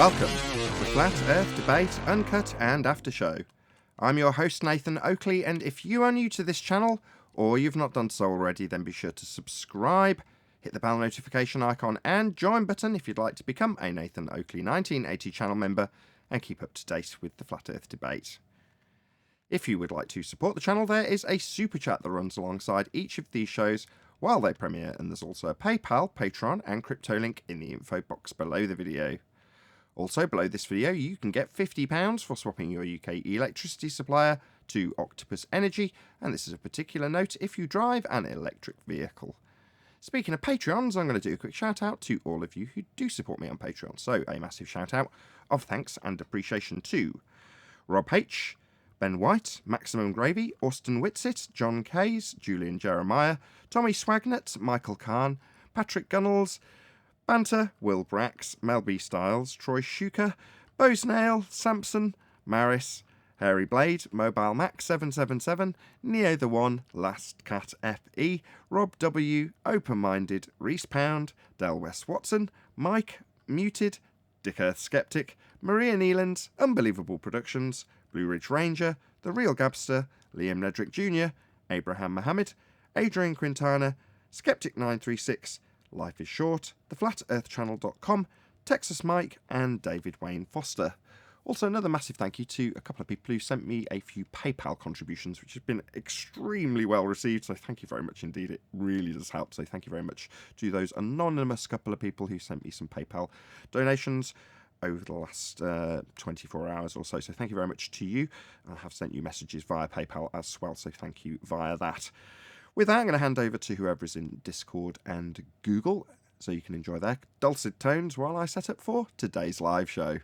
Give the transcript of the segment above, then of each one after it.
Welcome to Flat Earth Debate, Uncut and After Show. I'm your host Nathan Oakley, and if you are new to this channel, or you've not done so already, then be sure to subscribe, hit the bell notification icon and join button if you'd like to become a Nathan Oakley 1980 channel member and keep up to date with the Flat Earth Debate. If you would like to support the channel, there is a super chat that runs alongside each of these shows while they premiere, and there's also a PayPal, Patreon and crypto link in the info box below the video. Also, below this video, you can get £50 for swapping your UK electricity supplier to Octopus Energy, and this is a particular note if you drive an electric vehicle. Speaking of Patreons, I'm going to do a quick shout out to all of you who do support me on Patreon. So, a massive shout out of thanks and appreciation to Rob H., Ben White, Maximum Gravy, Austin Whitsit, John Kays, Julian Jeremiah, Tommy Swagnett, Michael Kahn, Patrick Gunnels, Banter, Will Brax, Mel B. Styles, Troy Shuker, Bosnail, Sampson, Maris, Hairy Blade, Mobile Mac 777, Neo the One, Last Cat FE, Rob W, Open Minded, Reese Pound, Del West Watson, Mike, Muted, Dick Earth Skeptic, Maria Nealands, Unbelievable Productions, Blue Ridge Ranger, The Real Gabster, Liam Nedrick Jr., Abraham Mohammed, Adrian Quintana, Skeptic 936, Life is Short, theflatearthchannel.com, Texas Mike, and David Wayne Foster. Also, another massive thank you to a couple of people who sent me a few PayPal contributions, which have been extremely well received, so thank you very much indeed. It really does help, so thank you very much to those anonymous couple of people who sent me some PayPal donations over the last 24 hours or so. So thank you very much to you. I have sent you messages via PayPal as well, so thank you via that. With that, I'm going to hand over to whoever is in Discord and Google, so you can enjoy their dulcet tones while I set up for today's live show.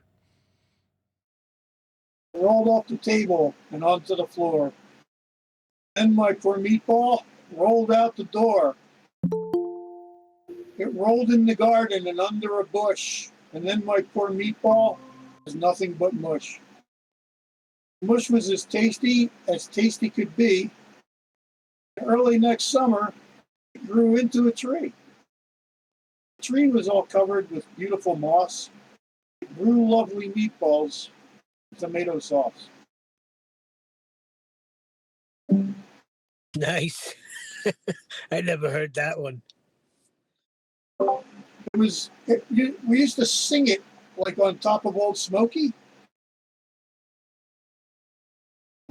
Rolled off the table and onto the floor. Then my poor meatball rolled out the door. It rolled in the garden and under a bush. And then my poor meatball was nothing but mush. Mush was as tasty could be. Early next summer, it grew into a tree. The tree was all covered with beautiful moss. It grew lovely meatballs with tomato sauce. Nice. I never heard that one. We used to sing it like on top of Old Smoky.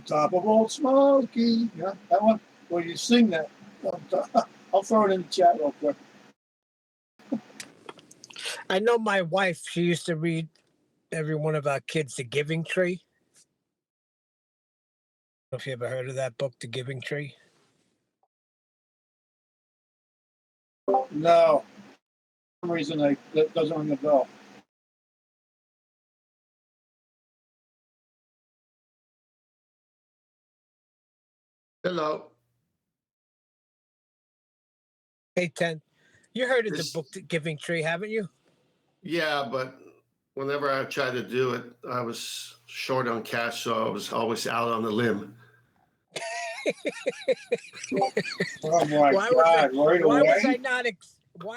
On top of Old Smoky. Yeah, that one. Well, you sing that. I'll throw it in the chat real quick. I know my wife, she used to read every one of our kids The Giving Tree. I don't know if you ever heard of that book, The Giving Tree. No. For some reason, that doesn't ring a bell. Hello. Hey, Ten, you heard of the book The Giving Tree, haven't you? Yeah, but whenever I tried to do it, I was short on cash, so I was always out on the limb. Oh my God! Why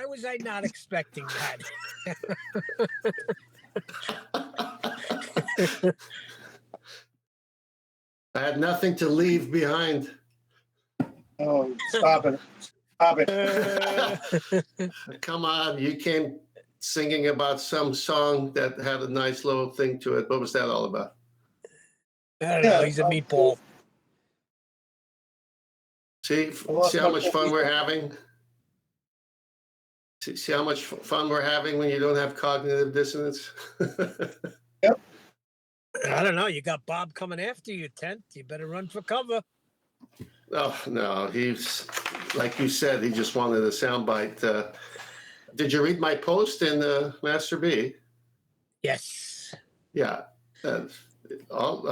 was I not expecting that? I had nothing to leave behind. Oh, stop it. Stop it. Come on, you came singing about some song that had a nice little thing to it. What was that all about? I don't know. He's a meatball. See how much fun we're having? See how much fun we're having when you don't have cognitive dissonance? Yep. I don't know. You got Bob coming after you, Tent. You better run for cover. Oh, no. He's, like you said, he just wanted a soundbite. Did you read my post in Master B? Yes. Yeah. I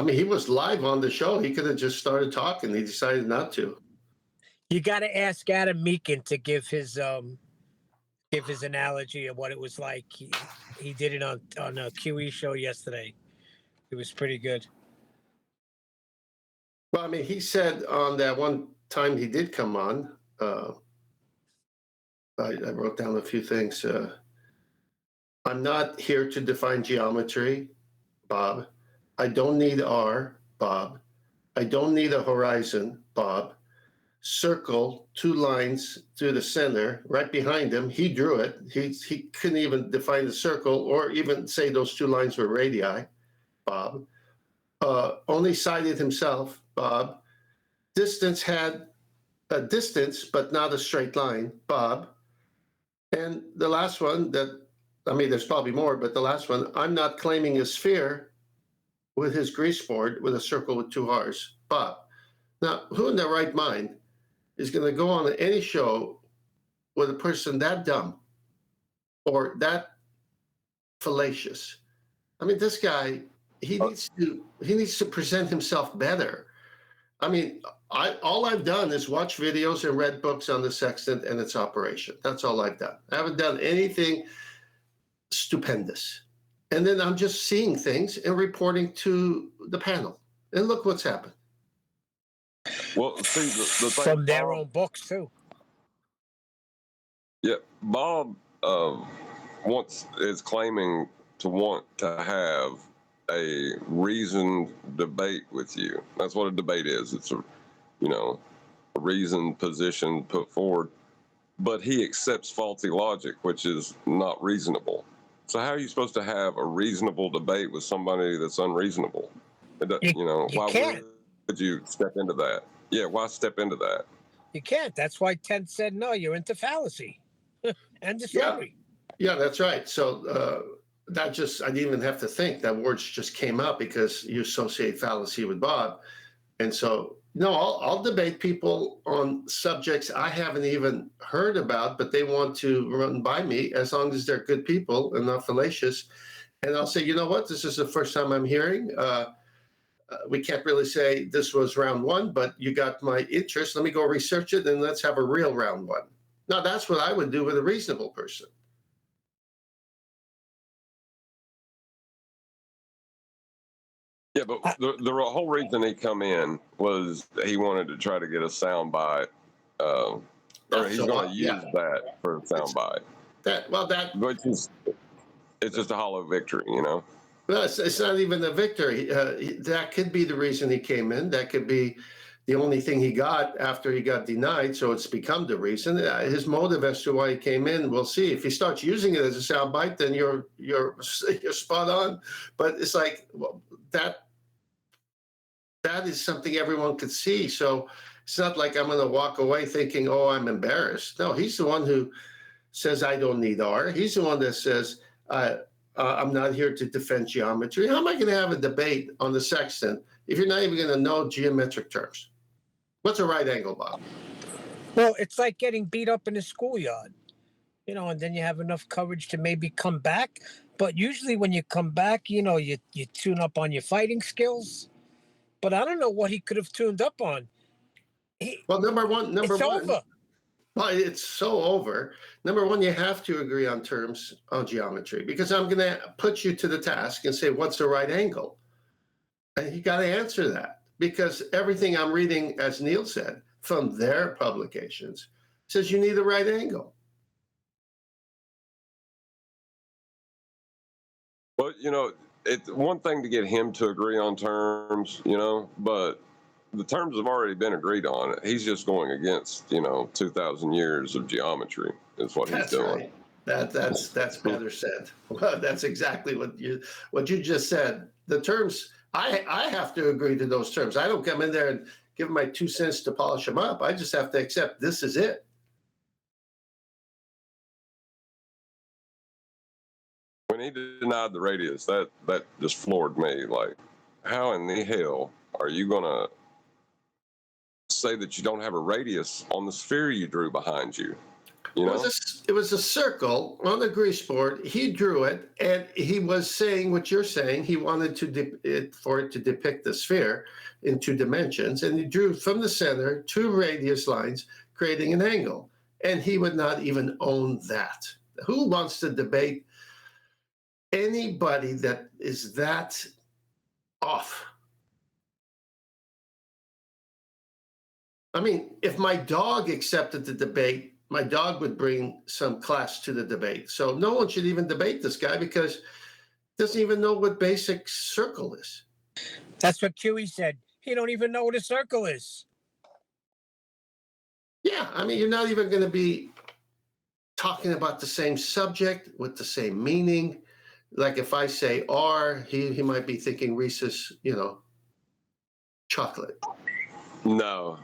mean, he was live on the show. He could have just started talking. He decided not to. You got to ask Adam Meakin to give his analogy of what it was like. He did it on a QE show yesterday. It was pretty good. Well, I mean, he said on that one time he did come on, I wrote down a few things. I'm not here to define geometry, Bob. I don't need R, Bob. I don't need a horizon, Bob. Circle, 2 lines through the center, right behind him. He drew it. He couldn't even define the circle or even say those 2 lines were radii, Bob. Only cited himself, Bob. Distance had a distance, but not a straight line, Bob. And the last one there's probably more, but the last one, I'm not claiming a sphere with his grease board with a circle with 2 R's, Bob. Now, who in their right mind is going to go on any show with a person that dumb or that fallacious? I mean, this guy, he needs to present himself better. I mean, all I've done is watch videos and read books on the sextant and its operation. That's all I've done. I haven't done anything stupendous. And then I'm just seeing things and reporting to the panel. And look what's happened. Well, see, the thing, From their own books too. Yeah, Bob is claiming to want to have a reasoned debate with you. That's what a debate is. It's a reasoned position put forward, but he accepts faulty logic, which is not reasonable. So how are you supposed to have a reasonable debate with somebody that's unreasonable? Why can't. would you step into that? Yeah, why step into that? You can't. That's why Ted said no. You're into fallacy. End of story. Yeah, that's right. So I didn't even have to think. That words just came up because you associate fallacy with Bob. And so, no, I'll debate people on subjects I haven't even heard about, but they want to run by me as long as they're good people and not fallacious. And I'll say, you know what? This is the first time I'm hearing. We can't really say this was round 1, but you got my interest. Let me go research it and let's have a real round 1. Now, that's what I would do with a reasonable person. Yeah, but the whole reason he come in was he wanted to try to get a soundbite, or he's going to use that for a soundbite. Which is, it's just a hollow victory, Well, it's not even a victory. That could be the reason he came in. That could be the only thing he got after he got denied. So it's become the reason. His motive as to why he came in, we'll see. If he starts using it as a soundbite, then you're spot on. But it's like that is something everyone could see. So it's not like I'm going to walk away thinking, oh, I'm embarrassed. No, he's the one who says I don't need R. He's the one that says I'm not here to defend geometry. How am I going to have a debate on the sextant if you're not even going to know geometric terms? What's a right angle, Bob? Well, it's like getting beat up in a schoolyard, and then you have enough courage to maybe come back. But usually when you come back, you tune up on your fighting skills. But I don't know what he could have tuned up on. Number one. Over. Well, it's so over. Number one, you have to agree on terms on geometry because I'm going to put you to the task and say, what's the right angle? And you got to answer that because everything I'm reading, as Neil said, from their publications says you need a right angle. Well, it's one thing to get him to agree on terms, but the terms have already been agreed on. He's just going against, 2,000 years of geometry is what he's doing. Right. That's better said. Well, that's exactly what you just said. The terms, I have to agree to those terms. I don't come in there and give my 2 cents to polish them up. I just have to accept this is it. When he denied the radius, that just floored me. Like, how in the hell are you going to say that you don't have a radius on the sphere you drew behind you? It was a circle on the grease board. He drew it, and he was saying what you're saying. He wanted for it to depict the sphere in 2 dimensions, and he drew from the center 2 radius lines, creating an angle. And he would not even own that. Who wants to debate anybody that is that off? I mean, if my dog accepted the debate, my dog would bring some class to the debate. So no one should even debate this guy because he doesn't even know what basic circle is. That's what QE said. He don't even know what a circle is. Yeah, I mean, you're not even going to be talking about the same subject with the same meaning. Like if I say R, he might be thinking Reese's, chocolate. No,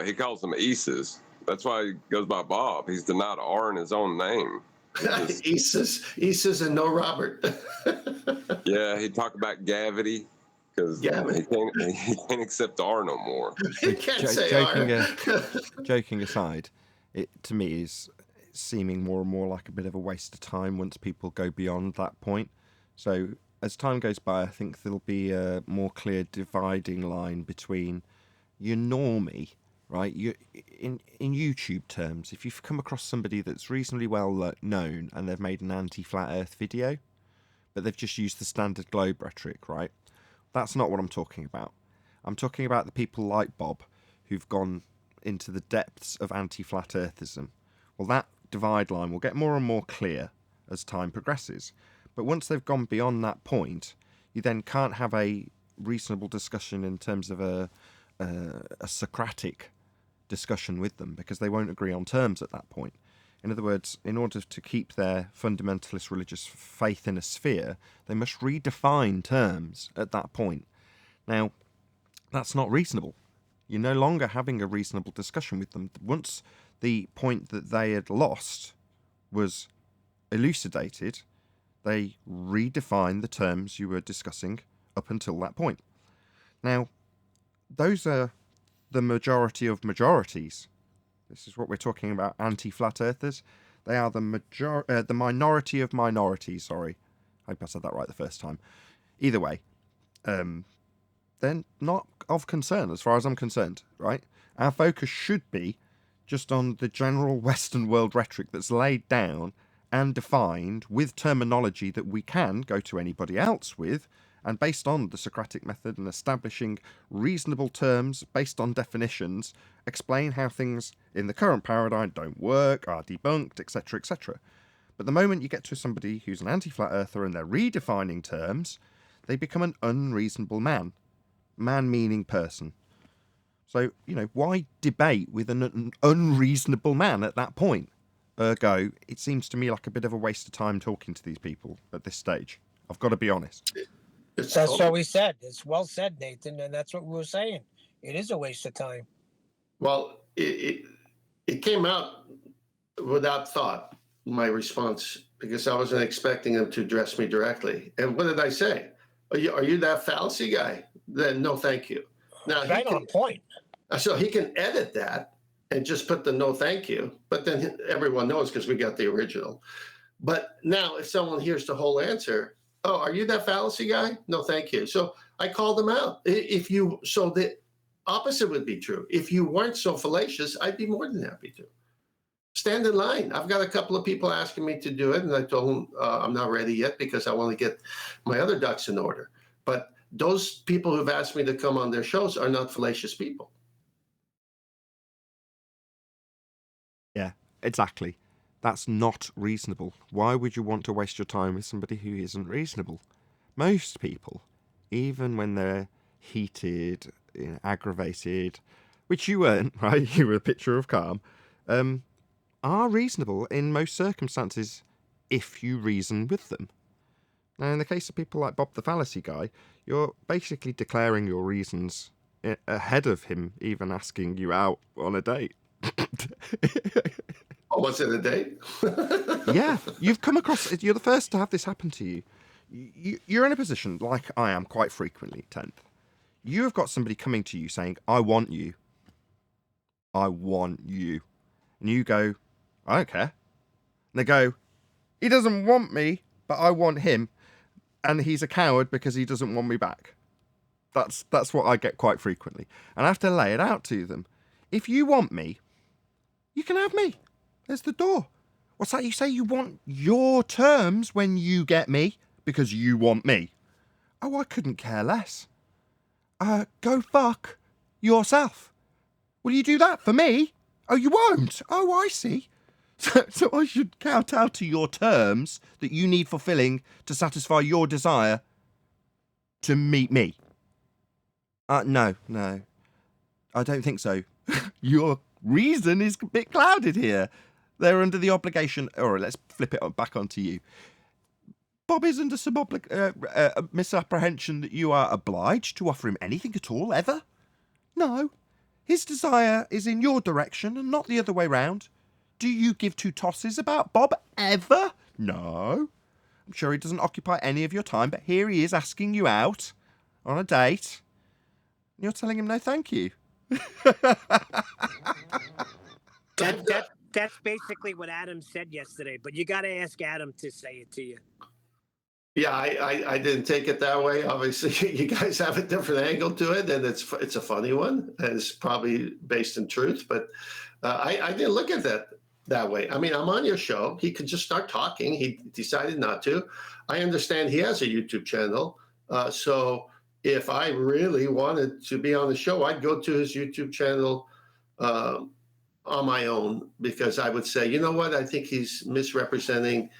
he calls them Eases. That's why he goes by Bob. He's denied R in his own name. Isis and no Robert. Yeah, he talked about gravity because he can't accept R no more. He can't say R. Joking aside, it to me is seeming more and more like a bit of a waste of time once people go beyond that point. So as time goes by, I think there'll be a more clear dividing line between your normie, right? You in YouTube terms, if you've come across somebody that's reasonably well known and they've made an anti-flat Earth video, but they've just used the standard globe rhetoric, right? That's not what I'm talking about. I'm talking about the people like Bob who've gone into the depths of anti-flat Earthism. Well, that divide line will get more and more clear as time progresses. But once they've gone beyond that point, you then can't have a reasonable discussion in terms of a Socratic discussion with them because they won't agree on terms at that point. In other words, in order to keep their fundamentalist religious faith in a sphere, they must redefine terms at that point. Now, that's not reasonable. You're no longer having a reasonable discussion with them. Once the point that they had lost was elucidated, they redefined the terms you were discussing up until that point. Now, those are the majority of majorities. This is what we're talking about, anti-flat earthers. They are the minority of minorities, sorry. I hope I said that right the first time. Either way, they're not of concern as far as I'm concerned, right? Our focus should be just on the general Western world rhetoric that's laid down and defined with terminology that we can go to anybody else with, and based on the Socratic method and establishing reasonable terms based on definitions, explain how things in the current paradigm don't work, are debunked, etc., etc. But the moment you get to somebody who's an anti-flat earther and they're redefining terms, they become an unreasonable man. Man meaning person. So, why debate with an unreasonable man at that point? Ergo, it seems to me like a bit of a waste of time talking to these people at this stage. I've got to be honest. That's what we said. It's well said, Nathan, and that's what we were saying. It is a waste of time. Well, it came out without thought, my response, because I wasn't expecting him to address me directly. And what did I say? Are you that fallacy guy? Then no, thank you. Now Right on point. So he can edit that and just put the no thank you, but then everyone knows because we got the original. But now if someone hears the whole answer, oh, are you that fallacy guy? No, thank you. So I called them out. So the opposite would be true. If you weren't so fallacious, I'd be more than happy to. Stand in line. I've got a couple of people asking me to do it, and I told them I'm not ready yet because I want to get my other ducks in order. But those people who've asked me to come on their shows are not fallacious people. Yeah, exactly. That's not reasonable. Why would you want to waste your time with somebody who isn't reasonable? Most people, even when they're heated, aggravated, which you weren't, right? You were a picture of calm, are reasonable in most circumstances if you reason with them. Now, in the case of people like Bob the Fallacy Guy, you're basically declaring your reasons ahead of him even asking you out on a date. Oh, was it a date? Yeah, you're the first to have this happen to you. You're in a position, like I am quite frequently, 10th. You have got somebody coming to you saying, I want you. I want you. And you go, I don't care. And they go, he doesn't want me, but I want him. And he's a coward because he doesn't want me back. That's what I get quite frequently. And I have to lay it out to them. If you want me, you can have me. There's the door. What's that? You say you want your terms when you get me because you want me. Oh, I couldn't care less. Go fuck yourself. Will you do that for me? Oh, you won't? Oh, I see. So I should kowtow to your terms that you need fulfilling to satisfy your desire to meet me. No. I don't think so. Your reason is a bit clouded here. They're under the obligation, or let's flip it back onto you. Bob is under some misapprehension that you are obliged to offer him anything at all, ever. No. His desire is in your direction and not the other way round. Do you give two tosses about Bob, ever? No. I'm sure he doesn't occupy any of your time, but here he is asking you out on a date. You're telling him no thank you. That's basically what Adam said yesterday, but you got to ask Adam to say it to you. Yeah, I didn't take it that way. Obviously, you guys have a different angle to it, and it's a funny one, and it's probably based in truth. But I didn't look at that way. I mean, I'm on your show. He could just start talking. He decided not to. I understand he has a YouTube channel. So if I really wanted to be on the show, I'd go to his YouTube channel on my own, because I would say, you know what? I think he's misrepresenting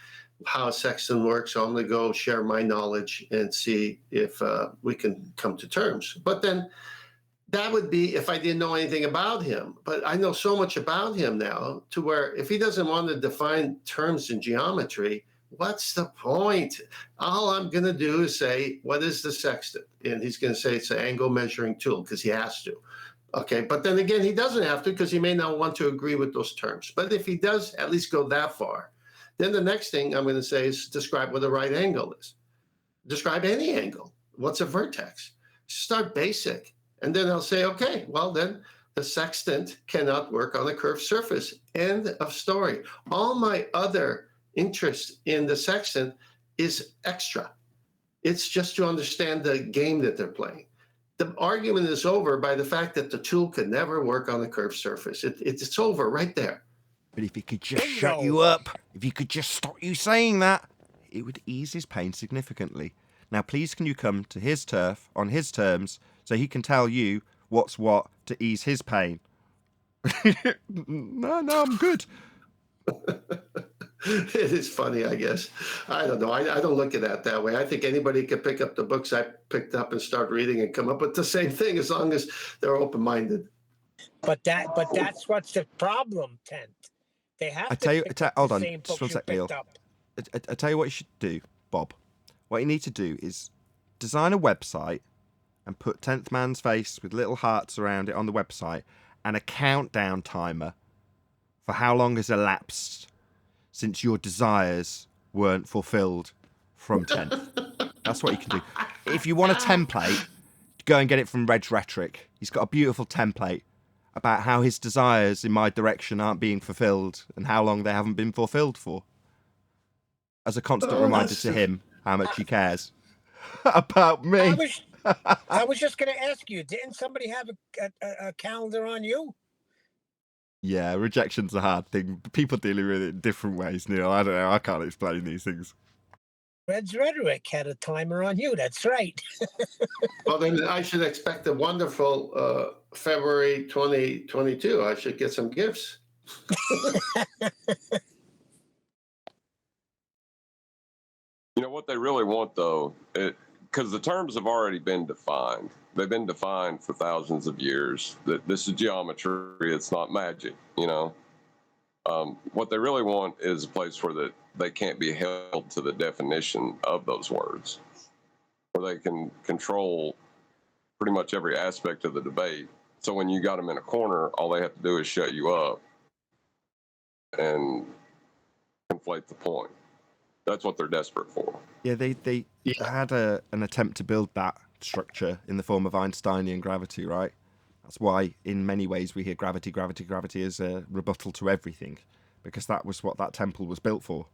how a sexton works. So I'm going to go share my knowledge and see if we can come to terms. But then that would be if I didn't know anything about him. But I know so much about him now, to where if he doesn't want to define terms in geometry, what's the point? All I'm going to do is say, what is the sextant? And he's going to say it's an angle measuring tool, because he has to. Okay, but then again, he doesn't have to, because he may not want to agree with those terms. But if he does at least go that far, then the next thing I'm going to say is describe what a right angle is. Describe any angle. What's a vertex? Start basic. And then I'll say, okay, well then the sextant cannot work on a curved surface. End of story. All my other interest in the sextant is extra. It's just to understand the game that they're playing. The argument is over by the fact that the tool could never work on a curved surface. It's over right there. But if he could just shut you up, if he could just stop you saying that, it would ease his pain significantly. Now, please, can you come to his turf on his terms so he can tell you what's what to ease his pain? No, I'm good. It is funny, I guess. I don't know. I don't look at that way. I think anybody can pick up the books I picked up and start reading and come up with the same thing, as long as they're open-minded. But that's what's the problem, Tent. They have Hold on, same just books one you sec, Neil. picked up. I tell you what you should do, Bob. What you need to do is design a website and put 10th Man's face with little hearts around it on the website, and a countdown timer for how long has elapsed since your desires weren't fulfilled from 10th. That's what you can do. If you want a template, go and get it from Reg Rhetoric. He's got a beautiful template about how his desires in my direction aren't being fulfilled and how long they haven't been fulfilled for. As a constant reminder to him how much he cares about me. I was just going to ask you, didn't somebody have a calendar on you? Yeah, rejection's a hard thing. People dealing with it in different ways, Neil. I don't know. I can't explain these things. Red's Rhetoric had a timer on you. That's right. Well, then I should expect a wonderful February 2022. I should get some gifts. You know what they really want, though, because the terms have already been defined. They've been defined for thousands of years. That this is geometry. It's not magic. You know, what they really want is a place where they can't be held to the definition of those words, where they can control pretty much every aspect of the debate. So when you got them in a corner, all they have to do is shut you up and conflate the point. That's what they're desperate for. Yeah, they had an attempt to build that structure in the form of Einsteinian gravity, right? That's why, in many ways, we hear gravity as a rebuttal to everything, because that was what that temple was built for.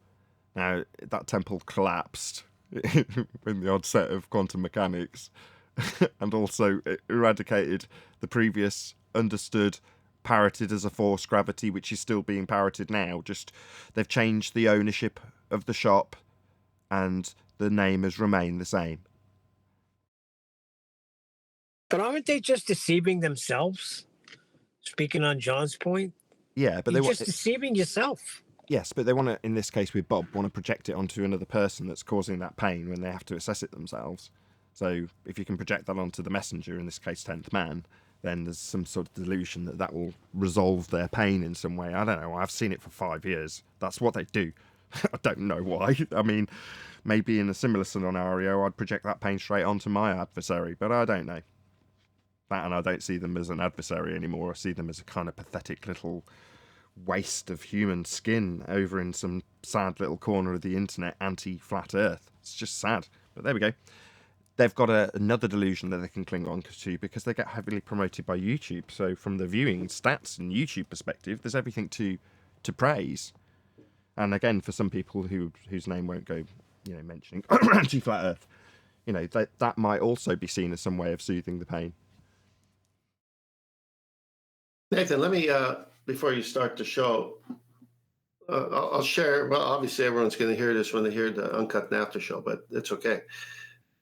Now, that temple collapsed in the odd set of quantum mechanics, and also it eradicated the previous understood, parroted as a force gravity, which is still being parroted now. Just they've changed the ownership of the shop, and the name has remained the same. But aren't they just deceiving themselves? Speaking on John's point, Yeah, but you're just deceiving yourself. Yes, but they want to, in this case with Bob, want to project it onto another person that's causing that pain when they have to assess it themselves. So if you can project that onto the messenger, in this case 10th man, then there's some sort of delusion that that will resolve their pain in some way. I don't know. I've seen it for 5 years. That's what they do. I don't know why. I mean, maybe in a similar scenario, I'd project that pain straight onto my adversary, but I don't know. That, and I don't see them as an adversary anymore. I see them as a kind of pathetic little waste of human skin over in some sad little corner of the internet, anti-flat earth. It's just sad. But there we go. They've got another delusion that they can cling on to because they get heavily promoted by YouTube. So from the viewing stats and YouTube perspective, there's everything to praise. And again, for some people whose name won't go, mentioning anti-flat earth, that might also be seen as some way of soothing the pain. Nathan, let me, before you start the show, I'll share. Well, obviously, everyone's going to hear this when they hear the Uncut and After show, but it's okay.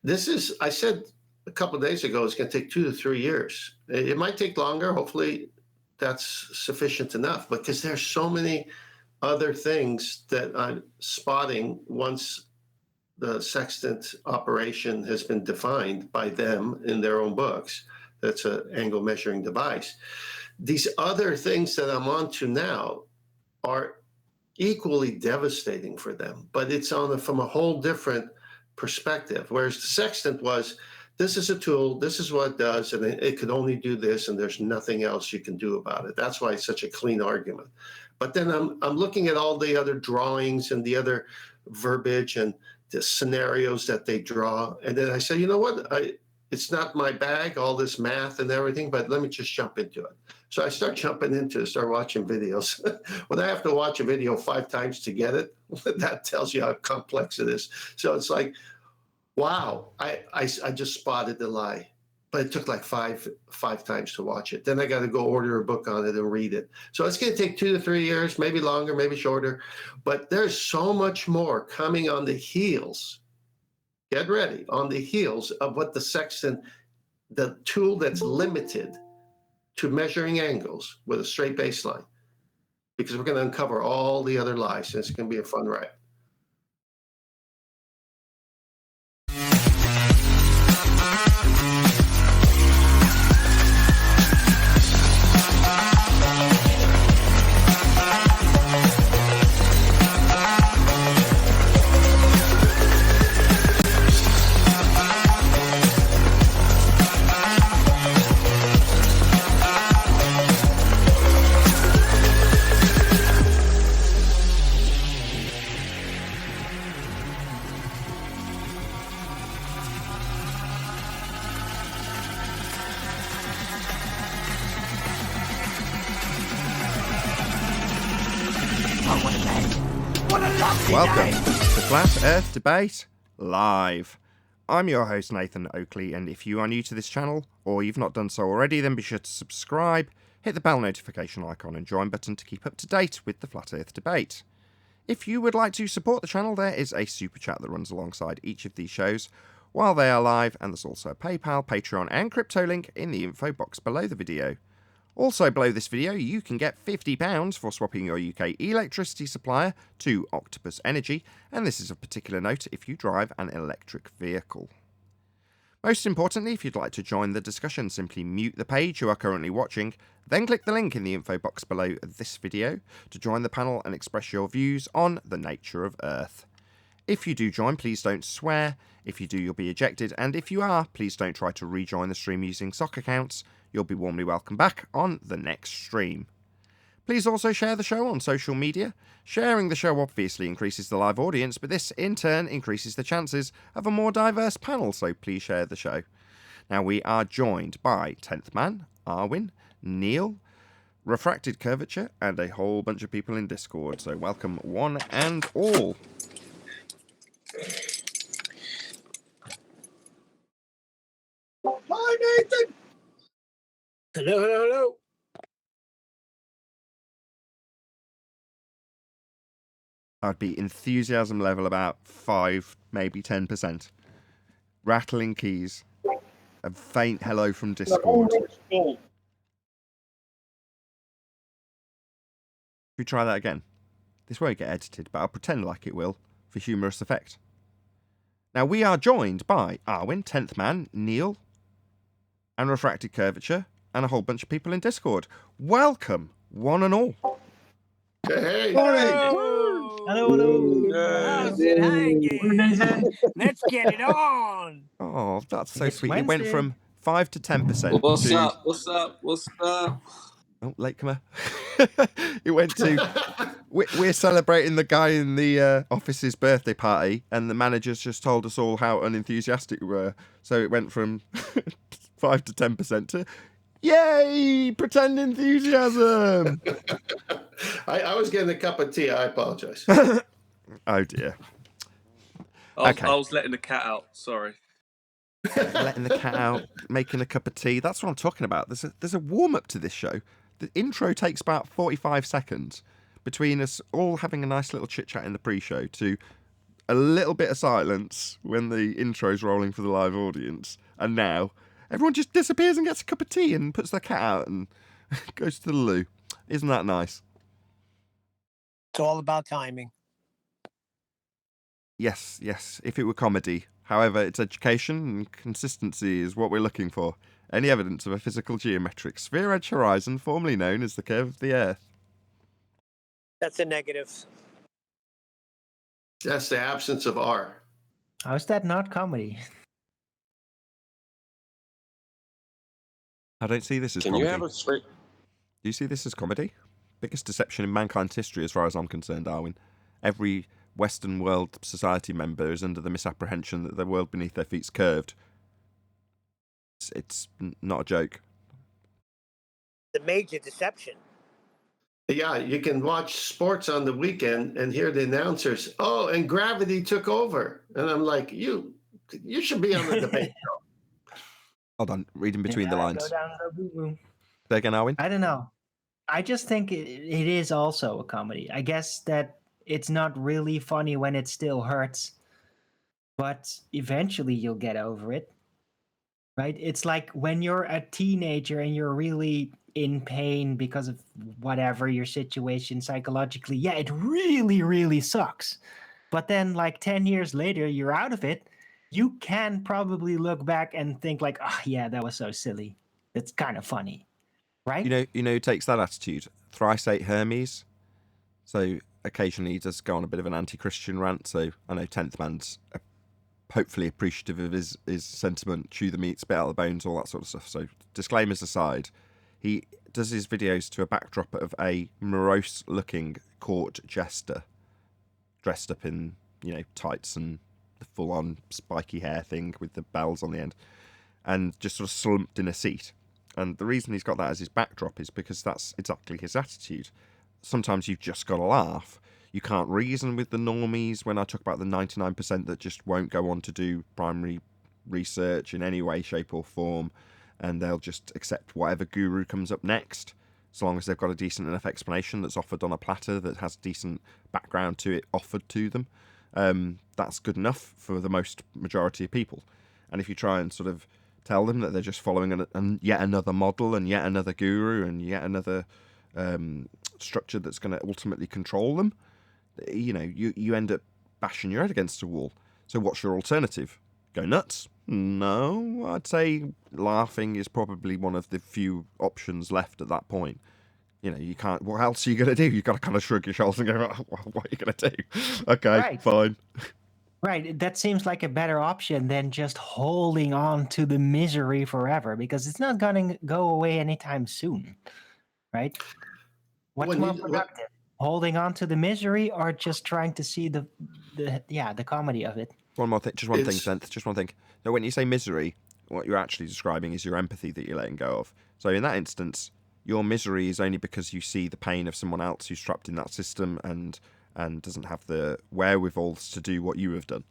This is, I said a couple of days ago, it's going to take 2 to 3 years. It might take longer. Hopefully, that's sufficient enough because there's so many other things that I'm spotting once the sextant operation has been defined by them in their own books. That's an angle measuring device. These other things that I'm onto now are equally devastating for them, but it's from a whole different perspective. Whereas the sextant was, this is a tool, this is what it does, and it could only do this, and there's nothing else you can do about it. That's why it's such a clean argument. But then I'm looking at all the other drawings and the other verbiage and the scenarios that they draw, and then I say, you know what? It's not my bag, all this math and everything, but let me just jump into it. So I start jumping into it, start watching videos. When I have to watch a video 5 times to get it, that tells you how complex it is. So it's like, wow, I just spotted the lie. But it took like five times to watch it. Then I got to go order a book on it and read it. So it's going to take 2 to 3 years, maybe longer, maybe shorter. But there's so much more coming on the heels. Get ready, on the heels of what the sextant, the tool that's limited to measuring angles with a straight baseline, because we're going to uncover all the other lies, and it's going to be a fun ride. Welcome to Flat Earth Debate Live. I'm your host Nathan Oakley, and if you are new to this channel, or you've not done so already, then be sure to subscribe, hit the bell notification icon and join button to keep up to date with the Flat Earth Debate. If you would like to support the channel, there is a super chat that runs alongside each of these shows while they are live, and there's also a PayPal, Patreon and crypto link in the info box below the video. Also below this video, you can get £50 for swapping your UK electricity supplier to Octopus Energy, and this is of particular note if you drive an electric vehicle. Most importantly, if you'd like to join the discussion, simply mute the page you are currently watching, then click the link in the info box below this video to join the panel and express your views on the nature of Earth. If you do join, please don't swear. If you do, you'll be ejected, and if you are, please don't try to rejoin the stream using sock accounts. You'll be warmly welcome back on the next stream. Please also share the show on social media. Sharing the show obviously increases the live audience, but this in turn increases the chances of a more diverse panel, so please share the show. Now we are joined by 10th Man, Arwin, Neil, Refracted Curvature, and a whole bunch of people in Discord, so welcome one and all. Hi, Nathan. Hello, hello, hello. I'd be enthusiasm level about 5, maybe 10%. Rattling keys. A faint hello from Discord. We try that again. This won't get edited, but I'll pretend like it will for humorous effect. Now, we are joined by Arwin, 10th Man, Neil, and Refracted Curvature, and a whole bunch of people in Discord. Welcome, one and all. Hey. Hello. How's it hanging? Let's get it on. Oh, that's so It's sweet. Wednesday. It went from 5 to 10%. What's to... up? What's up? What's up? Oh, latecomer. It went to... We're celebrating the guy in the office's birthday party, and the managers just told us all how unenthusiastic we were. So it went from 5 to 10% to... Yay! Pretend enthusiasm! I was getting a cup of tea. I apologize. Oh, dear. I Okay. was letting the cat out. Sorry. Letting the cat out, making a cup of tea. That's what I'm talking about. There's a warm-up to this show. The intro takes about 45 seconds between us all having a nice little chit-chat in the pre-show to a little bit of silence when the intro's rolling for the live audience. And now, everyone just disappears and gets a cup of tea and puts their cat out and goes to the loo. Isn't that nice? It's all about timing. Yes, if it were comedy. However, it's education and consistency is what we're looking for. Any evidence of a physical geometric sphere-edge horizon, formerly known as the curve of the Earth. That's a negative. That's the absence of R. How is that not comedy? I don't see this as Can comedy. you have a straight? Do you see this as comedy? Biggest deception in mankind's history, as far as I'm concerned, Darwin. Every Western world society member is under the misapprehension that the world beneath their feet's curved. It's not a joke. The major deception. Yeah, you can watch sports on the weekend and hear the announcers, oh, and gravity took over. And I'm like, you should be on the debate show. Hold on, reading between the lines. Go down the boo-boo. Say again, Arwin? I don't know. I just think it is also a comedy. I guess that it's not really funny when it still hurts, but eventually you'll get over it. Right? It's like when you're a teenager and you're really in pain because of whatever your situation psychologically. Yeah, it really, really sucks. But then like 10 years later, you're out of it. You can probably look back and think like, oh yeah, that was so silly. It's kind of funny. Right? You know who takes that attitude? Thrice 8 Hermes. So occasionally he does go on a bit of an anti-Christian rant. So I know 10th Man's hopefully appreciative of his sentiment, chew the meat, spit out the bones, all that sort of stuff. So disclaimers aside, he does his videos to a backdrop of a morose-looking court jester dressed up in, tights and the full-on spiky hair thing with the bells on the end, and just sort of slumped in a seat. And the reason he's got that as his backdrop is because that's exactly his attitude. Sometimes you've just got to laugh. You can't reason with the normies when I talk about the 99% that just won't go on to do primary research in any way, shape or form, and they'll just accept whatever guru comes up next, so long as they've got a decent enough explanation that's offered on a platter that has decent background to it offered to them. That's good enough for the most majority of people. And if you try and sort of tell them that they're just following yet another model and yet another guru and yet another structure that's going to ultimately control them, you end up bashing your head against a wall. So what's your alternative? Go nuts? No, I'd say laughing is probably one of the few options left at that point. You can't. What else are you going to do? You've got to kind of shrug your shoulders and go, oh, what are you going to do? Okay, Right. fine. Right. That seems like a better option than just holding on to the misery forever, because it's not going to go away anytime soon. Right? What's more productive? Holding on to the misery or just trying to see the comedy of it? One more thing, just one thing, Senth, just one thing. So when you say misery, what you're actually describing is your empathy that you're letting go of. So in that instance, your misery is only because you see the pain of someone else who's trapped in that system and doesn't have the wherewithal to do what you have done.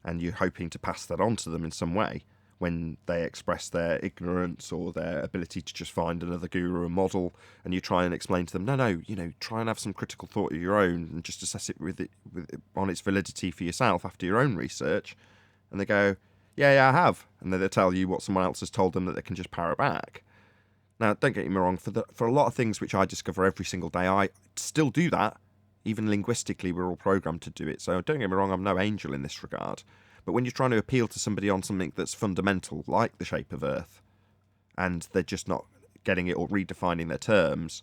And you're hoping to pass that on to them in some way when they express their ignorance or their ability to just find another guru or model, and you try and explain to them, no, try and have some critical thought of your own and just assess it with on its validity for yourself after your own research. And they go, yeah, I have. And then they tell you what someone else has told them that they can just parrot back. Now, don't get me wrong, for a lot of things which I discover every single day, I still do that. even linguistically, we're all programmed to do it. So don't get me wrong, I'm no angel in this regard. But when you're trying to appeal to somebody on something that's fundamental, like the shape of Earth, and they're just not getting it or redefining their terms,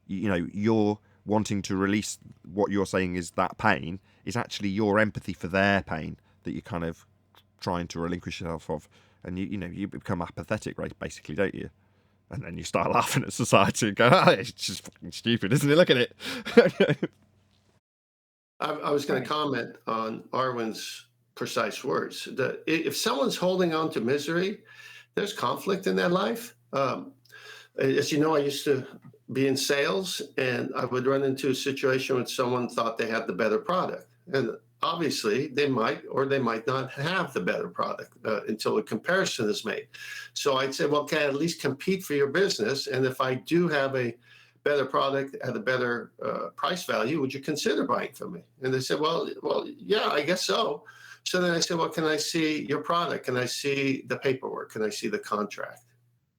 you know, you're wanting to release what you're saying is that pain is actually your empathy for their pain that you're kind of trying to relinquish yourself of. And, you know, you become apathetic, right, basically, don't you? And then you start laughing at society and go, it's just fucking stupid, isn't it? Look at it. I was going to comment on Arwen's precise words. If someone's holding on to misery, there's conflict in their life. As you know, I used to be in sales, and I would run into a situation when someone thought they had the better product. And obviously, they might or they might not have the better product until a comparison is made. So I'd say, well, can I at least compete for your business? And if I do have a better product at a better price value, would you consider buying from me? And they said, well, yeah, I guess so. So then I said, well, can I see your product? Can I see the paperwork? Can I see the contract?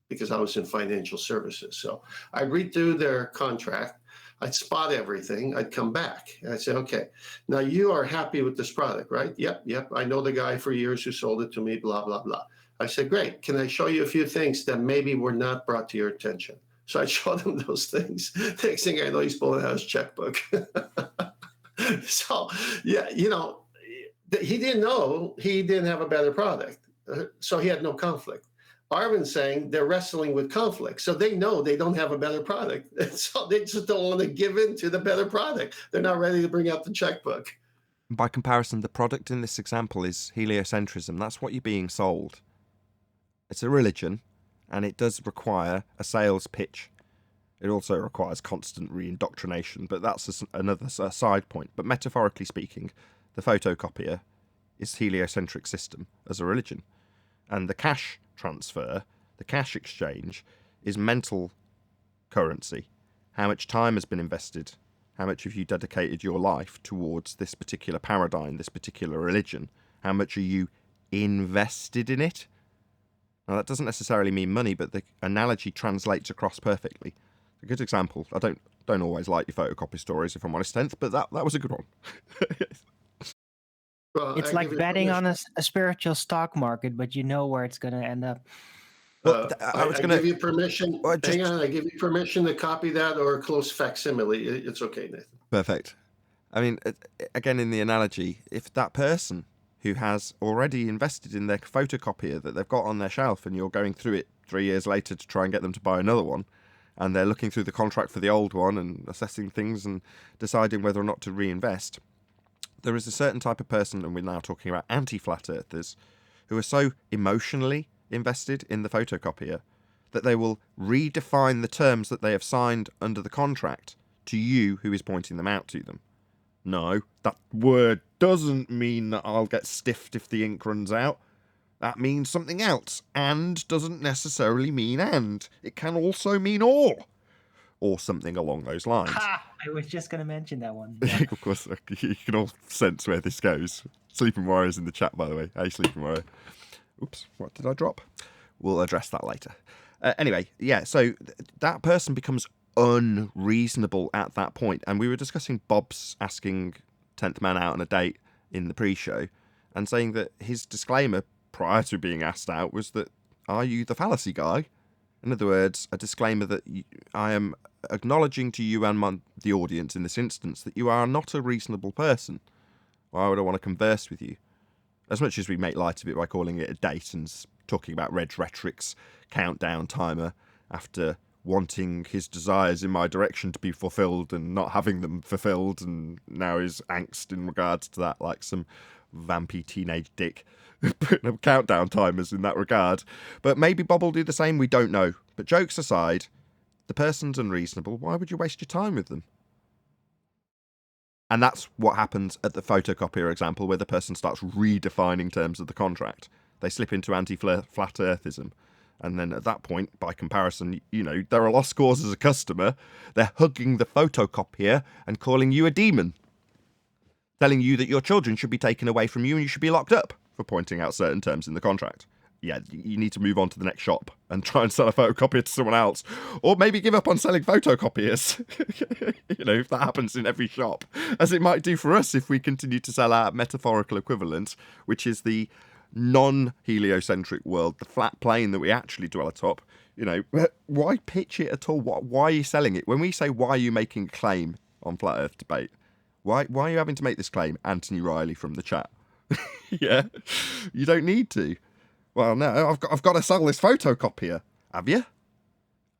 Because I was in financial services. So I'd read through their contract. I'd spot everything. I'd come back. I'd say, okay, now you are happy with this product, right? Yep. I know the guy for years who sold it to me, blah, blah, blah. I said, great. Can I show you a few things that maybe were not brought to your attention? So I showed him those things. Next thing I know, he's pulling out his checkbook. So, yeah, you know, he didn't know he didn't have a better product. So he had no conflict. Arvin's saying they're wrestling with conflict. So they know they don't have a better product. And so they just don't want to give in to the better product. They're not ready to bring out the checkbook. By comparison, the product in this example is heliocentrism. That's what you're being sold. It's a religion, and it does require a sales pitch. It also requires constant re-indoctrination, but that's another side point. But metaphorically speaking, the photocopier is heliocentric system as a religion. And the cash transfer, the cash exchange, is mental currency. How much time has been invested? How much have you dedicated your life towards this particular paradigm, this particular religion? How much are you invested in it? Now, that doesn't necessarily mean money, but the analogy translates across perfectly. A good example. I don't always like your photocopy stories, if I'm honest, 10th, but that was a good one. Well, It's like betting on a spiritual stock market, but you know where it's going to end up. Well, I give you permission. Hang on, I give you permission to copy that or a close facsimile. It's okay, Nathan. Perfect. I mean, again, in the analogy, if that person who has already invested in their photocopier that they've got on their shelf and you're going through it 3 years later to try and get them to buy another one, and they're looking through the contract for the old one and assessing things and deciding whether or not to reinvest, there is a certain type of person, and we're now talking about anti-flat earthers, who are so emotionally invested in the photocopier that they will redefine the terms that they have signed under the contract to you who is pointing them out to them. No, that word doesn't mean that I'll get stiffed if the ink runs out. That means something else. And doesn't necessarily mean and. It can also mean or something along those lines. Ha! I was just going to mention that one. Of course, you can all sense where this goes. Sleeping Warrior's in the chat, by the way. Hey, Sleeping Warrior. Oops, what did I drop? We'll address that later. Anyway, yeah, so that person becomes unreasonable at that point. And we were discussing Bob's asking 10th Man out on a date in the pre-show and saying that his disclaimer prior to being asked out was that, are you the fallacy guy? In other words, a disclaimer that I am acknowledging to you and the audience in this instance that you are not a reasonable person. Why would I want to converse with you? As much as we make light of it by calling it a date and talking about Reg Rhetoric's countdown timer after wanting his desires in my direction to be fulfilled and not having them fulfilled, and now his angst in regards to that, like some vampy teenage dick putting up countdown timers in that regard. But maybe Bob will do the same, we don't know. But jokes aside, the person's unreasonable. Why would you waste your time with them? And that's what happens at the photocopier example, where the person starts redefining terms of the contract. They slip into anti-flat earthism. And then at that point, by comparison, you know, they're a lost cause as a customer. They're hugging the photocopier and calling you a demon. Telling you that your children should be taken away from you and you should be locked up for pointing out certain terms in the contract. yeah, you need to move on to the next shop and try and sell a photocopier to someone else, or maybe give up on selling photocopiers. If that happens in every shop, as it might do for us if we continue to sell our metaphorical equivalent, which is the non-heliocentric world, the flat plane that we actually dwell atop. Why pitch it at all? Why are you selling it? When we say, why are you making a claim on Flat Earth Debate? Why are you having to make this claim, Anthony Riley from the chat? Yeah, you don't need to. Well, no, I've got to sell this photocopier. Have you?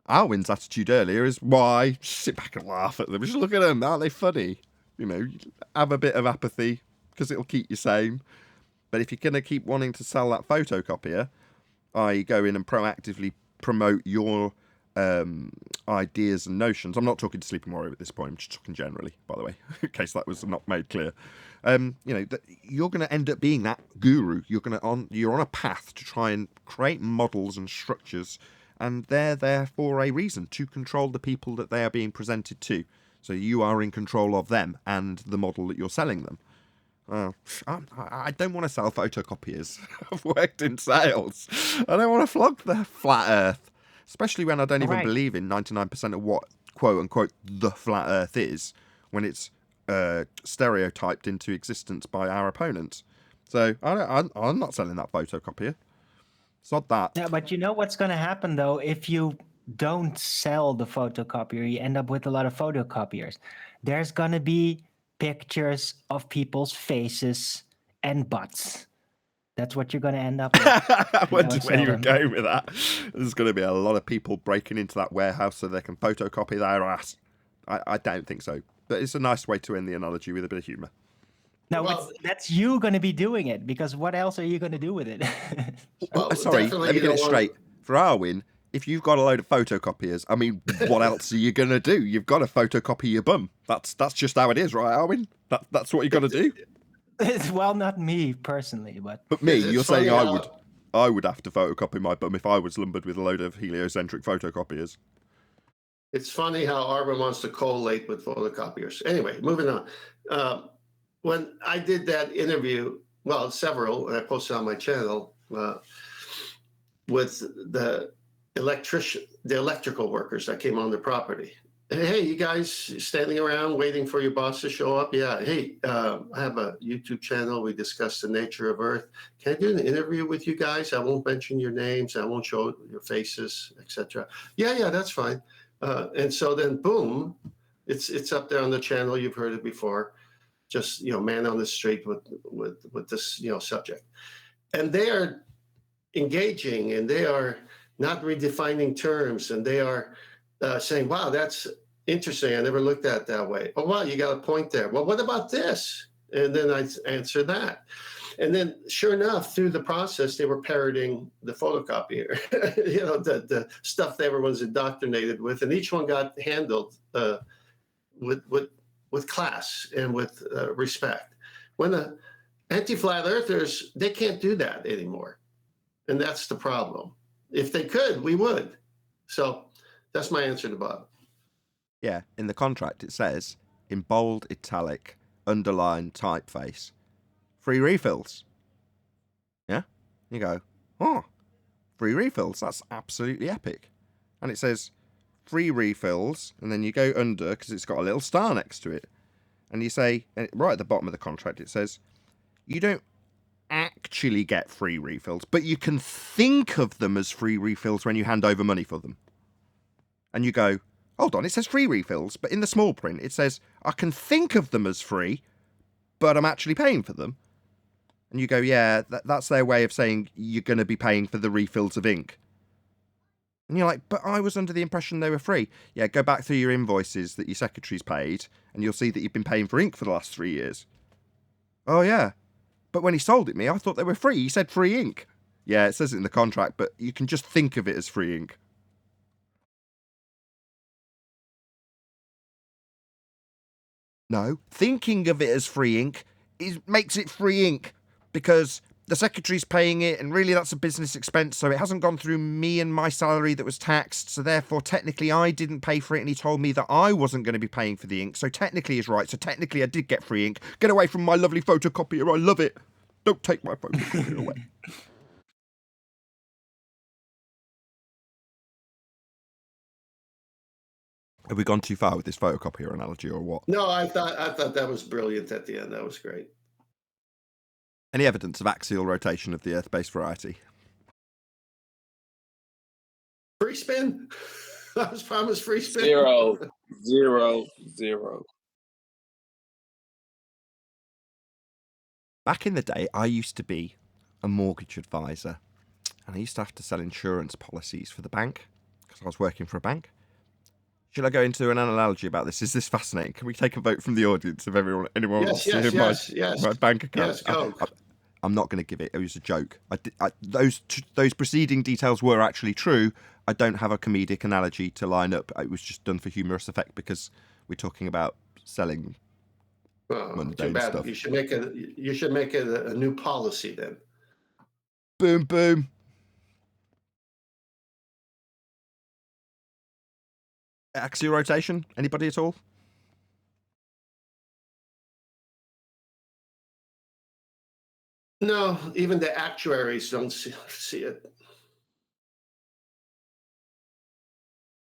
Alwyn's attitude earlier is, why? Just sit back and laugh at them. Just look at them. Aren't they funny? Have a bit of apathy because it'll keep you sane. But if you're going to keep wanting to sell that photocopier, I go in and proactively promote your ideas and notions. I'm not talking to Sleeping Warrior at this point. I'm just talking generally, by the way, in case that was not made clear. You're going to end up being that guru. You're on a path to try and create models and structures, and they're there for a reason, to control the people that they are being presented to. So you are in control of them and the model that you're selling them. I don't want to sell photocopiers. I've worked in sales. I don't want to flog the flat Earth, especially when I don't even believe in 99% of what quote unquote the flat Earth is, when it's stereotyped into existence by our opponents. So I'm not selling that photocopier. Sod that. Yeah, but you know what's going to happen though if you don't sell the photocopier? You end up with a lot of photocopiers. There's going to be pictures of people's faces and butts. That's what you're going to end up with. I wondered where you were going with that. There's going to be a lot of people breaking into that warehouse so they can photocopy their ass. I don't think so. But it's a nice way to end the analogy with a bit of humour. No, that's you going to be doing it, because what else are you going to do with it? Sorry, let me get it straight. For Arwin, if you've got a load of photocopiers, I mean, what else are you going to do? You've got to photocopy your bum. That's just how it is, right, Arwin? That's what you got to do. Well, not me personally, but me. You're saying I would have to photocopy my bum if I was lumbered with a load of heliocentric photocopiers. It's funny how Arvin wants to collate with photocopiers. Anyway, moving on. When I did that interview, well, several, and I posted on my channel, with the electrical workers that came on the property. Hey, you guys standing around waiting for your boss to show up? Yeah. Hey, I have a YouTube channel. We discuss the nature of Earth. Can I do an interview with you guys? I won't mention your names. I won't show your faces, etc. Yeah, that's fine. And so then, boom, it's up there on the channel. You've heard it before. Just, man on the street with this, subject. And they are engaging, and they are not redefining terms, and they are saying, wow, that's interesting. I never looked at it that way. Oh, wow, you got a point there. Well, what about this? And then I answer that. And then sure enough, through the process, they were parroting the photocopier, the stuff that everyone's indoctrinated with. And each one got handled with class and with respect. When the anti-flat earthers, they can't do that anymore. And that's the problem. If they could, we would. So that's my answer to Bob. Yeah, in the contract it says, in bold, italic, underline, typeface, free refills. Yeah? You go, oh, free refills, that's absolutely epic. And it says, free refills, and then you go under, because it's got a little star next to it. And you say, right at the bottom of the contract, it says, you don't actually get free refills, but you can think of them as free refills when you hand over money for them. And you go, hold on, it says free refills, but in the small print it says, I can think of them as free, but I'm actually paying for them. And you go, yeah, that's their way of saying you're going to be paying for the refills of ink. And you're like, but I was under the impression they were free. Yeah, go back through your invoices that your secretary's paid, and you'll see that you've been paying for ink for the last 3 years. Oh, yeah. But when he sold it me, I thought they were free. He said free ink. Yeah, it says it in the contract, but you can just think of it as free ink. No, thinking of it as free ink makes it free ink, because the secretary's paying it, and really that's a business expense, so it hasn't gone through me and my salary that was taxed, so therefore technically I didn't pay for it, and he told me that I wasn't going to be paying for the ink, so technically he's right, so technically I did get free ink. Get away from my lovely photocopier, I love it. Don't take my photocopier away. Have we gone too far with this photocopier analogy or what? No, I thought that was brilliant at the end. That was great. Any evidence of axial rotation of the Earth-based variety? Free spin. I was promised free spin. 0, 0, 0. Back in the day, I used to be a mortgage advisor, and I used to have to sell insurance policies for the bank because I was working for a bank. Should I go into an analogy about this? Is this fascinating? Can we take a vote from the audience if anyone wants to hear my bank account? Yes, go. I'm not going to give it. It was a joke. Those preceding details were actually true. I don't have a comedic analogy to line up. It was just done for humorous effect because we're talking about selling mundane too bad. stuff. You should make it a new policy then. Boom, boom. Axial rotation? Anybody at all? No, even the actuaries don't see it.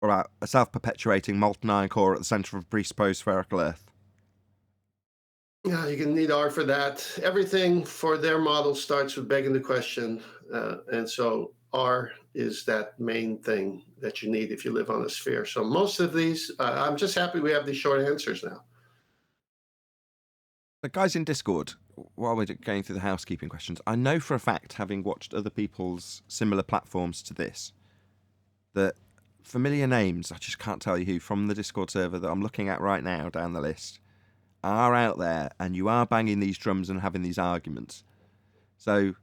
What about a self-perpetuating molten iron core at the centre of a presupposed spherical Earth? Yeah, you can need R for that. Everything for their model starts with begging the question, and so R is that main thing that you need if you live on a sphere. So most of these, I'm just happy we have these short answers now. The guys in Discord, while we're going through the housekeeping questions, I know for a fact, having watched other people's similar platforms to this, that familiar names, I just can't tell you who, from the Discord server that I'm looking at right now down the list, are out there, and you are banging these drums and having these arguments. So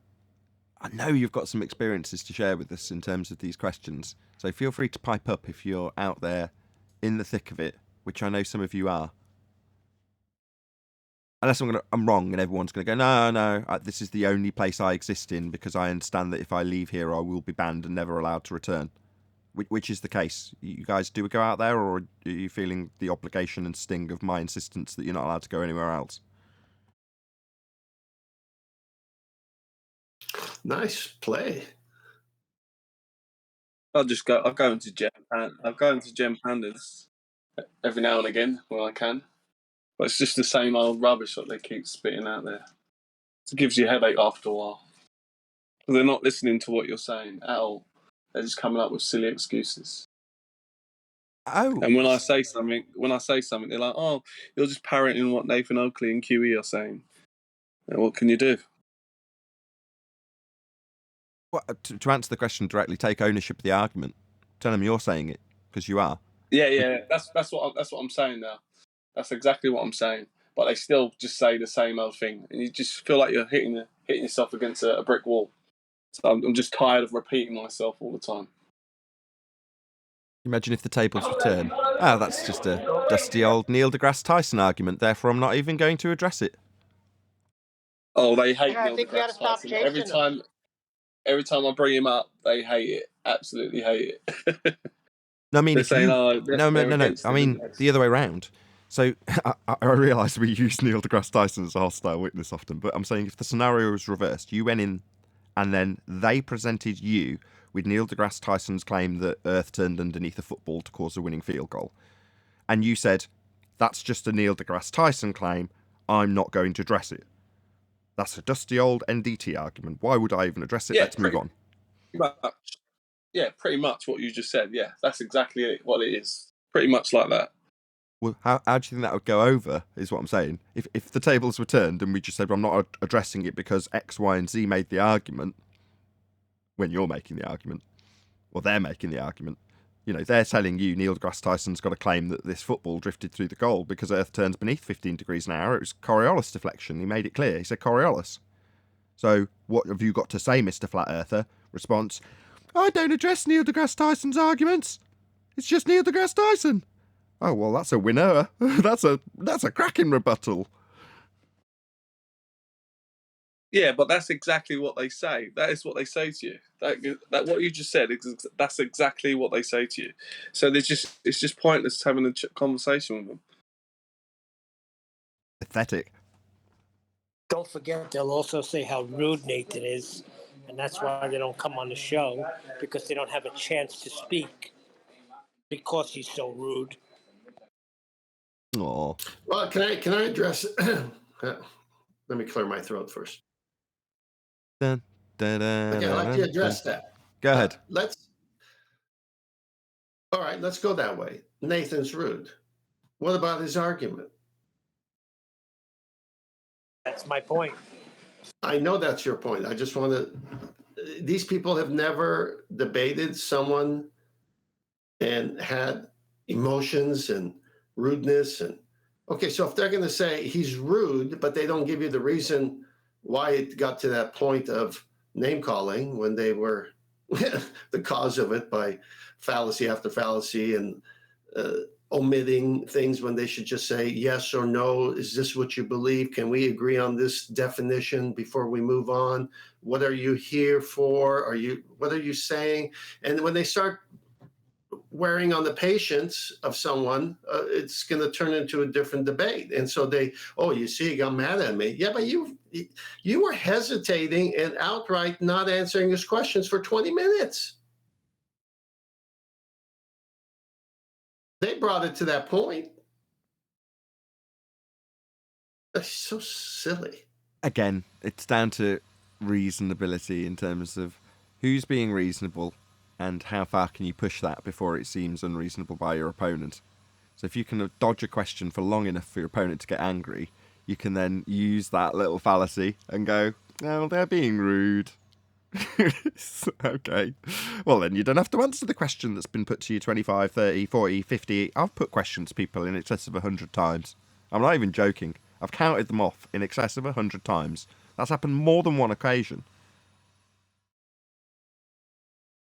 I know you've got some experiences to share with us in terms of these questions. So feel free to pipe up if you're out there in the thick of it, which I know some of you are. Unless I'm wrong and everyone's going to go, no, this is the only place I exist in because I understand that if I leave here, I will be banned and never allowed to return. Which is the case? You guys do go out there, or are you feeling the obligation and sting of my insistence that you're not allowed to go anywhere else? Nice play. I'll go into Gem Pandas every now and again when I can. But it's just the same old rubbish that they keep spitting out there. It gives you a headache after a while. They're not listening to what you're saying at all. They're just coming up with silly excuses. Oh. And when I say something, they're like, "Oh, you're just parroting what Nathan Oakley and QE are saying." And what can you do? Well, to answer the question directly, take ownership of the argument. Tell them you're saying it because you are. Yeah. That's what I'm saying now. That's exactly what I'm saying. But they still just say the same old thing, and you just feel like you're hitting yourself against a brick wall. So I'm just tired of repeating myself all the time. Imagine if the tables return. That's just a dusty old Neil deGrasse Tyson argument, therefore I'm not even going to address it. Oh, they hate I Neil think you gotta deGrasse stop Tyson. chasing Every time I bring him up, they hate it. Absolutely hate it. No, I mean, They're saying, no. I mean, the other way around. So I realise we use Neil deGrasse Tyson as a hostile witness often, but I'm saying if the scenario was reversed, you went in and then they presented you with Neil deGrasse Tyson's claim that Earth turned underneath a football to cause a winning field goal. And you said, that's just a Neil deGrasse Tyson claim, I'm not going to address it. That's a dusty old NDT argument. Why would I even address it? Let's move on. Yeah, pretty much what you just said. Yeah, that's exactly what it is. Pretty much like that. Well, how do you think that would go over, is what I'm saying. If the tables were turned and we just said, well, I'm not addressing it because X, Y, and Z made the argument, when you're making the argument, or they're making the argument, they're telling you Neil deGrasse Tyson's got a claim that this football drifted through the goal because Earth turns beneath 15 degrees an hour. It was Coriolis deflection. He made it clear. He said Coriolis. So what have you got to say, Mr. Flat Earther? Response, I don't address Neil deGrasse Tyson's arguments. It's just Neil deGrasse Tyson. Oh, well, that's a winner. That's a cracking rebuttal. Yeah, but that's exactly what they say. That is what they say to you. That what you just said, that's exactly what they say to you. So it's just pointless having a conversation with them. Pathetic. Don't forget, they'll also say how rude Nathan is, and that's why they don't come on the show, because they don't have a chance to speak because he's so rude. Oh. Well, can I address? Let me clear my throat first. Dun, dun, dun, Okay, I'd like to address that. Go ahead. All right, let's go that way. Nathan's rude. What about his argument? That's my point. I know that's your point. I just want to. These people have never debated someone and had emotions and rudeness and. Okay, so if they're going to say he's rude, but they don't give you the reason why it got to that point of name calling when they were the cause of it by fallacy after fallacy and omitting things when they should just say yes or no. Is this what you believe? Can we agree on this definition before we move on? What are you here for? What are you saying? And when they start wearing on the patience of someone, it's going to turn into a different debate. And so you see, he got mad at me. Yeah, but you were hesitating and outright not answering his questions for 20 minutes. They brought it to that point. That's so silly. Again, it's down to reasonability in terms of who's being reasonable and how far can you push that before it seems unreasonable by your opponent. So if you can dodge a question for long enough for your opponent to get angry, you can then use that little fallacy and go, oh, they're being rude. Okay. Well, then you don't have to answer the question that's been put to you 25, 30, 40, 50. I've put questions to people in excess of 100 times. I'm not even joking. I've counted them off in excess of 100 times. That's happened more than one occasion.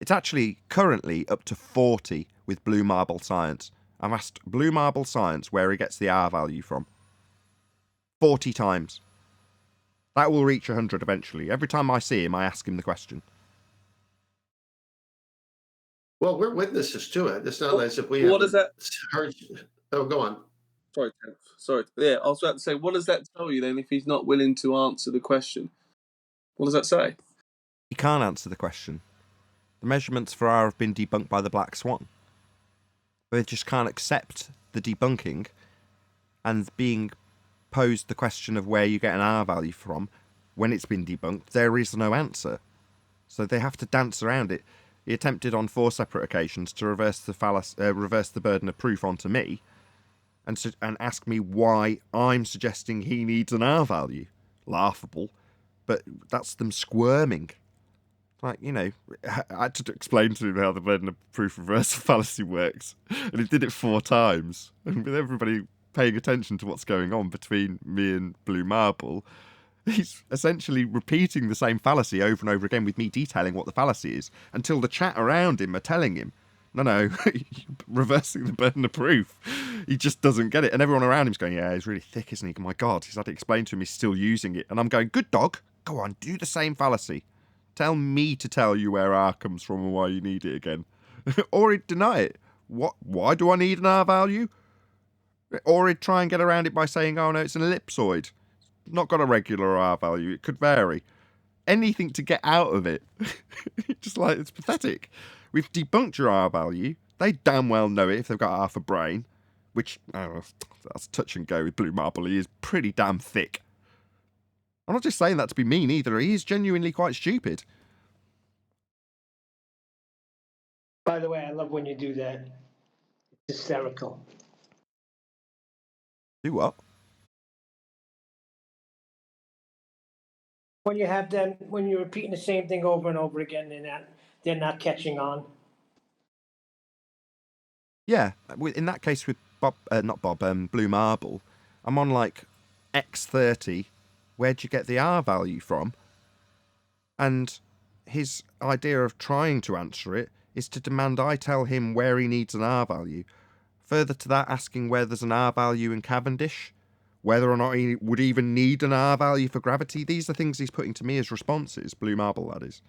It's actually currently up to 40 with Blue Marble Science. I've asked Blue Marble Science where he gets the R value from. 40 times. That will reach 100 eventually. Every time I see him, I ask him the question. Well, we're witnesses to it. It's not as if we What does that heard. Oh, go on. Sorry. Yeah, I was about to say, what does that tell you then if he's not willing to answer the question? What does that say? He can't answer the question. The measurements for R have been debunked by the Black Swan. They just can't accept the debunking and being posed the question of where you get an R value from. When it's been debunked, there is no answer. So they have to dance around it. He attempted on 4 separate occasions to reverse the burden of proof onto me and ask me why I'm suggesting he needs an R value. Laughable. But that's them squirming. Like, I had to explain to him how the burden of proof reversal fallacy works. And he did it 4 times. And with everybody paying attention to what's going on between me and Blue Marble, he's essentially repeating the same fallacy over and over again with me detailing what the fallacy is until the chat around him are telling him, no, reversing the burden of proof. He just doesn't get it. And everyone around him's going, yeah, he's really thick, isn't he? My God, he's had to explain to him he's still using it. And I'm going, good dog, go on, do the same fallacy. Tell me to tell you where R comes from and why you need it again. Or he'd deny it. Why do I need an R value? Or he'd try and get around it by saying, oh no, it's an ellipsoid. Not got a regular R value. It could vary. Anything to get out of it. Just like, it's pathetic. We've debunked your R value. They damn well know it if they've got half a brain. Which, that's touch and go with Blue Marble. He is pretty damn thick. I'm not just saying that to be mean either. He is genuinely quite stupid. By the way, I love when you do that. It's hysterical. Do what? When you have them, when you're repeating the same thing over and over again, they're not catching on. Yeah, in that case with Blue Marble, I'm on like X30. Where'd you get the R value from? And his idea of trying to answer it is to demand I tell him where he needs an R value. Further to that, asking where there's an R value in Cavendish, whether or not he would even need an R value for gravity. These are things he's putting to me as responses, Blue Marble, that is.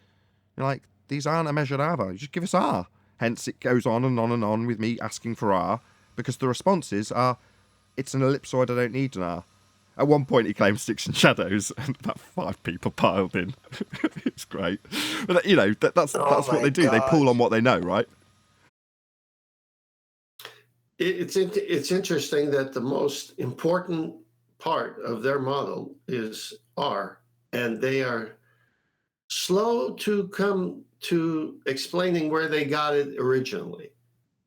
You're like, these aren't a measured R value, just give us R. Hence, it goes on and on and on with me asking for R, because the responses are, it's an ellipsoid, I don't need an R. At one point, he claimed Sticks and Shadows, and about 5 people piled in. It's great. But, that's what they do. God. They pull on what they know, right? It's interesting that the most important part of their model is R, and they are slow to come to explaining where they got it originally.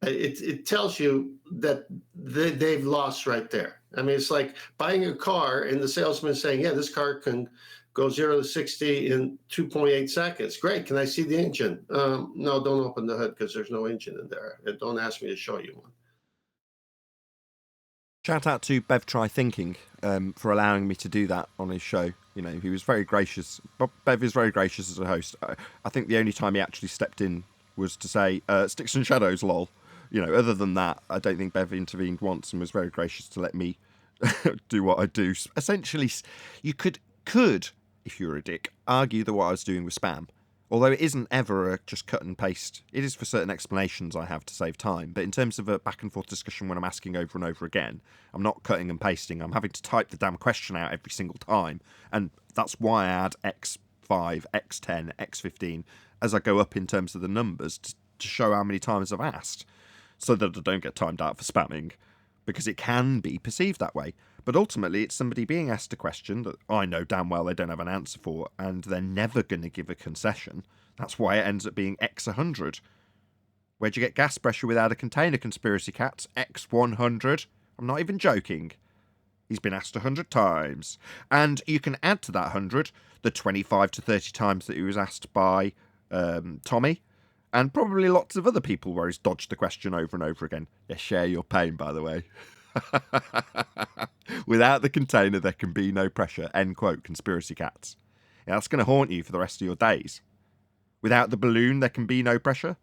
It tells you that they've lost right there. I mean, it's like buying a car and the salesman saying, yeah, this car can go 0 to 60 in 2.8 seconds. Great. Can I see the engine? No, don't open the hood because there's no engine in there. And don't ask me to show you one. Shout out to Bev Try Thinking for allowing me to do that on his show. You know, he was very gracious. Bev is very gracious as a host. I think the only time he actually stepped in was to say, sticks and shadows, lol. You know, other than that, I don't think Bev intervened once and was very gracious to let me do what I do. Essentially, you could, if you were a dick, argue that what I was doing was spam. Although it isn't ever a just cut and paste. It is for certain explanations I have to save time. But in terms of a back and forth discussion when I'm asking over and over again, I'm not cutting and pasting. I'm having to type the damn question out every single time. And that's why I add X5, X10, X15 as I go up in terms of the numbers to show how many times I've asked. So that I don't get timed out for spamming. Because it can be perceived that way. But ultimately, it's somebody being asked a question that I know damn well they don't have an answer for, and they're never going to give a concession. That's why it ends up being X100. Where'd you get gas pressure without a container, conspiracy cats? X100? I'm not even joking. He's been asked 100 times. And you can add to that 100 the 25 to 30 times that he was asked by Tommy, and probably lots of other people where he's dodged the question over and over again. Yeah, share your pain, by the way. Without the container, there can be no pressure. End quote, conspiracy cats. Yeah, that's going to haunt you for the rest of your days. Without the balloon, there can be no pressure.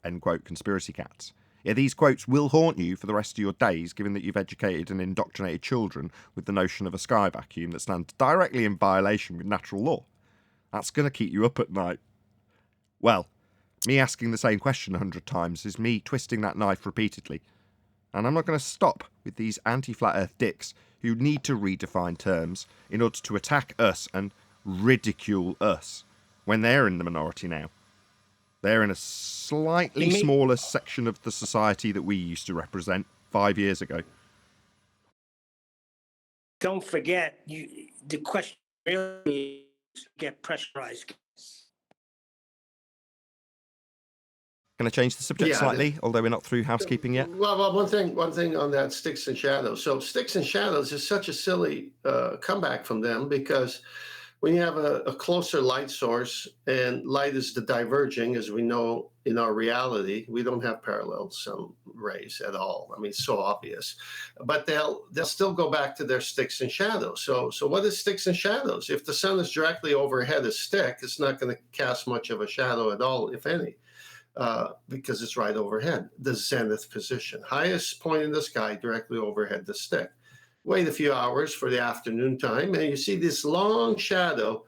End quote, conspiracy cats. Yeah, these quotes will haunt you for the rest of your days, given that you've educated and indoctrinated children with the notion of a sky vacuum that stands directly in violation with natural law. That's going to keep you up at night. Well, me asking the same question 100 times is me twisting that knife repeatedly. And I'm not going to stop with these anti-flat earth dicks who need to redefine terms in order to attack us and ridicule us when they're in the minority now. They're in a slightly smaller section of the society that we used to represent 5 years ago. Don't forget, the question really is to get pressurized. Can I change the subject slightly, although we're not through housekeeping yet? Well, one thing on that sticks and shadows. So sticks and shadows is such a silly comeback from them, because when you have a closer light source, and light is the diverging, as we know in our reality, we don't have parallel sun rays at all. I mean, it's so obvious. But they'll still go back to their sticks and shadows. So what is sticks and shadows? If the sun is directly overhead a stick, it's not going to cast much of a shadow at all, if any. Because it's right overhead, the zenith position, highest point in the sky, directly overhead the stick. Wait a few hours for the afternoon time, and you see this long shadow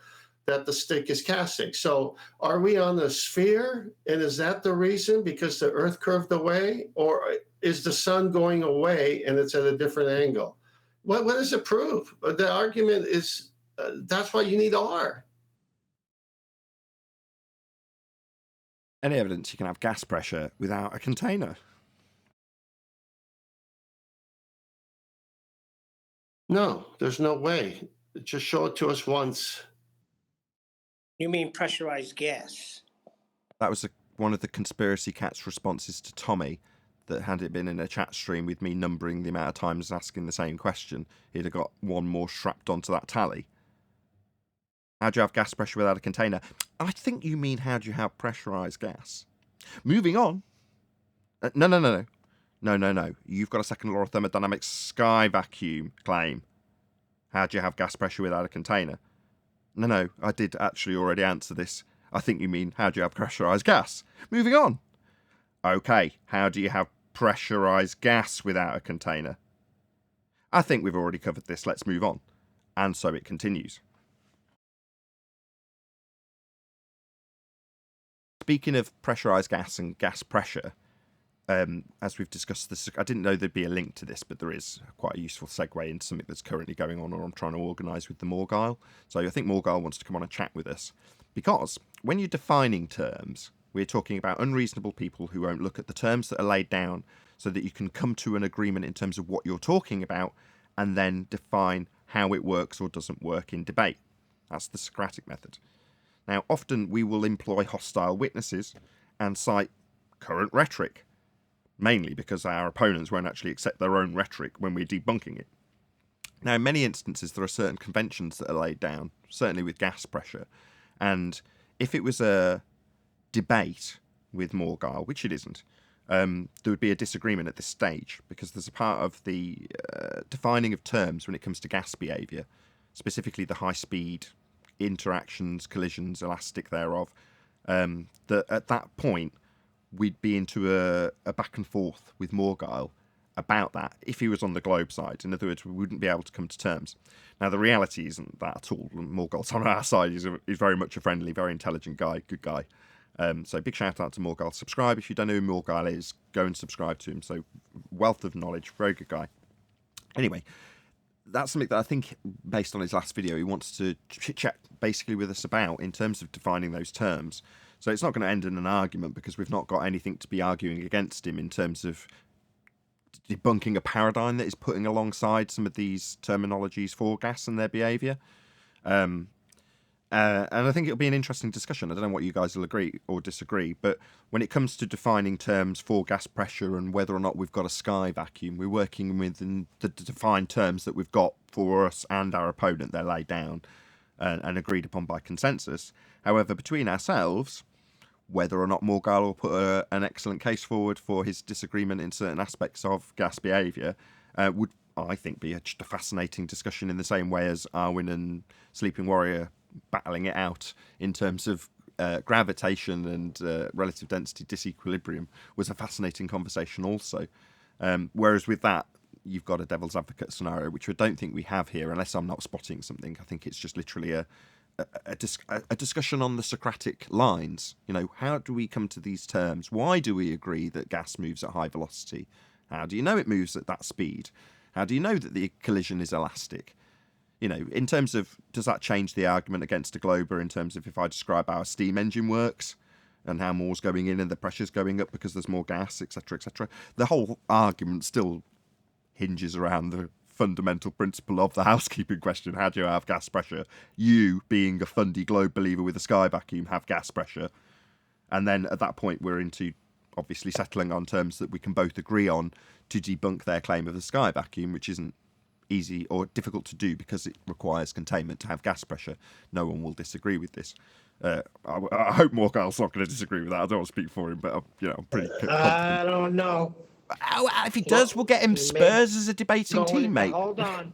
that the stick is casting. So are we on a sphere, and is that the reason, because the earth curved away, or is the sun going away and it's at a different angle? What does it prove? The argument is that's why you need R. Any evidence you can have gas pressure without a container? No, there's no way. Just show it to us once. You mean pressurized gas? That was one of the conspiracy cats' responses to Tommy, that had it been in a chat stream with me numbering the amount of times asking the same question, he'd have got one more strapped onto that tally. How do you have gas pressure without a container? I think you mean how do you have pressurized gas? Moving on. No. You've got a second law of thermodynamics sky vacuum claim. How do you have gas pressure without a container? No, I did actually already answer this. I think you mean how do you have pressurized gas? Moving on. Okay, how do you have pressurized gas without a container? I think we've already covered this. Let's move on. And so it continues. Speaking of pressurized gas and gas pressure, as we've discussed this, I didn't know there'd be a link to this, but there is quite a useful segue into something that's currently going on, or I'm trying to organise with the Morgile. So I think Morgile wants to come on and chat with us, because when you're defining terms, we're talking about unreasonable people who won't look at the terms that are laid down, so that you can come to an agreement in terms of what you're talking about and then define how it works or doesn't work in debate. That's the Socratic method. Now, often we will employ hostile witnesses and cite current rhetoric, mainly because our opponents won't actually accept their own rhetoric when we're debunking it. Now, in many instances, there are certain conventions that are laid down, certainly with gas pressure, and if it was a debate with Morgile, which it isn't, there would be a disagreement at this stage, because there's a part of the defining of terms when it comes to gas behaviour, specifically the high-speed interactions, collisions, elastic thereof, that at that point we'd be into a back and forth with Morgile about that if he was on the globe side. In other words, we wouldn't be able to come to terms. Now, the reality isn't that at all. Morgile's on our side. He's very much a friendly, very intelligent guy, good guy. So big shout out to Morgile. Subscribe if you don't know who Morgile is. Go and subscribe to him. So wealth of knowledge, very good guy. Anyway, that's something that I think, based on his last video, he wants to chit-chat basically with us about in terms of defining those terms. So it's not going to end in an argument because we've not got anything to be arguing against him in terms of debunking a paradigm that is putting alongside some of these terminologies for gas and their behaviour. And I think it'll be an interesting discussion. I don't know what you guys will agree or disagree, but when it comes to defining terms for gas pressure and whether or not we've got a sky vacuum, we're working within the defined terms that we've got for us and our opponent. They're laid down and agreed upon by consensus. However, between ourselves, whether or not Morgile will put an excellent case forward for his disagreement in certain aspects of gas behaviour would, I think, be just a fascinating discussion, in the same way as Arwen and Sleeping Warrior battling it out in terms of gravitation and relative density disequilibrium was a fascinating conversation also. Whereas with that, you've got a devil's advocate scenario, which I don't think we have here, unless I'm not spotting something. I think it's just literally a discussion on the Socratic lines. You know, how do we come to these terms? Why do we agree that gas moves at high velocity? How do you know it moves at that speed? How do you know that the collision is elastic? You know, in terms of, does that change the argument against a glober in terms of if I describe how a steam engine works and how more's going in and the pressure's going up because there's more gas, etc., etc.? The whole argument still hinges around the fundamental principle of the housekeeping question. How do you have gas pressure? You, being a fundy globe believer with a sky vacuum, have gas pressure. And then at that point, we're into obviously settling on terms that we can both agree on to debunk their claim of the sky vacuum, which isn't easy or difficult to do because it requires containment to have gas pressure. No one will disagree with this. I hope Morgile's not going to disagree with that. I don't want to speak for him, but I'm pretty confident. I don't know. If he does, we'll get him Spurs as a debating teammate. Hold on.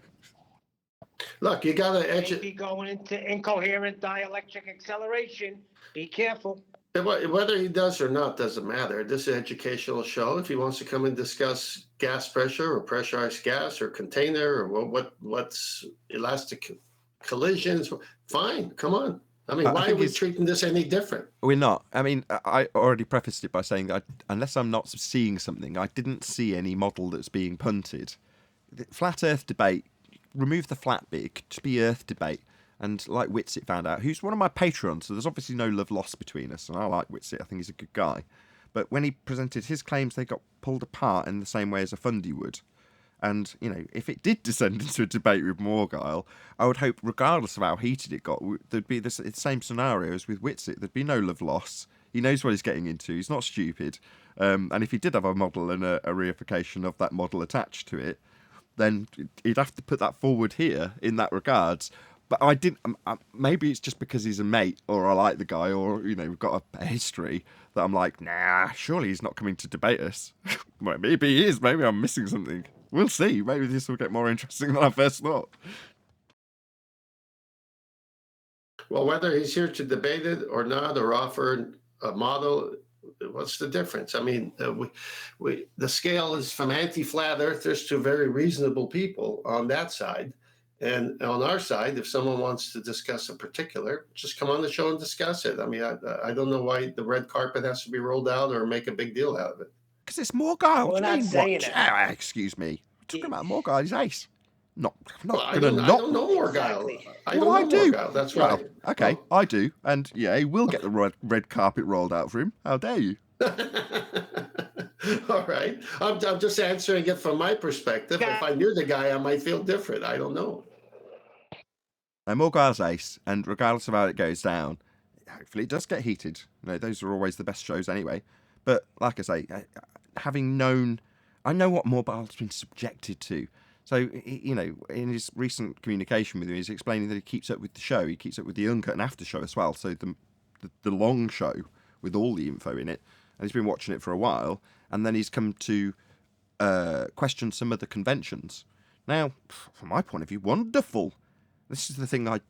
Look, you got to Be going into incoherent dielectric acceleration. Be careful. Whether he does or not doesn't matter. This is an educational show. If he wants to come and discuss gas pressure or pressurized gas or container or what's elastic collisions, fine, come on. I mean, why are we treating this any different? We're not. I mean, I already prefaced it by saying that unless I'm not seeing something, I didn't see any model that's being punted. The flat Earth debate, remove the flat bit, it could just be Earth debate. And like Witsit found out, who's one of my patrons, so there's obviously no love lost between us, and I like Witsit, I think he's a good guy. But when he presented his claims, they got pulled apart in the same way as a fundy would. And, you know, if it did descend into a debate with Morgile, I would hope, regardless of how heated it got, there'd be the same scenario as with Witsit. There'd be no love lost. He knows what he's getting into. He's not stupid. And if he did have a model and a reification of that model attached to it, then he'd have to put that forward here in that regards. But I didn't. Maybe it's just because he's a mate, or I like the guy, or we've got a history that I'm like, nah. Surely he's not coming to debate us. Well, maybe he is. Maybe I'm missing something. We'll see. Maybe this will get more interesting than I first thought. Well, whether he's here to debate it or not, or offer a model, what's the difference? I mean, the scale is from anti-flat earthers to very reasonable people on that side. And on our side, if someone wants to discuss a particular, just come on the show and discuss it. I mean, I don't know why the red carpet has to be rolled out or make a big deal out of it. Because it's Morgile. We're not saying that. Excuse me. We're talking about Morgile. He's ace. I don't know Morgile. Exactly. I do. Morgile. That's right. Well, okay, I do. And yeah, he will get the red carpet rolled out for him. How dare you? All right. I'm just answering it from my perspective. If I knew the guy, I might feel different. I don't know. And Morgul's ace, and regardless of how it goes down, hopefully it does get heated. Those are always the best shows anyway. But like I say, having known, I know what Morgul's been subjected to. So, in his recent communication with me, he's explaining that he keeps up with the show. He keeps up with the Uncut and After show as well. So the long show with all the info in it. And he's been watching it for a while. And then he's come to question some of the conventions. Now, from my point of view, wonderful. This is the thing I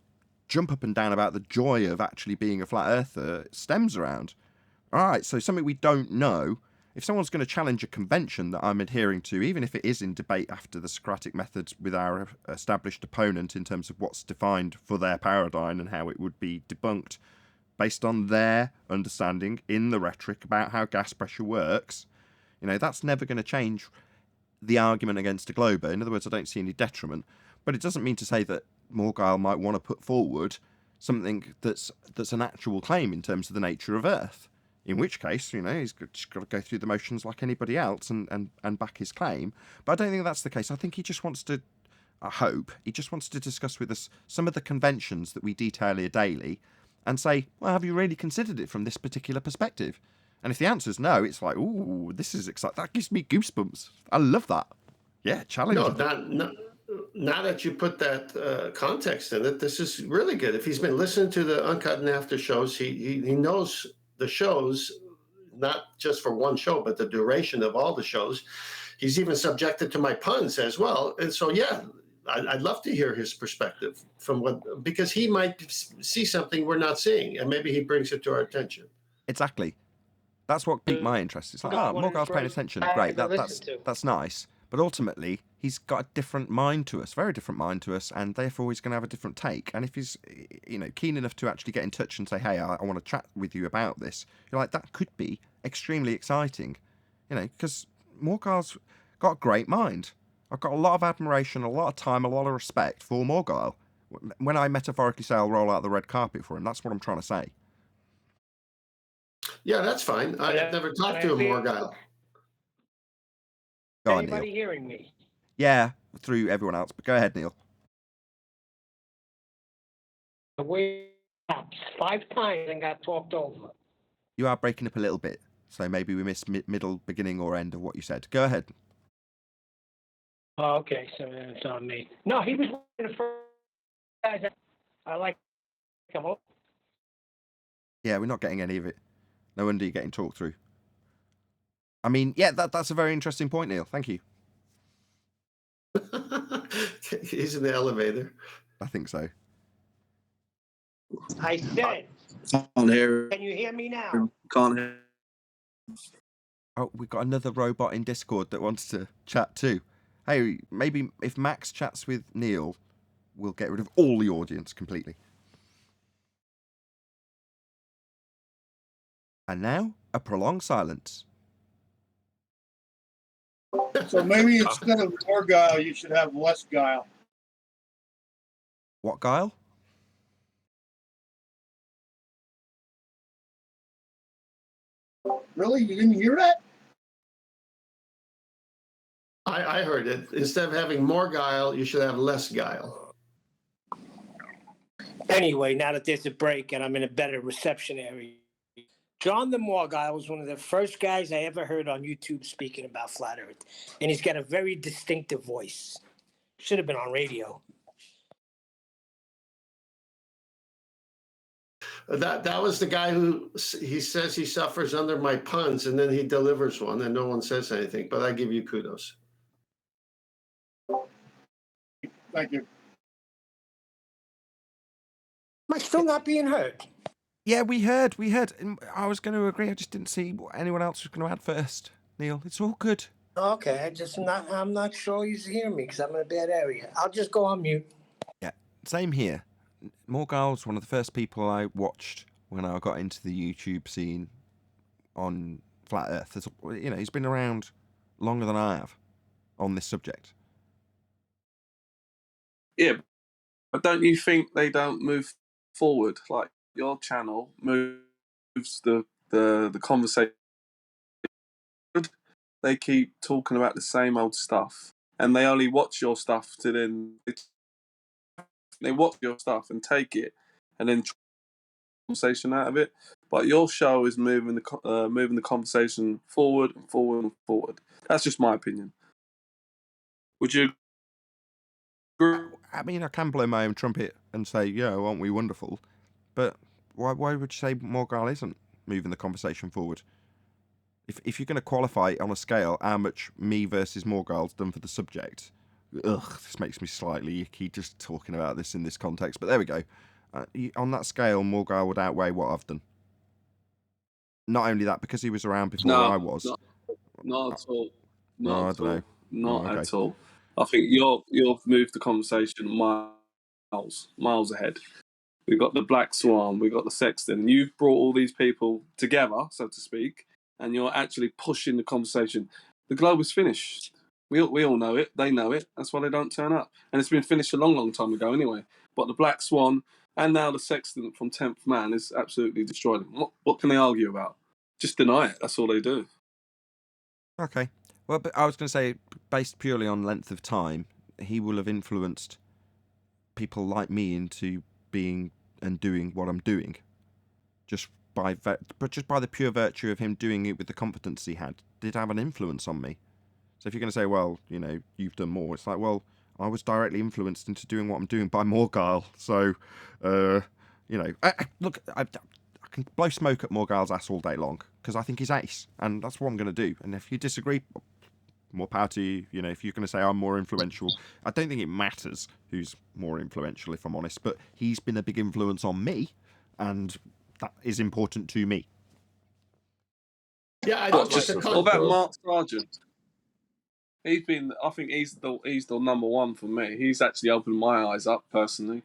jump up and down about the joy of actually being a flat earther stems around. All right, so something we don't know. If someone's going to challenge a convention that I'm adhering to, even if it is in debate after the Socratic methods with our established opponent in terms of what's defined for their paradigm and how it would be debunked based on their understanding in the rhetoric about how gas pressure works, that's never going to change the argument against a globe. In other words, I don't see any detriment. But it doesn't mean to say that Morgul might want to put forward something that's an actual claim in terms of the nature of Earth. In which case, he's just got to go through the motions like anybody else and back his claim. But I don't think that's the case. I think he just wants to, he just wants to discuss with us some of the conventions that we detail here daily and say, well, have you really considered it from this particular perspective? And if the answer is no, it's like, ooh, this is exciting. That gives me goosebumps. I love that. Yeah, challenging. No, now that you put that context in it, this is really good. If he's been listening to the Uncut and After shows, he knows the shows, not just for one show, but the duration of all the shows. He's even subjected to my puns as well. And so, yeah, I'd love to hear his perspective because he might see something we're not seeing, and maybe he brings it to our attention. Exactly. That's what piqued my interest. It's like, Morgul's paying attention. Great, that's nice. But ultimately, he's got a different mind to us, very different mind to us, and therefore he's going to have a different take. And if he's, keen enough to actually get in touch and say, hey, I want to chat with you about this, you're like, that could be extremely exciting, because Morgul's got a great mind. I've got a lot of admiration, a lot of time, a lot of respect for Morgul. When I metaphorically say I'll roll out the red carpet for him, that's what I'm trying to say. Yeah, that's fine. I've never talked to a Morgul. Anybody hearing me? Yeah, through everyone else. But go ahead, Neil. We 5 times and got talked over. You are breaking up a little bit, so maybe we missed middle, beginning, or end of what you said. Go ahead. Oh, okay, so it's on me. No, he was one of the first guys I like him. Yeah, we're not getting any of it. No wonder you're getting talked through. I mean, yeah, that's a very interesting point, Neil. Thank you. He's in the elevator. I think so. I said. Can't hear. Can you hear me now? Can't hear. Oh, we've got another robot in Discord that wants to chat too. Hey, maybe if Max chats with Neil, we'll get rid of all the audience completely. And now, a prolonged silence. So maybe instead of more guile, you should have less guile. What guile? Really? You didn't hear that? I heard it. Instead of having more guile, you should have less guile. Anyway, now that there's a break and I'm in a better reception area, John the Morgul was one of the first guys I ever heard on YouTube speaking about flat Earth, and he's got a very distinctive voice. Should have been on radio. That was the guy who he says he suffers under my puns, and then he delivers one, and no one says anything. But I give you kudos. Thank you. Am I still not being heard? Yeah, we heard. I was going to agree. I just didn't see what anyone else was going to add first. Neil, it's all good. Okay, I'm not sure you hear me because I'm in a bad area. I'll just go on mute. Yeah, same here. Morgul's one of the first people I watched when I got into the YouTube scene on flat Earth. He's been around longer than I have on this subject. Yeah, but don't you think they don't move forward? Like your channel moves the conversation. they keep talking about the same old stuff, and they only watch your stuff to then they watch your stuff and take it, and then conversation out of it. But your show is moving the conversation forward and forward and forward. That's just my opinion. Would you agree? I mean, I can blow my own trumpet and say, yeah, aren't we wonderful? But why would you say Morgal isn't moving the conversation forward? If you're going to qualify on a scale how much me versus Morgal's done for the subject, this makes me slightly icky just talking about this in this context. But there we go. On that scale, Morgal would outweigh what I've done. Not only that, because he was around before I was. Not at all. I don't know. Not at all. I think you've moved the conversation miles ahead. We've got the Black Swan, we've got the Sexton. You've brought all these people together, so to speak, and you're actually pushing the conversation. The globe is finished. We all know it. They know it. That's why they don't turn up. And it's been finished a long, long time ago anyway. But the Black Swan and now the Sexton from 10th Man is absolutely destroyed them. What can they argue about? Just deny it. That's all they do. Okay. Well, but I was going to say, based purely on length of time, he will have influenced people like me into being and doing what I'm doing. Just by the pure virtue of him doing it with the competence he had, did have an influence on me. So if you're going to say, well, you know, you've done more, it's like, well, I was directly influenced into doing what I'm doing by Morgal. So, you know, look, I can blow smoke at Morgal's ass all day long because I think he's ace, and that's what I'm going to do. And if you disagree, more power to you. You know, if you're going to say I'm more influential, I don't think it matters who's more influential, if I'm honest. But he's been a big influence on me, and that is important to me. Yeah, what about Mark Sargent? I think he's the number one for me. He's actually opened my eyes up personally.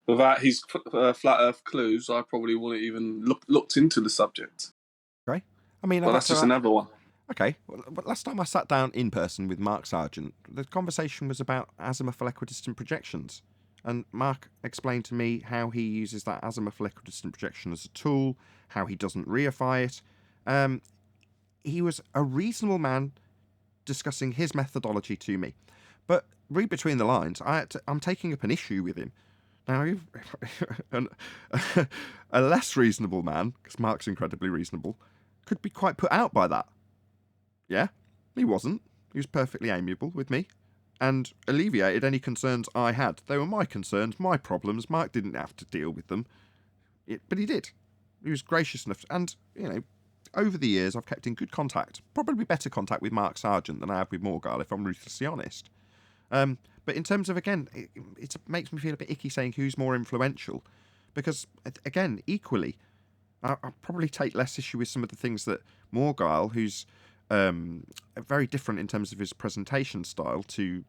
Without his flat Earth clues, I probably wouldn't even looked into the subject. Okay, I mean, well, that's just another one. Okay, well, last time I sat down in person with Mark Sargent, the conversation was about azimuthal equidistant projections. And Mark explained to me how he uses that azimuthal equidistant projection as a tool, how he doesn't reify it. He was a reasonable man discussing his methodology to me. But read between the lines, I'm taking up an issue with him. Now, a less reasonable man, because Mark's incredibly reasonable, could be quite put out by that. Yeah, he wasn't. He was perfectly amiable with me and alleviated any concerns I had. They were my concerns, my problems. Mark didn't have to deal with them, but he did. He was gracious enough. And, you know, over the years, I've kept in good contact, probably better contact with Mark Sargent than I have with Morgal, if I'm ruthlessly honest. But in terms of, again, it makes me feel a bit icky saying who's more influential, because, again, equally, I'll probably take less issue with some of the things that Morgal, who's very different in terms of his presentation style to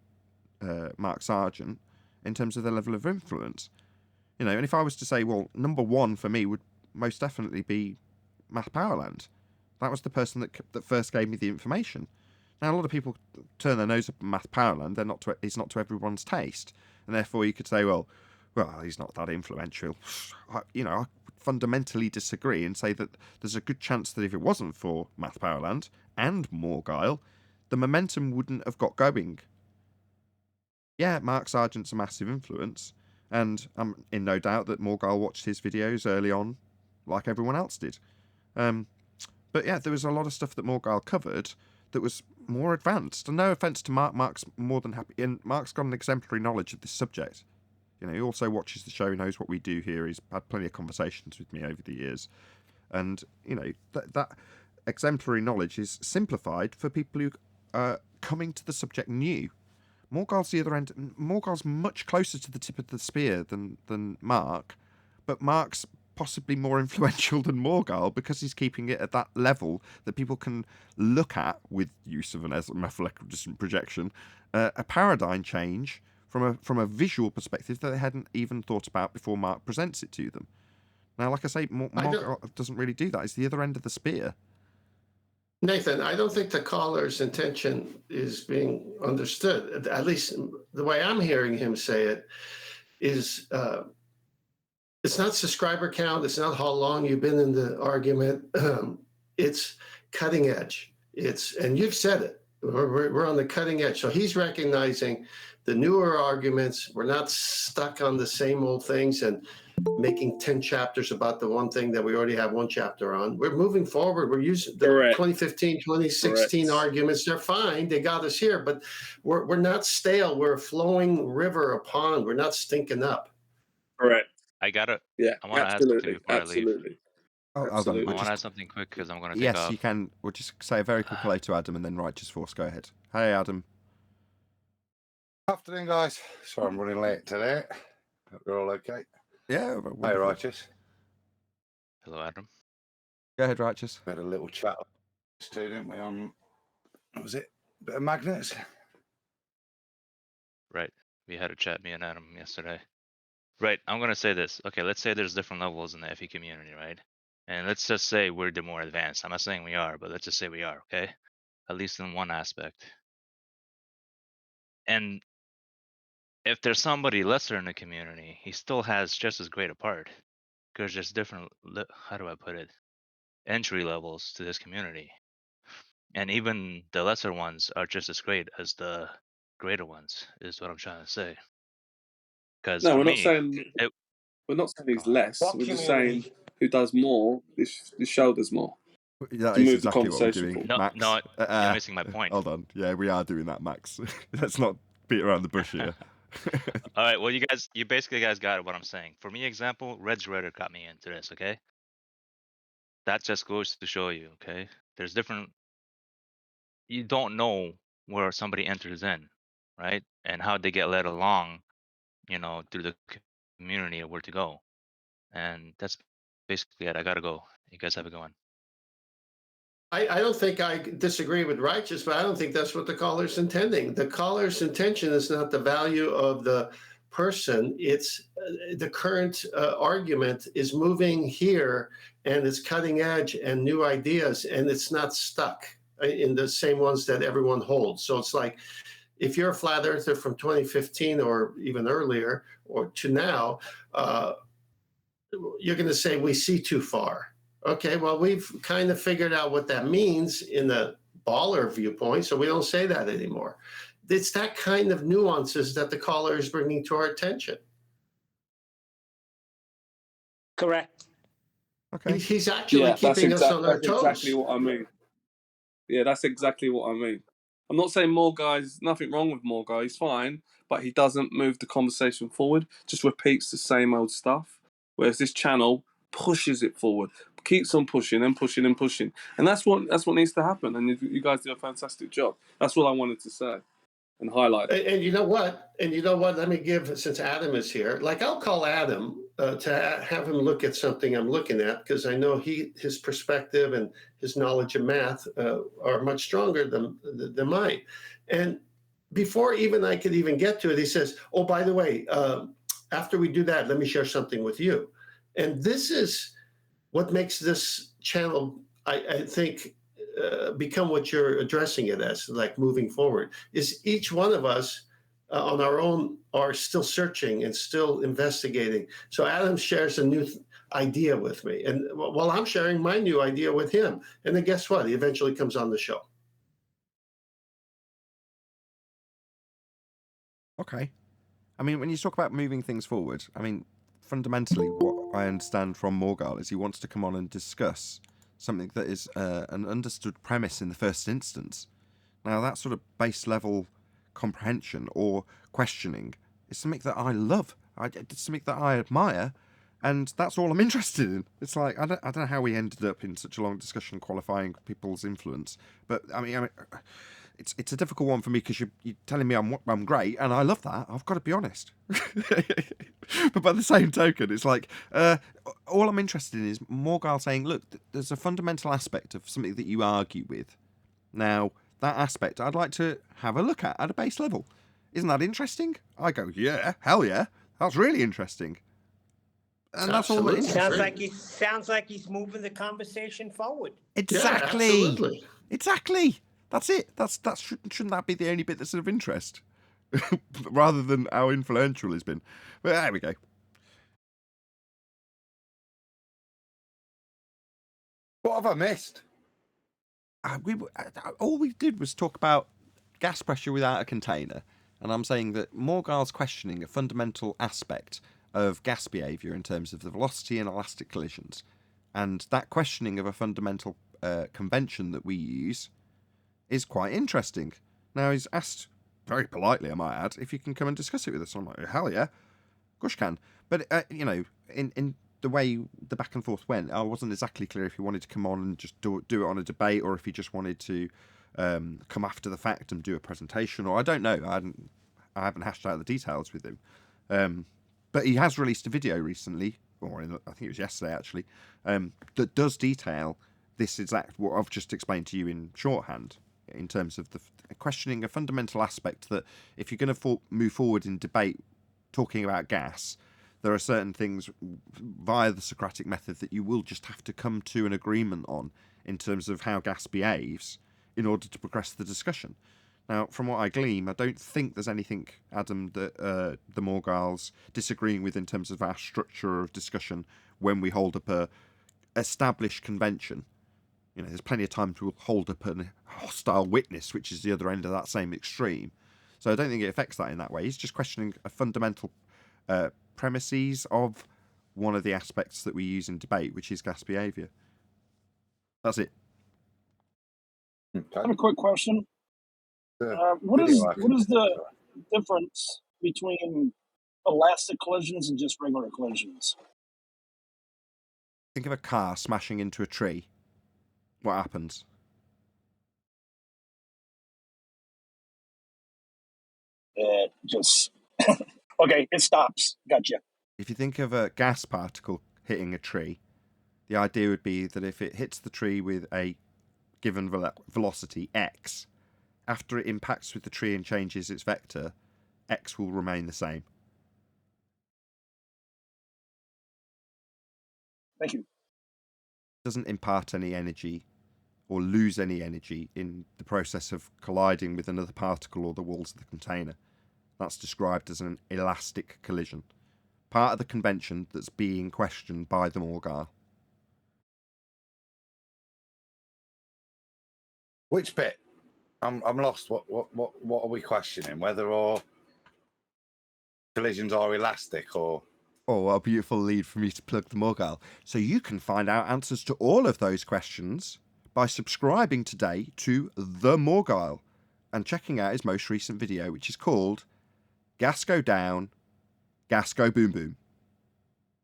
Mark Sargent, in terms of the level of influence. You know, and if I was to say, well, number one for me would most definitely be Math Powerland. That was the person that first gave me the information. Now, a lot of people turn their nose up at Math Powerland. It's not to everyone's taste, and therefore you could say, well, he's not that influential. I fundamentally disagree and say that there's a good chance that if it wasn't for Math Powerland and Morgal, the momentum wouldn't have got going. Yeah, Mark Sargent's a massive influence, and I'm in no doubt that Morgal watched his videos early on, like everyone else did. But yeah, there was a lot of stuff that Morgal covered that was more advanced. And no offence to Mark, Mark's more than happy, and Mark's got an exemplary knowledge of this subject. You know, he also watches the show, knows what we do here. He's had plenty of conversations with me over the years. And, you know, that exemplary knowledge is simplified for people who are coming to the subject new. Morgal's the other end. Morgal's much closer to the tip of the spear than Mark, but Mark's possibly more influential than Morgal because he's keeping it at that level that people can look at with use of an azimuthal equidistant projection, a paradigm change from a visual perspective that they hadn't even thought about before Mark presents it to them. Now, like I say, Morgal doesn't really do that. It's the other end of the spear. Nathan, I don't think the caller's intention is being understood. At least the way I'm hearing him say it is, it's not subscriber count. It's not how long you've been in the argument. It's cutting edge. And you've said it. We're on the cutting edge. So he's recognizing the newer arguments. We're not stuck on the same old things and making 10 chapters about the one thing that we already have one chapter on. We're moving forward. We're using the Correct. 2015, 2016 Correct. arguments. They're fine. They got us here, but we're not stale. We're a flowing river, a pond. We're not stinking up. Correct. I gotta. Yeah. I want to add something before I leave. Absolutely. Oh, hold on. Absolutely. I We'll want to add just, something quick because I'm going to take yes, off. you can. We'll just say a very quick hello to Adam and then Righteous Force. Go ahead. Hey, Adam. Afternoon, guys. Sorry I'm running late today. Hope you're all okay. Yeah. Hey, wonderful. Righteous. Hello, Adam. Go ahead, Righteous. We had a little chat, didn't we, on, what was it? A bit of magnets? Right. We had a chat, me and Adam, yesterday. Right. I'm going to say this. Okay, let's say there's different levels in the FE community, right? And let's just say we're the more advanced. I'm not saying we are, but let's just say we are, okay? At least in one aspect. And if there's somebody lesser in the community, he still has just as great a part. Because there's different, how do I put it? Entry levels to this community. And even the lesser ones are just as great as the greater ones, is what I'm trying to say. Because No, for we're not me, saying it, we're not saying he's Go on. less. What We're just community? saying who does more. This show does more. That To is move exactly the what we're conversation doing, forward. No, Max. no, you're missing my point. Hold on. Yeah, we are doing that, Max. Let's not beat around the bush here. All right. Well, you basically guys got what I'm saying. For me, example, Red's Raider got me into this. Okay, that just goes to show you. Okay, there's different. You don't know where somebody enters in, right, and how they get led along, through the community or where to go, and that's basically it. I gotta go. You guys have a good one. I don't think I disagree with Righteous, but I don't think that's what the caller's intending. The caller's intention is not the value of the person. It's the current argument is moving here and it's cutting edge and new ideas, and it's not stuck in the same ones that everyone holds. So it's like, if you're a flat earther from 2015 or even earlier or to now, you're going to say we see too far. Okay, well, we've kind of figured out what that means in the baller viewpoint, so we don't say that anymore. It's that kind of nuances that the caller is bringing to our attention. Correct. Okay. He's actually keeping us on our that's toes. exactly what I mean. Yeah, that's exactly what I mean. I'm not saying more guys, nothing wrong with more guys, fine, but he doesn't move the conversation forward, just repeats the same old stuff. Whereas this channel pushes it forward, keeps on pushing and pushing and pushing. And that's what needs to happen. And you guys do a fantastic job. That's what I wanted to say and highlight. And you know what? Let me give, since Adam is here, like I'll call Adam to have him look at something I'm looking at, because I know his perspective and his knowledge of math are much stronger than mine. And before even I could even get to it, he says, oh, by the way, after we do that, let me share something with you. And this is what makes this channel, I think, become what you're addressing it as, like moving forward, is each one of us on our own are still searching and still investigating. So Adam shares a new idea with me, and while I'm sharing my new idea with him, and then guess what? He eventually comes on the show. Okay. I mean, when you talk about moving things forward, I mean, fundamentally, what I understand from Morgal is he wants to come on and discuss something that is an understood premise in the first instance. Now, that sort of base level comprehension or questioning is something that I love. It's something that I admire, and that's all I'm interested in. It's like, I don't know how we ended up in such a long discussion qualifying people's influence, but I mean it's a difficult one for me because you're telling me I'm great, and I love that. I've got to be honest. But by the same token, it's like all I'm interested in is Morgal saying, look, there's a fundamental aspect of something that you argue with. Now, that aspect I'd like to have a look at a base level. Isn't that interesting? I go, yeah, hell yeah, that's really interesting. And that's all that interests. Sounds like he's moving the conversation forward. Exactly. Yeah, absolutely. Exactly. That's it. Shouldn't that be the only bit that's of interest, rather than how influential it's been? But there we go. What have I missed? all we did was talk about gas pressure without a container, and I'm saying that Morgul's questioning a fundamental aspect of gas behaviour in terms of the velocity and elastic collisions, and that questioning of a fundamental convention that we use is quite interesting. Now, he's asked, very politely I might add, if you can come and discuss it with us. I'm like, hell yeah, gosh can. But, in the way the back and forth went, I wasn't exactly clear if he wanted to come on and just do it on a debate, or if he just wanted to come after the fact and do a presentation, or I don't know. I haven't hashed out the details with him. But he has released a video recently, or I think it was yesterday actually, that does detail this exact what I've just explained to you in shorthand, in terms of the questioning a fundamental aspect that if you're going to move forward in debate talking about gas, there are certain things via the Socratic method that you will just have to come to an agreement on in terms of how gas behaves in order to progress the discussion. Now, from what I glean, I don't think there's anything, Adam, that the Morgul's disagreeing with in terms of our structure of discussion when we hold up a established convention. There's plenty of times we'll hold up a hostile witness, which is the other end of that same extreme. So I don't think it affects that in that way. He's just questioning a fundamental premises of one of the aspects that we use in debate, which is gas behaviour. That's it. I have a quick question. What is the difference between elastic collisions and just regular collisions? Think of a car smashing into a tree. What happens? It just okay, it stops. Gotcha. If you think of a gas particle hitting a tree, the idea would be that if it hits the tree with a given velocity x, after it impacts with the tree and changes its vector, x will remain the same. Thank you. It doesn't impart any energy or lose any energy in the process of colliding with another particle or the walls of the container. That's described as an elastic collision. Part of the convention that's being questioned by the Morgul. Which bit? I'm lost. What are we questioning? Whether or collisions are elastic or... Oh, what a beautiful lead for me to plug the Morgul. So you can find out answers to all of those questions by subscribing today to the Morgul and checking out his most recent video, which is called Gas Go Down, Gas Go Boom Boom.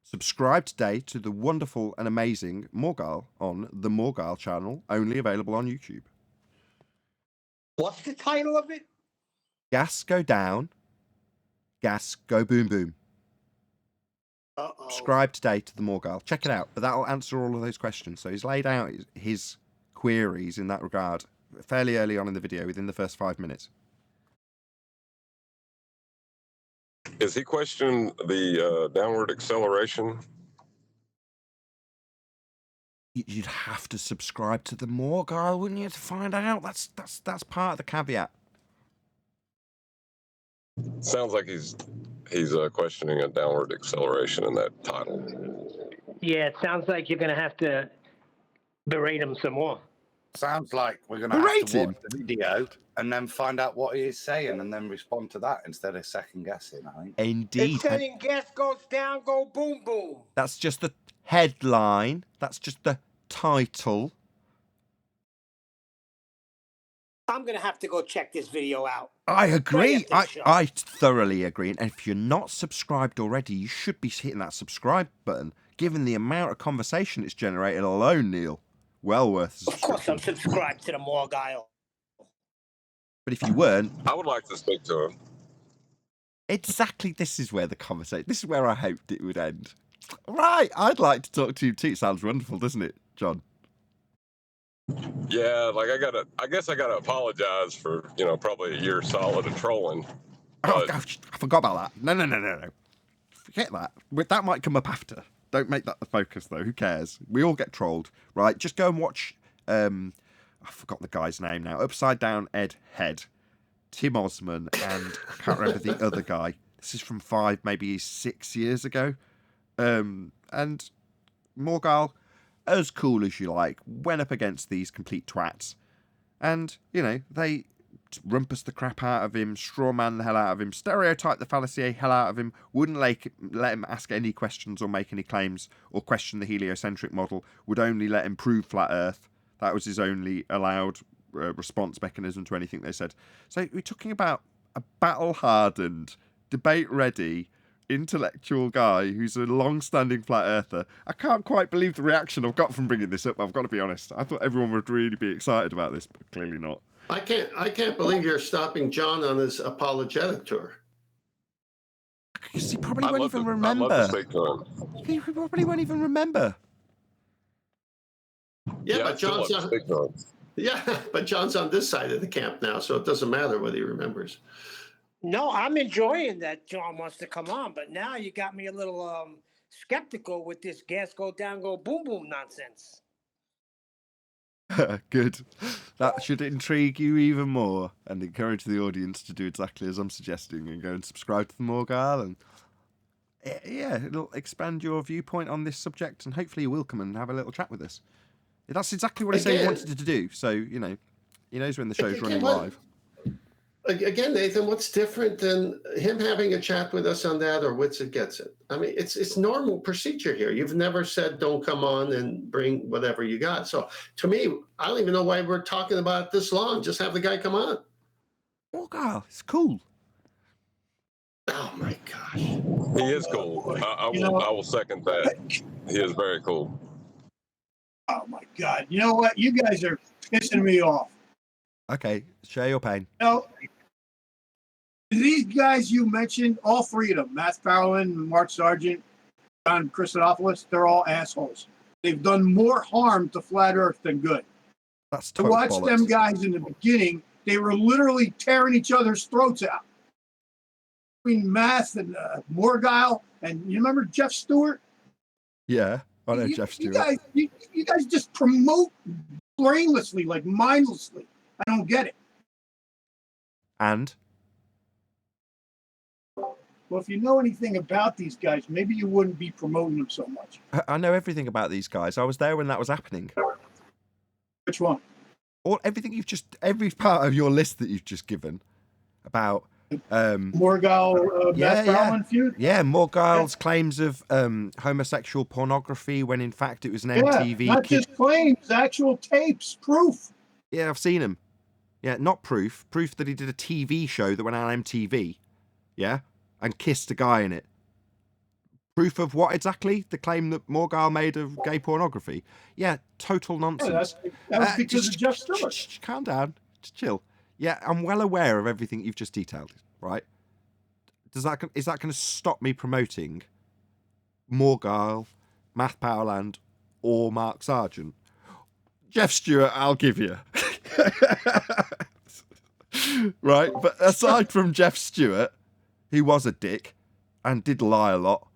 Subscribe today to the wonderful and amazing Morgul on the Morgul channel, only available on YouTube. What's the title of it? Gas Go Down, Gas Go Boom Boom. Subscribe today to the Morgul. Check it out, but that'll answer all of those questions. So he's laid out his queries in that regard fairly early on in the video, within the first 5 minutes. Is he questioning the downward acceleration? You'd have to subscribe to the Morgul, wouldn't you, to find out? That's part of the caveat. Sounds like he's questioning a downward acceleration in that title. Yeah, it sounds like you're going to have to berate him some more. Sounds like we're going to have to watch the video and then find out what he is saying and then respond to that instead of second guessing, I think. Indeed. It's saying gas goes down, go boom boom. That's just the headline. That's just the title. I'm going to have to go check this video out. I agree. I thoroughly agree. And if you're not subscribed already, you should be hitting that subscribe button, given the amount of conversation it's generated alone, Neil. Well worth it. Of course I'm subscribed to the Morgul. But if you weren't... I would like to speak to him. Exactly, this is where the conversation... This is where I hoped it would end. Right, I'd like to talk to you too. It sounds wonderful, doesn't it, John? Yeah, like I guess I gotta apologize for, probably a year solid of trolling. Oh, gosh, I forgot about that. No. Forget that. That might come up after. Don't make that the focus, though. Who cares? We all get trolled, right? Just go and watch... I forgot the guy's name now. Upside Down Ed Head. Tim Osman and I can't remember the other guy. This is from 5, maybe 6 years ago. And Morgul, as cool as you like, went up against these complete twats And, you know, they rumpus the crap out of him, strawman the hell out of him, stereotype the fallacy hell out of him, wouldn't let him ask any questions or make any claims or question the heliocentric model, would only let him prove flat Earth. That was his only allowed response mechanism to anything they said. So we're talking about a battle-hardened, debate-ready, intellectual guy who's a long-standing flat earther. I can't quite believe the reaction I've got from bringing this up. I've got to be honest. I thought everyone would really be excited about this, but clearly not. I can't believe you're stopping John on his apologetic tour. Because he probably won't even remember. He probably won't even remember. Yeah, but John's on. Yeah, but John's on this side of the camp now, so it doesn't matter whether he remembers. No, I'm enjoying that John wants to come on, but now you got me a little skeptical with this gas go down, go boom boom nonsense. Good. That should intrigue you even more and encourage the audience to do exactly as I'm suggesting and go and subscribe to the Morgal, and yeah, it'll expand your viewpoint on this subject, and hopefully you will come and have a little chat with us. That's exactly what he said he wanted to do, so, you know, he knows when the show's running live. Again, Nathan, what's different than him having a chat with us on that or Wits It Gets It? I mean, it's normal procedure here. You've never said don't come on and bring whatever you got. So to me, I don't even know why we're talking about it this long. Just have the guy come on. Oh, God, it's cool. Oh, my gosh. He is cool. I will second that. He is very cool. Oh, my God. You know what? You guys are pissing me off. Okay, share your pain. No. These guys you mentioned, all three of them, Matt Farrelland, Mark Sargent, John Christopoulos, they're all assholes. They've done more harm to Flat Earth than good. That's to watch bollocks. Them guys in the beginning, they were literally tearing each other's throats out. Between Matt and Morgile, and you remember Jeff Stewart? Yeah, I know Jeff Stewart. You guys just promote brainlessly, like mindlessly. I don't get it. And? Well, if you know anything about these guys, maybe you wouldn't be promoting them so much. I know everything about these guys. I was there when that was happening. Which one? Every part of your list that you've just given about Morgile, Matt Farrelland feud? Yeah, Morgile's claims of homosexual pornography when in fact it was an MTV. Not just claims, actual tapes, proof. Yeah, I've seen him. Yeah, not proof. Proof that he did a TV show that went on MTV. Yeah? And kissed a guy in it. Proof of what exactly? The claim that Morgile made of gay pornography. Yeah, total nonsense. Yeah, that was because of Jeff Stewart. Calm down. Just chill. Yeah, I'm well aware of everything you've just detailed, right? Is that going to stop me promoting Morgile, Matt Powerland, or Mark Sargent? Jeff Stewart, I'll give you. Right, but aside from Jeff Stewart, who was a dick and did lie a lot,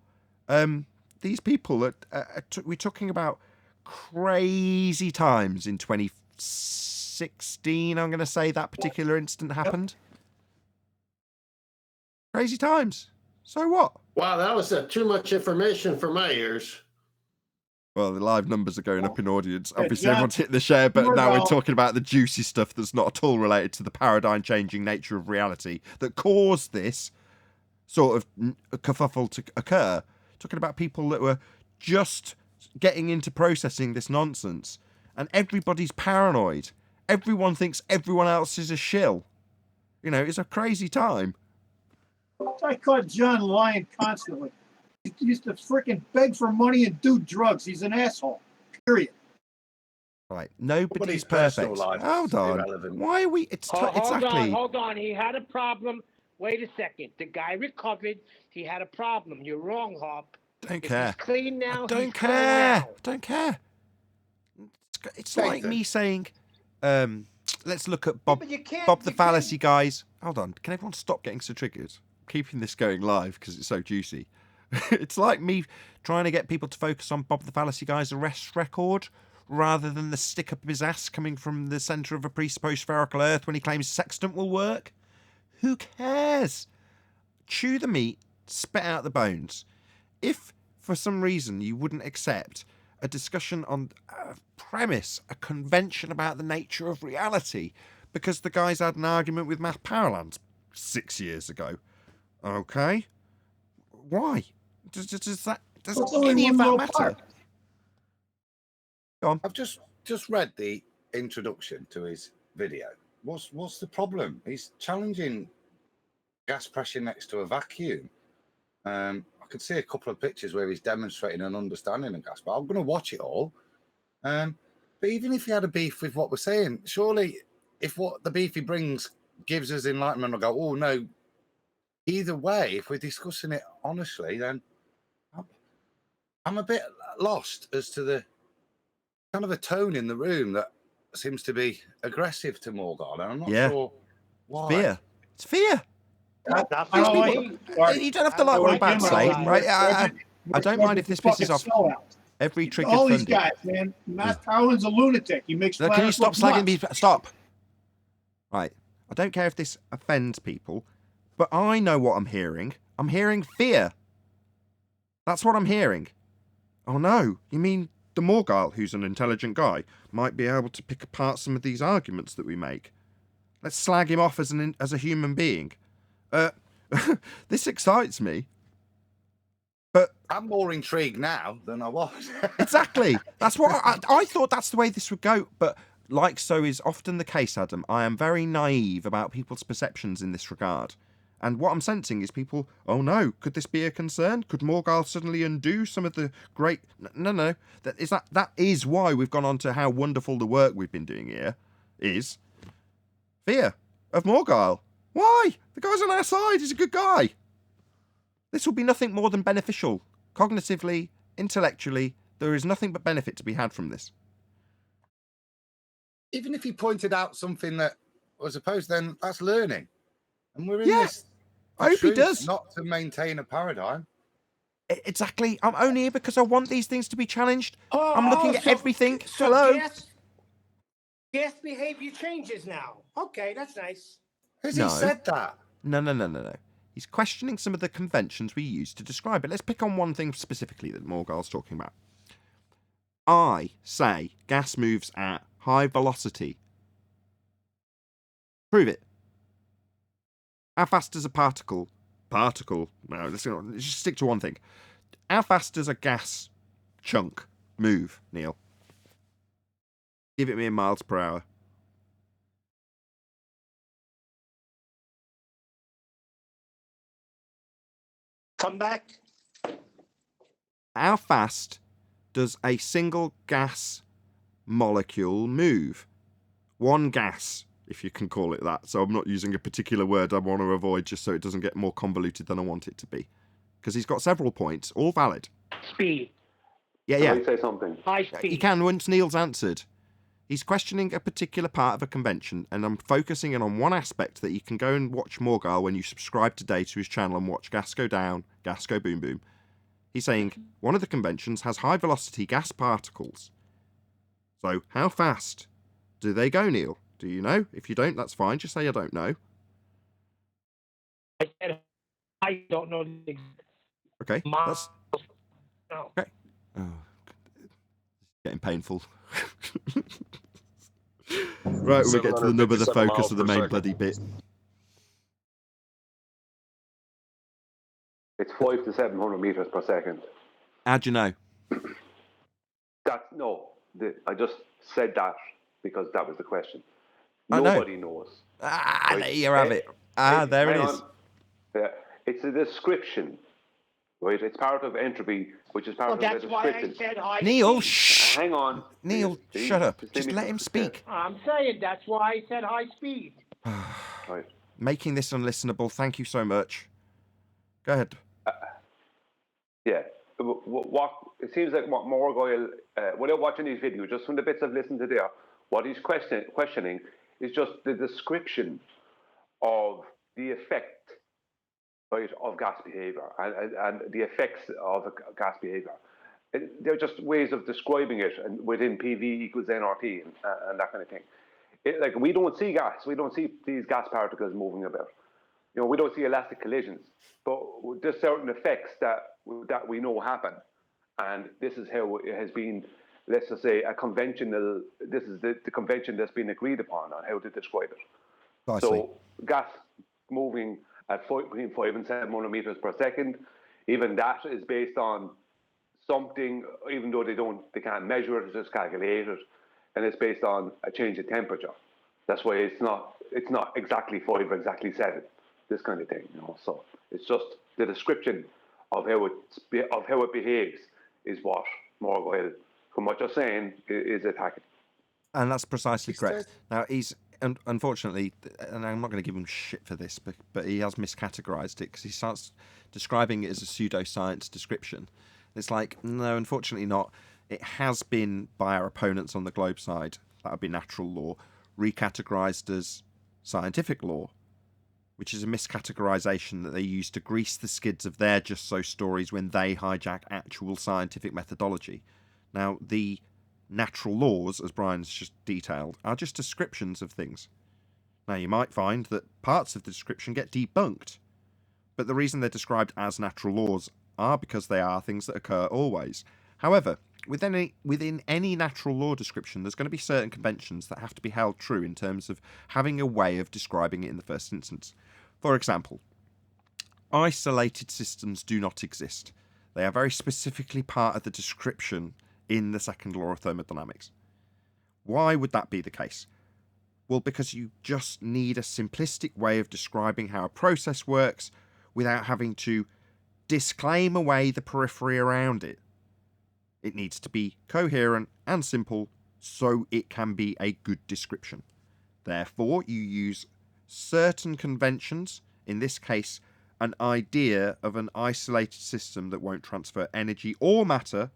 these people we're talking about crazy times in 2016. I'm going to say that particular incident happened. Crazy times. So what? Wow, that was too much information for my ears. Well, the live numbers are going up in audience. Obviously, everyone's hitting the share, but now we're talking about the juicy stuff that's not at all related to the paradigm-changing nature of reality that caused this sort of kerfuffle to occur. Talking about people that were just getting into processing this nonsense, and everybody's paranoid. Everyone thinks everyone else is a shill. You know, it's a crazy time. I caught John lying constantly. He used to freaking beg for money and do drugs. He's an asshole. Period. Right. Nobody's perfect. Hold on. Irrelevant. Why are we? Hold on. He had a problem. Wait a second. The guy recovered. He had a problem. You're wrong, Hop. Don't care. He's clean now. Don't care. Don't care. It's like me saying, let's look at Bob the Fallacy guys. Hold on. Can everyone stop getting so triggered? I'm keeping this going live because it's so juicy. It's like me trying to get people to focus on Bob the Fallacy guy's arrest record rather than the stick up his ass coming from the centre of a presupposed spherical Earth when he claims sextant will work. Who cares? Chew the meat, spit out the bones. If, for some reason, you wouldn't accept a discussion on a premise, a convention about the nature of reality, because the guys had an argument with Matt Powerlands 6 years ago. Okay, why? Does any of that matter? Go on. I've just read the introduction to his video. What's the problem? He's challenging gas pressure next to a vacuum. I could see a couple of pictures where he's demonstrating an understanding of gas, but I'm going to watch it all. But even if he had a beef with what we're saying, surely if what the beef he brings gives us enlightenment, I'll go, oh no. Either way, if we're discussing it honestly, then I'm a bit lost as to the kind of a tone in the room that seems to be aggressive to Morgan, and I'm not sure why. Fear. It's fear. You don't have to like what I'm about to say, right? I don't mind if this pisses off every triggered all these Fundy. guys, man. Matt Powerland's a lunatic. He makes. Can you stop slagging me? Stop. Right. I don't care if this offends people, but I know what I'm hearing. I'm hearing fear. That's what I'm hearing. Oh no, you mean the Morgile, who's an intelligent guy, might be able to pick apart some of these arguments that we make. Let's slag him off as a human being. This excites me. But I'm more intrigued now than I was. Exactly. That's what I thought. That's the way this would go. But like so is often the case, Adam, I am very naive about people's perceptions in this regard. And what I'm sensing is people, oh no, could this be a concern? Could Morgile suddenly undo some of the great... No. That is why we've gone on to how wonderful the work we've been doing here is. Fear of Morgile. Why? The guy's on our side. He's a good guy. This will be nothing more than beneficial. Cognitively, intellectually, there is nothing but benefit to be had from this. Even if he pointed out something that was opposed, then that's learning. And we're in this... I hope he does. Not to maintain a paradigm. Exactly. I'm only here because I want these things to be challenged. I'm looking at everything. So Hello? Gas behavior changes now. Okay, that's nice. Has he said that? No. He's questioning some of the conventions we use to describe it. Let's pick on one thing specifically that Morgile's talking about. I say gas moves at high velocity. Prove it. How fast does a particle? No, let's just stick to one thing. How fast does a gas chunk move, Neil? Give it me in miles per hour. Come back. How fast does a single gas molecule move? One gas, if you can call it that. So I'm not using a particular word I want to avoid just so it doesn't get more convoluted than I want it to be. Because he's got several points, all valid. Speed. Yeah. Can I say something? High speed. You can once Neil's answered. He's questioning a particular part of a convention, and I'm focusing in on one aspect that you can go and watch Morgile when you subscribe today to his channel and watch Gas Go Down, Gas Go Boom Boom. He's saying one of the conventions has high-velocity gas particles. So how fast do they go, Neil? Do you know? If you don't, that's fine. Just say I don't know. I said I don't know. Okay, that's... Okay. Oh, it's getting painful. Right, when we get to the nub of the focus of the main bloody bit. It's 500 to 700 meters per second. How'd you know? I just said that because that was the question. Nobody knows. Right? There you have it. There it is. Yeah, it's a description, right? It's part of entropy, which is part of the description. That's why I said high Neil, speed. shh. Hang on. Neil, shut up. Just let him speak. I'm saying that's why I said high speed. Right. Making this unlistenable. Thank you so much. Go ahead. Yeah. What it seems like what Morgile, without watching these videos, just from the bits I've listened to there, what he's questioning is just the description of the effect, right, of gas behavior and the effects of gas behavior. They're just ways of describing it, and within PV equals nRT and that kind of thing. Like we don't see gas, we don't see these gas particles moving about. You know, we don't see elastic collisions, but there's certain effects that we know happen, and this is how it has been. Let's just say this is the convention that's been agreed upon on how to describe it. Precisely. So gas moving at between 5 and 700 meters per second, even that is based on something, even though they can't measure it, just calculate it, and it's based on a change in temperature. That's why it's not exactly 5 or exactly 7, this kind of thing, So it's just the description of how it behaves is what Morgwell, from what you're saying, is attacking. And that's precisely correct. Now, he's, unfortunately, and I'm not going to give him shit for this, but he has miscategorized it because he starts describing it as a pseudoscience description. It's like, no, unfortunately not. It has been, by our opponents on the globe side, that would be natural law, recategorized as scientific law, which is a miscategorization that they use to grease the skids of their just so stories when they hijack actual scientific methodology. Now, the natural laws, as Brian's just detailed, are just descriptions of things. Now, you might find that parts of the description get debunked, but the reason they're described as natural laws are because they are things that occur always. However, within any natural law description, there's going to be certain conventions that have to be held true in terms of having a way of describing it in the first instance. For example, isolated systems do not exist. They are very specifically part of the description in the second law of thermodynamics. Why would that be the case? Well, because you just need a simplistic way of describing how a process works without having to disclaim away the periphery around it. It needs to be coherent and simple so it can be a good description. Therefore, you use certain conventions, in this case, an idea of an isolated system that won't transfer energy or matter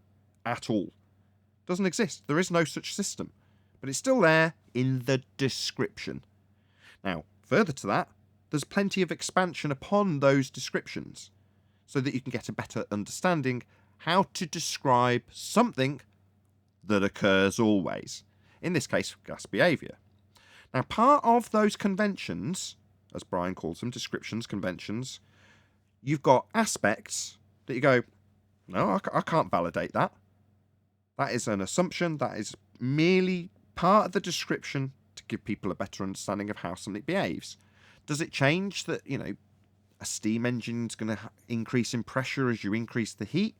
at all. Doesn't exist. There is no such system. But it's still there in the description. Now, further to that, there's plenty of expansion upon those descriptions so that you can get a better understanding how to describe something that occurs always. In this case, gas behaviour. Now, part of those conventions, as Brian calls them, descriptions, conventions, you've got aspects that you go, no, I can't validate that. That is an assumption. That is merely part of the description to give people a better understanding of how something behaves. Does it change that, a steam engine is going to increase in pressure as you increase the heat?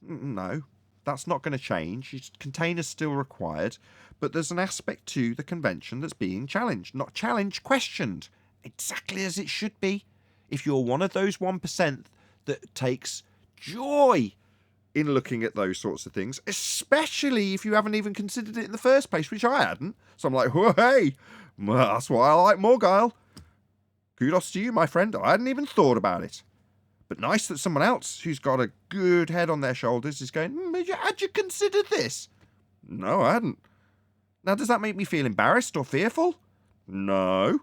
No, that's not going to change. Containers still required, but there's an aspect to the convention that's being challenged. Not challenged, questioned. Exactly as it should be. If you're one of those 1% that takes joy in looking at those sorts of things, especially if you haven't even considered it in the first place, which I hadn't. So I'm like, hey, well, that's why I like Morgile. Kudos to you, my friend. I hadn't even thought about it. But nice that someone else who's got a good head on their shoulders is going, had you considered this? No, I hadn't. Now, does that make me feel embarrassed or fearful? No.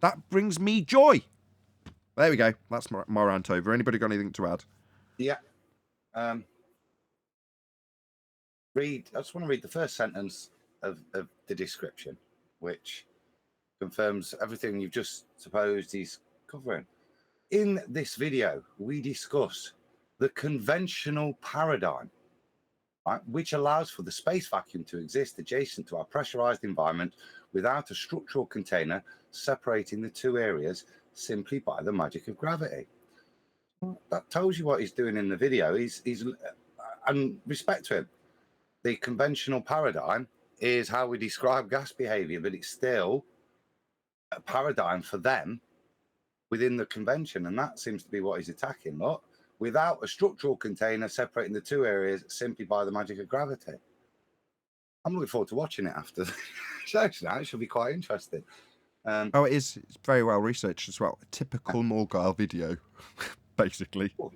That brings me joy. There we go. That's my rant over. Anybody got anything to add? Yeah. I just want to read the first sentence of the description, which confirms everything you've just supposed he's covering. In this video, we discuss the conventional paradigm, right, which allows for the space vacuum to exist adjacent to our pressurized environment without a structural container separating the two areas simply by the magic of gravity. That tells you what he's doing in the video. He's and respect to him. The conventional paradigm is how we describe gas behavior, but it's still a paradigm for them within the convention, and that seems to be what he's attacking. Look, without a structural container separating the two areas simply by the magic of gravity. I'm looking forward to watching it after the show now. It should be quite interesting. It is. It's very well researched as well. A typical Morgile video, basically. Cool.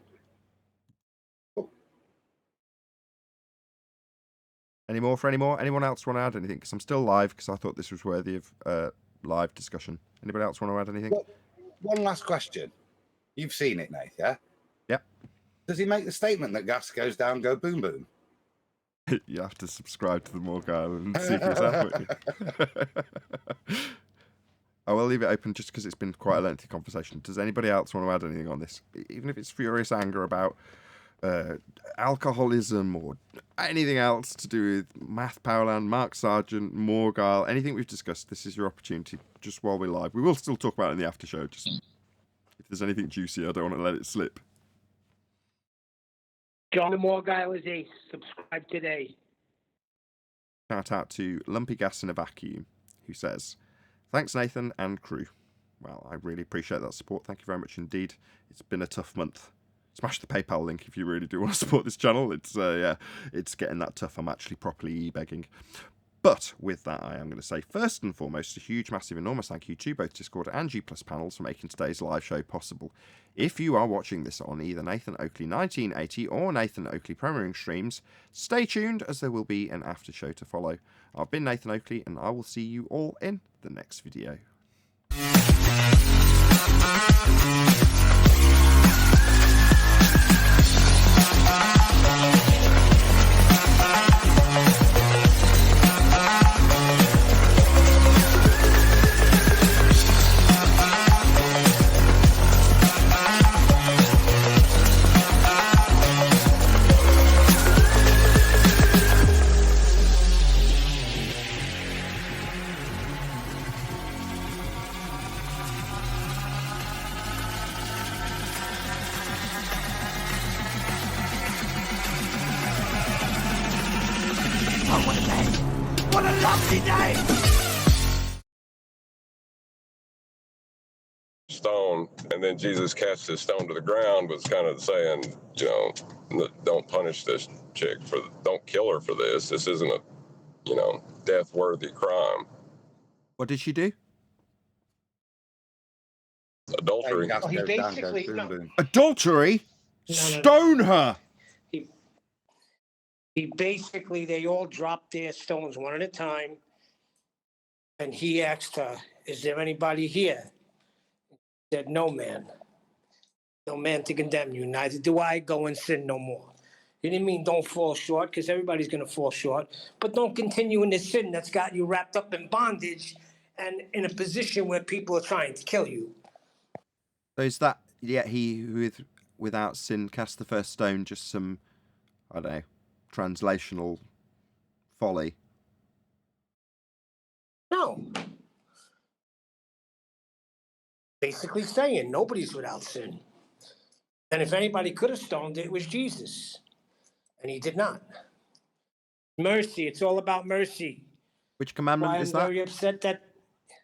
Any more for any more? Anyone else want to add anything? Because I'm still live, because I thought this was worthy of live discussion. Anybody else want to add anything? Well, one last question. You've seen it, Nate, yeah? Yep. Does he make the statement that gas goes down, go boom, boom? You have to subscribe to the Morgile and see for yourself. I will leave it open just because it's been quite a lengthy conversation. Does anybody else want to add anything on this? Even if it's furious anger about alcoholism or anything else to do with Math Powerland, Mark Sargent, Morgile, anything we've discussed, this is your opportunity just while we're live. We will still talk about it in the after show. Just if there's anything juicy, I don't want to let it slip. John Morgile is ace. Subscribe today. Shout out to Lumpy Gas in a Vacuum, who says, "Thanks, Nathan and crew." Well, I really appreciate that support. Thank you very much indeed. It's been a tough month. Smash the PayPal link if you really do want to support this channel. It's it's getting that tough. I'm actually properly e-begging. But with that, I am going to say first and foremost a huge, massive, enormous thank you to both Discord and G+ panels for making today's live show possible. If you are watching this on either Nathan Oakley 1980 or Nathan Oakley premiering streams, stay tuned as there will be an after show to follow. I've been Nathan Oakley and I will see you all in the next video. What a lovely day! Stone, and then Jesus cast his stone to the ground was kind of saying, you know, don't punish this chick don't kill her for this. This isn't a, you know, death-worthy crime. What did she do? Adultery. Oh, he basically Adultery? No. Stone her! He basically, they all dropped their stones one at a time. And he asked her, "Is there anybody here?" She said, "No, man. No man to condemn you. Neither do I. Go and sin no more." He didn't mean don't fall short, because everybody's going to fall short. But don't continue in the sin that's got you wrapped up in bondage and in a position where people are trying to kill you. So is that, he who without sin cast the first stone, just some, I don't know, translational folly? No. Basically saying nobody's without sin. And if anybody could have stoned it was Jesus. And he did not. Mercy. It's all about mercy. Which commandment is that? I'm very upset that...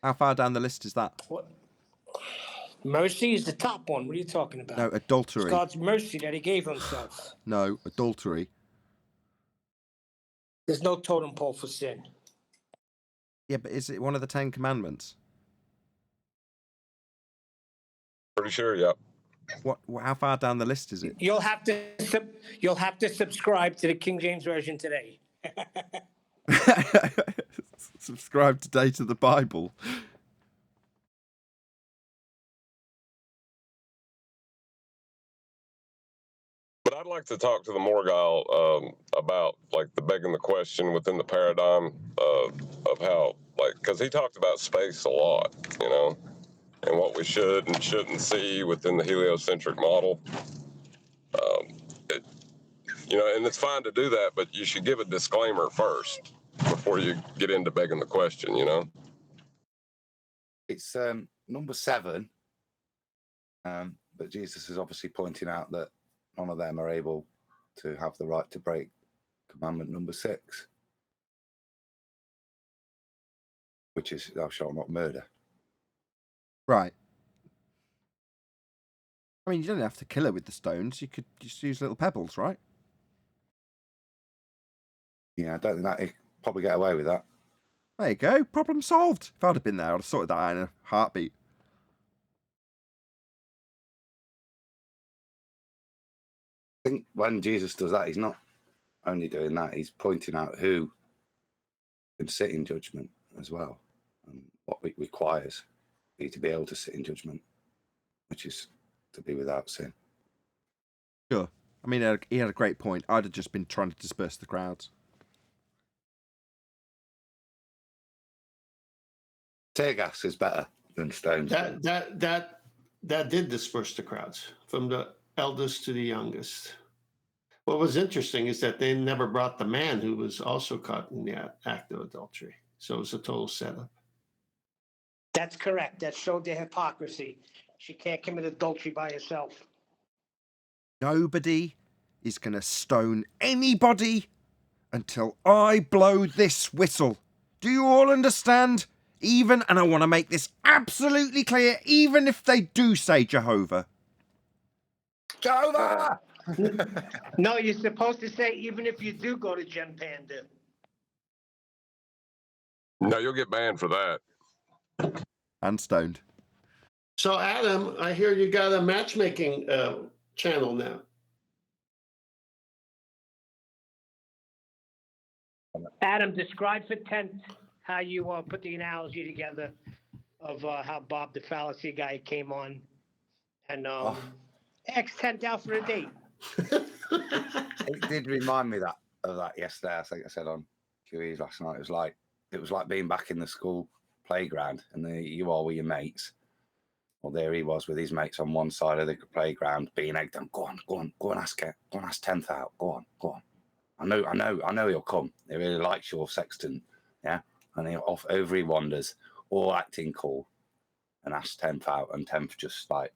How far down the list is that? What? Mercy is the top one. What are you talking about? No, adultery. It's God's mercy that he gave himself. No, adultery. There's no totem pole for sin. Yeah, but is it one of the 10 commandments? Pretty sure, yeah. What? How far down the list is it? You'll have to subscribe to the King James Version today. Subscribe today to the Bible. But I'd like to talk to the Morgile about, like, the begging the question within the paradigm of how, like, because he talked about space a lot, you know, and what we should and shouldn't see within the heliocentric model. You know, and it's fine to do that, but you should give a disclaimer first before you get into begging the question, you know? It's number 7, but Jesus is obviously pointing out that none of them are able to have the right to break commandment number 6, which is thou shalt not murder. Right. I mean, you don't have to kill her with the stones. You could just use little pebbles, right? Yeah, I don't think that he'd probably get away with that. There you go. Problem solved. If I'd have been there, I'd have sorted that out in a heartbeat. I think when Jesus does that, he's not only doing that, he's pointing out who can sit in judgment as well, and what it requires you to be able to sit in judgment, which is to be without sin. Sure. I mean, he had a great point. I'd have just been trying to disperse the crowds. Tear gas is better than stones. That did disperse the crowds from the eldest to the youngest. What was interesting is that they never brought the man who was also caught in the act of adultery. So it was a total setup. That's correct. That showed their hypocrisy. She can't commit adultery by herself. Nobody is going to stone anybody until I blow this whistle. Do you all understand? Even, and I want to make this absolutely clear, even if they do say Jehovah. Jehovah! No, you're supposed to say even if you do go to Gen Panda. No, you'll get banned for that. And stoned. So, Adam, I hear you got a matchmaking channel now. Adam, describe for Tent how you put the analogy together of how Bob the fallacy guy came on and asked Tent out for a date. It did remind me of that yesterday. I think I said on QEs last night. It was like being back in the school playground, and you all with your mates. Well, there he was with his mates on one side of the playground, being egged on. Go on, ask it. Go on, ask 10th out. Go on. I know he'll come. He really likes your sexton, yeah. And over he wanders, all acting cool, and asks 10th out, and 10th just like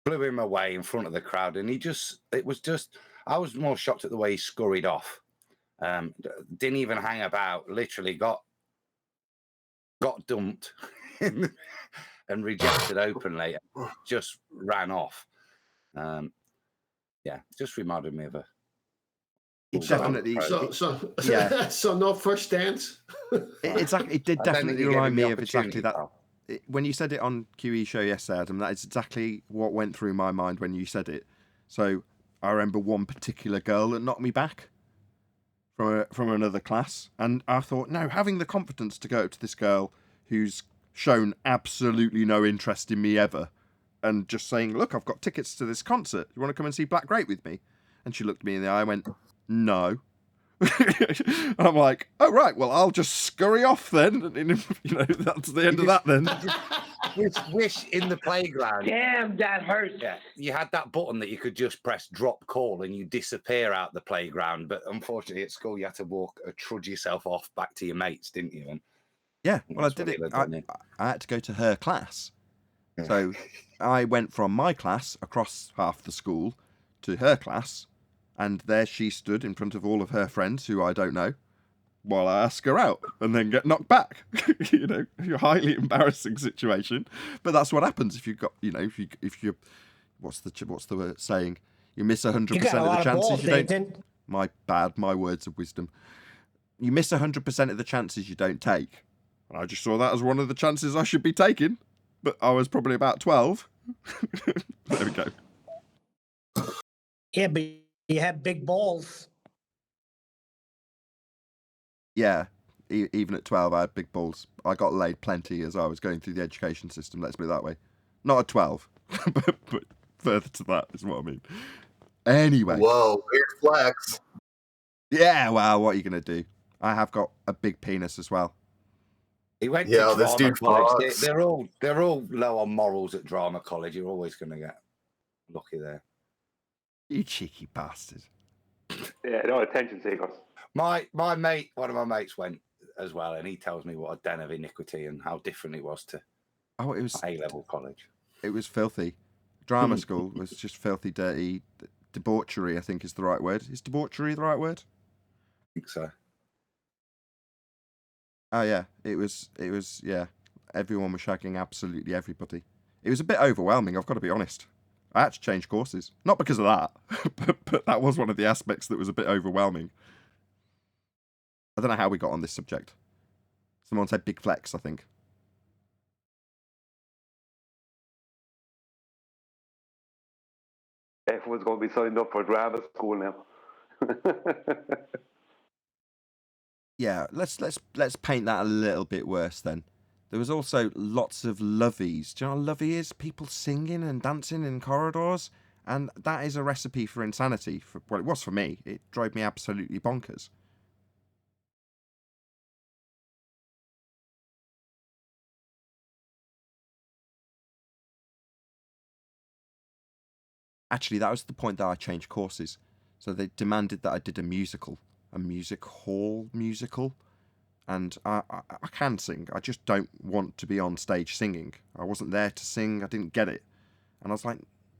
blew him away in front of the crowd, and I was more shocked at the way he scurried off. Didn't even hang about. Literally got dumped and rejected openly. Just ran off. Yeah, just reminded me of a. It definitely. So no first dance. It did definitely remind me of exactly that. When you said it on QE show yesterday, Adam, that is exactly what went through my mind when you said it. So I remember one particular girl that knocked me back from another class, and I thought, no, having the confidence to go up to this girl who's shown absolutely no interest in me ever, and just saying, look, I've got tickets to this concert. You want to come and see Black Grape with me? And she looked me in the eye and went, no. I'm like, oh, right, well, I'll just scurry off then. And, that's the end of that then. Wish in the playground. Damn, that hurts. Yeah, you had that button that you could just press drop call and you disappear out the playground. But unfortunately, at school, you had to trudge yourself off back to your mates, didn't you? And yeah, well, I did it. I had to go to her class. So I went from my class across half the school to her class. And there she stood in front of all of her friends, who I don't know, while I ask her out and then get knocked back. A highly embarrassing situation. But that's what happens if you've got, if you, what's the word saying? You miss 100% of the chances you don't. Nathan. My words of wisdom. You miss 100% of the chances you don't take. And I just saw that as one of the chances I should be taking. But I was probably about 12. There we go. Yeah, but you have big balls. Yeah, even at 12, I had big balls. I got laid plenty as I was going through the education system, let's put it that way. Not at 12, but further to that is what I mean. Anyway. Whoa, weird flex. Yeah, well, what are you going to do? I have got a big penis as well. He went to this dude college. They're all low on morals at drama college. You're always going to get lucky there. You cheeky bastard. Yeah, no attention seekers. My mate, one of my mates went as well, and he tells me what a den of iniquity and how different it was to it was A-level college. It was filthy. Drama school was just filthy, dirty. Debauchery, I think, is the right word. Is debauchery the right word? I think so. Oh, yeah. It was, yeah. Everyone was shagging absolutely everybody. It was a bit overwhelming, I've got to be honest. I had to change courses. Not because of that, but that was one of the aspects that was a bit overwhelming. I don't know how we got on this subject. Someone said big flex, I think. Everyone's going to be signed up for drama school now. Yeah, let's paint that a little bit worse then. There was also lots of lovies. Do you know what a lovey is? People singing and dancing in corridors. And that is a recipe for insanity. Well, it was for me. It drove me absolutely bonkers. Actually, that was the point that I changed courses. So they demanded that I did a music hall musical. And I can sing. I just don't want to be on stage singing. I wasn't there to sing. I didn't get it. And I was like,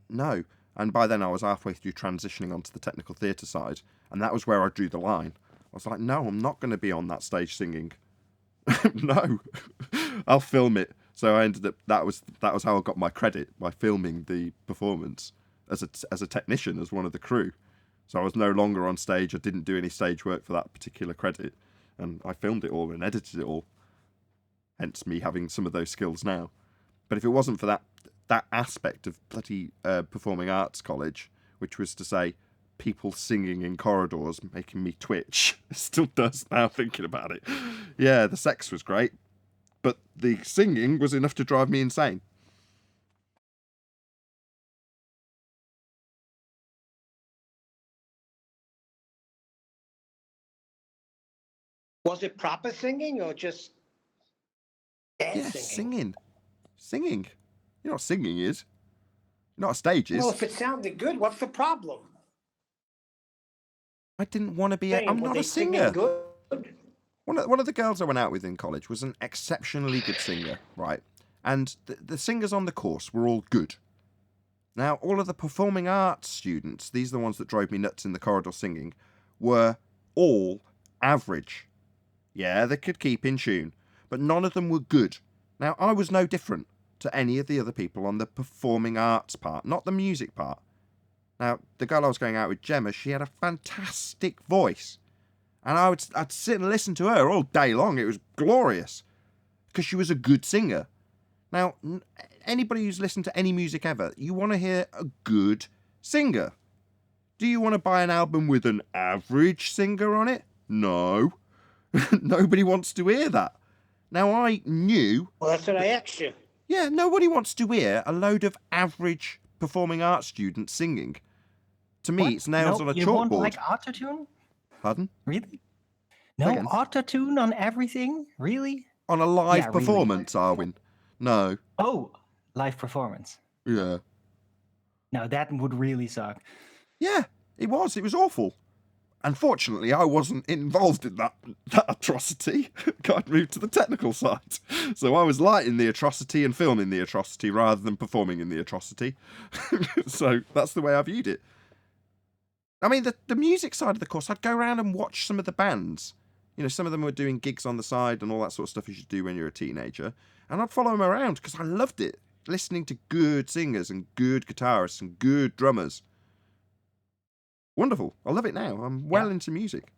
no. And by then I was halfway through transitioning onto the technical theatre side. And that was where I drew the line. I was like, no, I'm not going to be on that stage singing. No, I'll film it. So I ended up, that was how I got my credit, by filming the performance as a technician, as one of the crew. So I was no longer on stage. I didn't do any stage work for that particular credit. And I filmed it all and edited it all. Hence me having some of those skills now. But if it wasn't for that aspect of bloody performing arts college, which was to say people singing in corridors, making me twitch, it still does now thinking about it. Yeah, the sex was great, but the singing was enough to drive me insane. Was it proper singing or just dance singing? Singing. You know what singing is? You know what a stage is? Well, if it sounded good, what's the problem? I didn't want to be I'm not a singer. Good? One of the girls I went out with in college was an exceptionally good singer, right? And the singers on the course were all good. Now, all of the performing arts students, these are the ones that drove me nuts in the corridor singing, were all average. Yeah, they could keep in tune, but none of them were good. Now, I was no different to any of the other people on the performing arts part, not the music part. Now, the girl I was going out with, Gemma, she had a fantastic voice. And I'd sit and listen to her all day long. It was glorious. Because she was a good singer. Now, anybody who's listened to any music ever, you want to hear a good singer. Do you want to buy an album with an average singer on it? No. Nobody wants to hear that. Now, I knew... Well, that's what I asked you. Yeah, nobody wants to hear a load of average performing arts students singing. To me, it's nails on a chalkboard. You want like autotune? Pardon? Really? No autotune on everything? Really? On a live performance, really. Arwin? No. Oh, live performance. Yeah. No, that would really suck. Yeah, it was. It was awful. Unfortunately, I wasn't involved in that atrocity. I'd moved to the technical side. So I was lighting the atrocity and filming the atrocity rather than performing in the atrocity. So that's the way I viewed it. I mean, the music side of the course, I'd go around and watch some of the bands. You know, some of them were doing gigs on the side and all that sort of stuff you should do when you're a teenager. And I'd follow them around because I loved it. Listening to good singers and good guitarists and good drummers. Wonderful. I love it now. I'm well into music.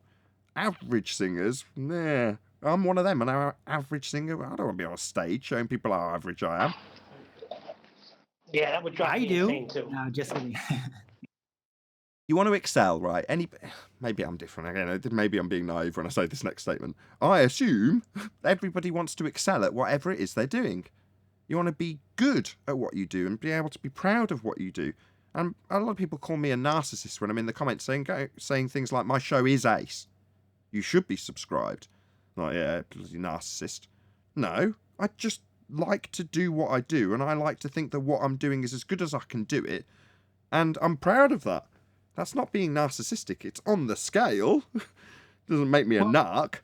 Average singers, nah. I'm one of them. An average singer, I don't want to be on a stage showing people how average I am. Yeah, that would drive me insane too. No, just kidding. You want to excel, right? Maybe I'm different. Again, maybe I'm being naive when I say this next statement. I assume everybody wants to excel at whatever it is they're doing. You want to be good at what you do and be able to be proud of what you do. And a lot of people call me a narcissist when I'm in the comments saying things like, my show is ace. You should be subscribed. Like, yeah, bloody narcissist. No, I just like to do what I do, and I like to think that what I'm doing is as good as I can do it, and I'm proud of that. That's not being narcissistic. It's on the scale. Doesn't make me a narc.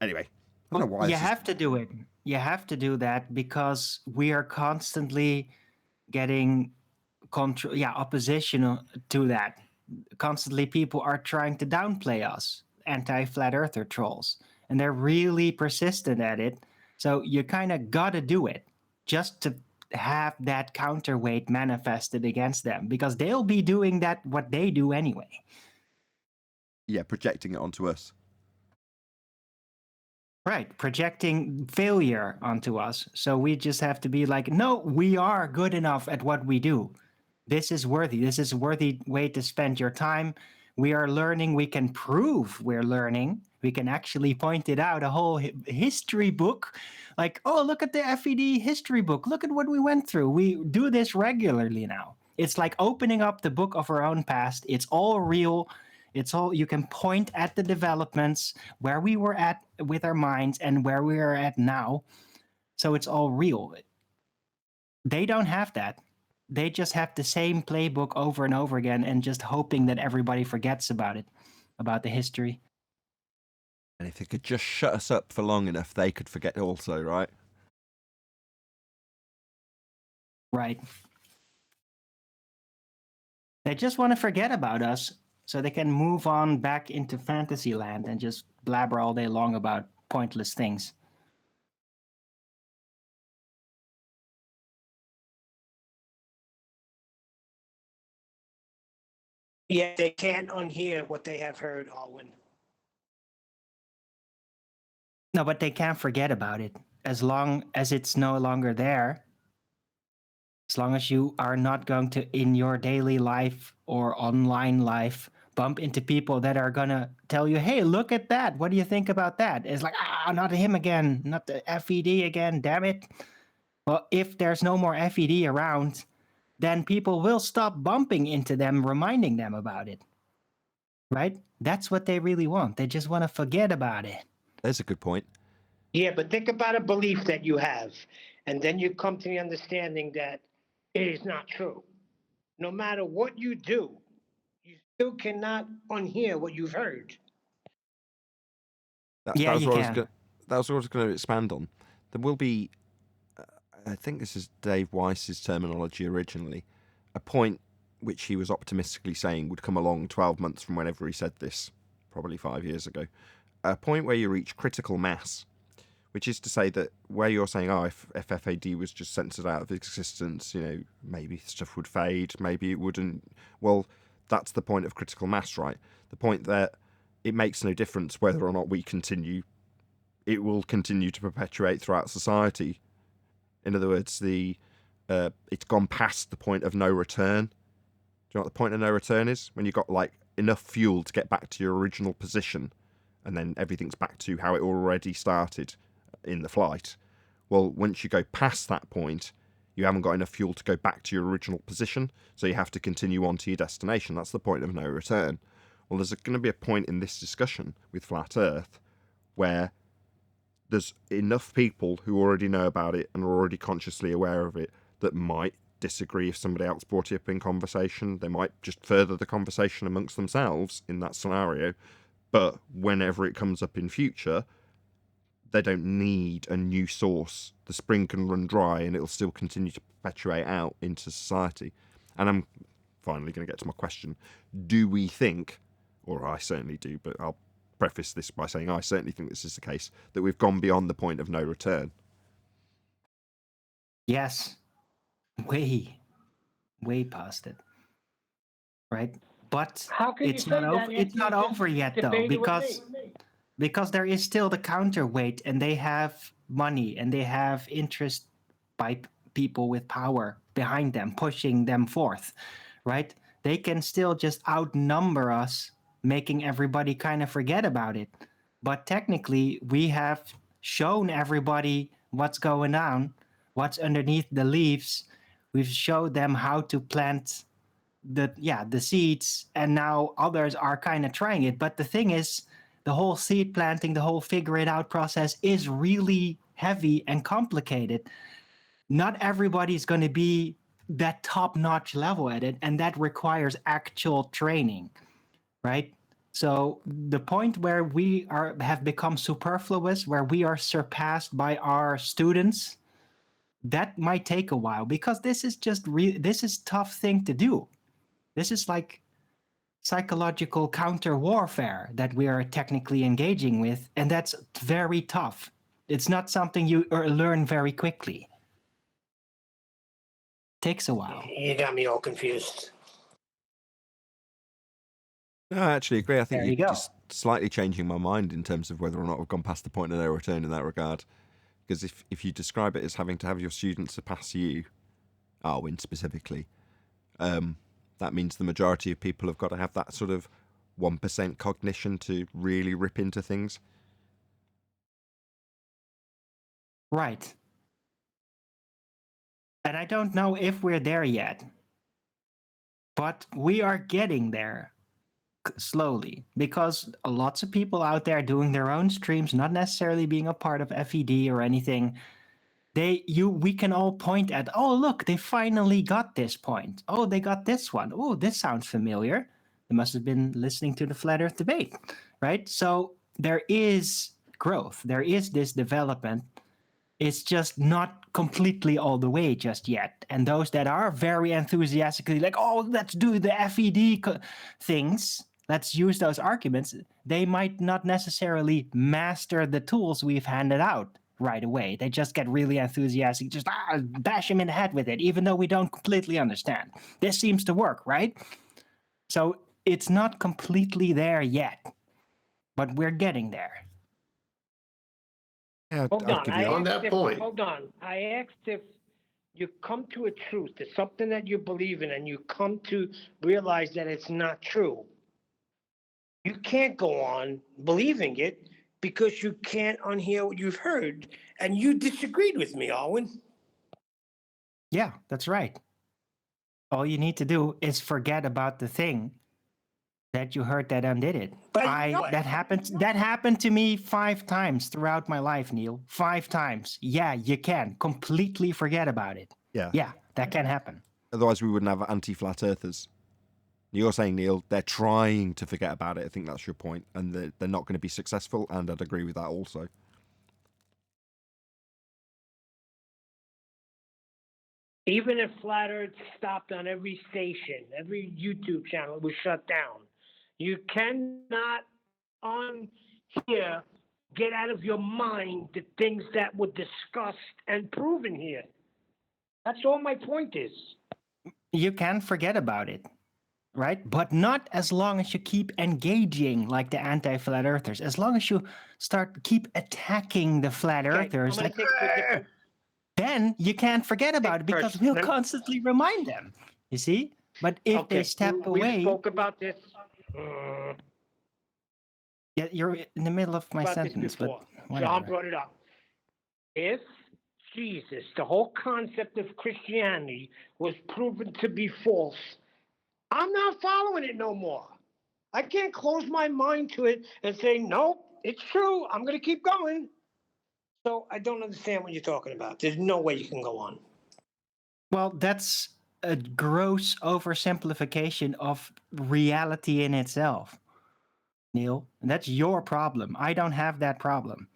Anyway, I don't know why. You have to do it. You have to do that because we are constantly getting opposition to that. Constantly people are trying to downplay us, anti-flat earther trolls, and they're really persistent at it. So you kind of gotta do it just to have that counterweight manifested against them, because they'll be doing that what they do anyway. Yeah, projecting it onto us. Right, projecting failure onto us. So we just have to be like, no, we are good enough at what we do. This is worthy. This is a worthy way to spend your time. We are learning. We can prove we're learning. We can actually point it out, a whole history book. Like, oh, look at the FED history book. Look at what we went through. We do this regularly now. It's like opening up the book of our own past. It's all real. It's all, you can point at the developments, where we were at with our minds and where we are at now. So it's all real. They don't have that. they just have the same playbook over and over again and just hoping that everybody forgets about it, about the history. And if they could just shut us up for long enough, they could forget also, right? Right. They just want to forget about us so they can move on back into fantasy land and just blabber all day long about pointless things. Yeah, they can't unhear what they have heard, Alwyn. No, but they can't forget about it. As long as it's no longer there, as long as you are not going to, in your daily life or online life, bump into people that are going to tell you, hey, look at that. What do you think about that? It's like, not him again, not the FED again, damn it. Well, if there's no more FED around, then people will stop bumping into them, reminding them about it. Right? That's what they really want. They just want to forget about it. There's a good point. Yeah, but think about a belief that you have, and then you come to the understanding that it is not true. No matter what you do, you still cannot unhear what you've heard. That was what I was going to expand on. There will be, I think this is Dave Weiss's terminology originally, a point which he was optimistically saying would come along 12 months from whenever he said this, probably 5 years ago. A point where you reach critical mass, which is to say that where you're saying, if FFAD was just censored out of existence, maybe stuff would fade, maybe it wouldn't. Well, that's the point of critical mass, right? The point that it makes no difference whether or not we continue. It will continue to perpetuate throughout society. In other words, it's gone past the point of no return. Do you know what the point of no return is? When you've got enough fuel to get back to your original position, and then everything's back to how it already started in the flight. Well, once you go past that point, you haven't got enough fuel to go back to your original position, so you have to continue on to your destination. That's the point of no return. Well, there's going to be a point in this discussion with Flat Earth where there's enough people who already know about it and are already consciously aware of it that might disagree if somebody else brought it up in conversation. They might just further the conversation amongst themselves in that scenario. But whenever it comes up in future, they don't need a new source. The spring can run dry and it'll still continue to perpetuate out into society. And I'm finally going to get to my question. Do we think, or I certainly do, but I'll preface this by saying I certainly think this is the case, that we've gone beyond the point of no return? Yes. Way past it. Right? But it's not over. It's not over yet, though, because there is still the counterweight, and they have money and they have interest by people with power behind them, pushing them forth. Right? They can still just outnumber us, making everybody kind of forget about it. But technically, we have shown everybody what's going on, what's underneath the leaves. We've showed them how to plant the seeds, and now others are kind of trying it. But the thing is, the whole seed planting, the whole figure it out process is really heavy and complicated. Not everybody's going to be that top-notch level at it, and that requires actual training, right? So the point where we have become superfluous, where we are surpassed by our students, that might take a while, because this is just this is tough thing to do. This is like psychological counter warfare that we are technically engaging with, and that's very tough. It's not something you learn very quickly. Takes a while. You got me all confused. No, I actually agree. I think There you you're go. just slightly changing my mind in terms of whether or not we've gone past the point of no return in that regard. Because if you describe it as having to have your students surpass you, Arwin specifically, that means the majority of people have got to have that sort of 1% cognition to really rip into things. Right. And I don't know if we're there yet, but we are getting there slowly, because lots of people out there doing their own streams, not necessarily being a part of FED or anything, We can all point at, oh, look, they finally got this point. Oh, they got this one. Oh, this sounds familiar. They must have been listening to the Flat Earth debate, right? So there is growth. There is this development. It's just not completely all the way just yet. And those that are very enthusiastically like, oh, let's do the FED things, let's use those arguments, they might not necessarily master the tools we've handed out right away. They just get really enthusiastic, just bash him in the head with it, even though we don't completely understand. This seems to work, right? So it's not completely there yet, but we're getting there. Yeah, Hold on. on that point. Hold on. I asked if you come to a truth, there's something that you believe in, and you come to realize that it's not true. You can't go on believing it because you can't unhear what you've heard, and you disagreed with me, Arwen. Yeah, that's right. All you need to do is forget about the thing that you heard that undid it. But that happened to me 5 times throughout my life, Neil. 5 times. Yeah, you can completely forget about it. Yeah, that can happen. Otherwise, we wouldn't have anti-flat earthers. You're saying, Neil, they're trying to forget about it. I think that's your point, and they're not going to be successful. And I'd agree with that also. Even if Flat Earth stopped on every station, every YouTube channel was shut down, you cannot on here get out of your mind the things that were discussed and proven here. That's all my point is. You can forget about it, right? But not as long as you keep engaging like the anti-flat earthers. As long as you keep attacking the flat earthers, then you can't forget about it because we'll constantly remind them. You see? But if they step away, we spoke about this. Yeah, you're in the middle of my sentence, but whatever. John brought it up. If Jesus, the whole concept of Christianity, was proven to be false, I'm not following it no more. I can't close my mind to it and say, nope, it's true. I'm going to keep going. So I don't understand what you're talking about. There's no way you can go on. Well, that's a gross oversimplification of reality in itself, Neil. And that's your problem. I don't have that problem.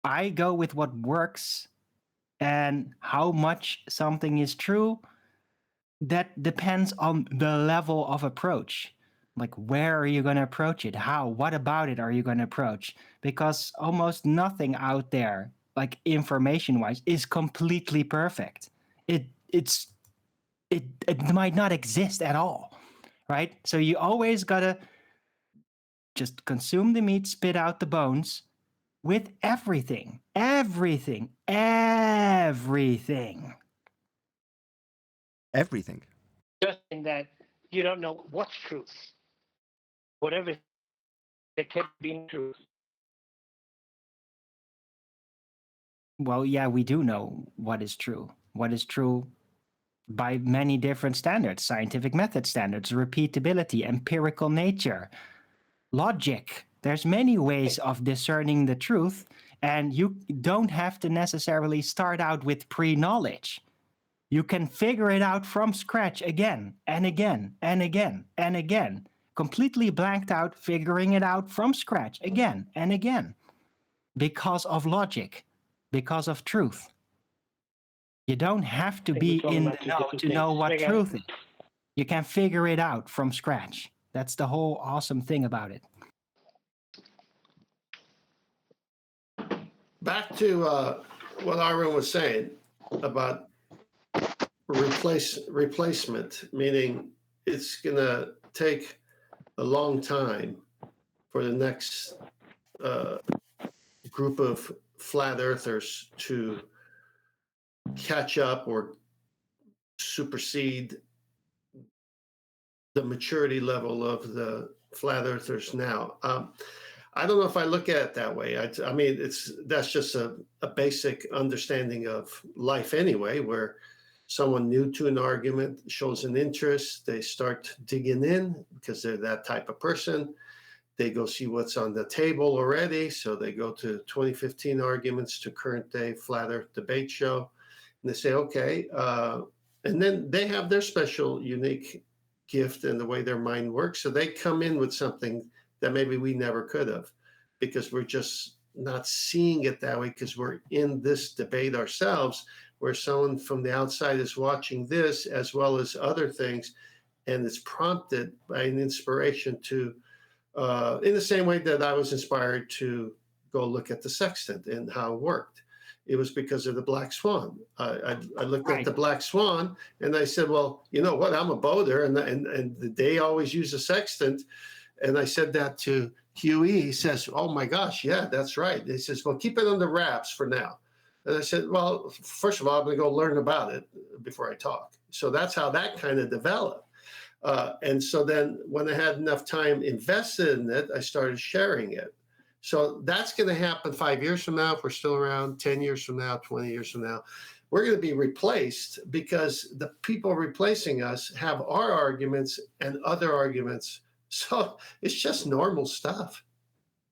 I go with what works, and how much something is true, that depends on the level of approach. Like, where are you going to approach it? How? What about it are you going to approach? Because almost nothing out there, like information-wise, is completely perfect. It might not exist at all, right? So you always got to just consume the meat, spit out the bones with everything. Everything. Just in that you don't know what's truth. Whatever it can be truth. Well, yeah, we do know what is true. What is true by many different standards: scientific method standards, repeatability, empirical nature, logic. There's many ways of discerning the truth, and you don't have to necessarily start out with pre-knowledge. You can figure it out from scratch again and again and again and again. Completely blanked out, figuring it out from scratch again and again. Because of logic, because of truth. You don't have to be in the know to know what truth is. You can figure it out from scratch. That's the whole awesome thing about it. Back to what Arwen was saying about replacement, meaning it's going to take a long time for the next group of flat earthers to catch up or supersede the maturity level of the flat earthers now. I don't know if I look at it that way. I mean, that's just a basic understanding of life anyway, where someone new to an argument shows an interest, they start digging in because they're that type of person. They go see what's on the table already. So they go to 2015 arguments to current day flat earth debate show. And they say, okay. And then they have their special, unique gift and the way their mind works. So they come in with something that maybe we never could have, because we're just not seeing it that way, because we're in this debate ourselves, where someone from the outside is watching this as well as other things, and it's prompted by an inspiration to, in the same way that I was inspired to go look at the sextant and how it worked. It was because of the black swan. I looked at the black swan and I said, well, you know what? I'm a boater, and they always use a sextant. And I said that to Huey. He says, oh my gosh, yeah, that's right. He says, well, keep it under wraps for now. And I said, well, first of all, I'm going to go learn about it before I talk. So that's how that kind of developed. And so then when I had enough time invested in it, I started sharing it. So that's going to happen 5 years from now, if we're still around, 10 years from now, 20 years from now. We're going to be replaced because the people replacing us have our arguments and other arguments. So it's just normal stuff.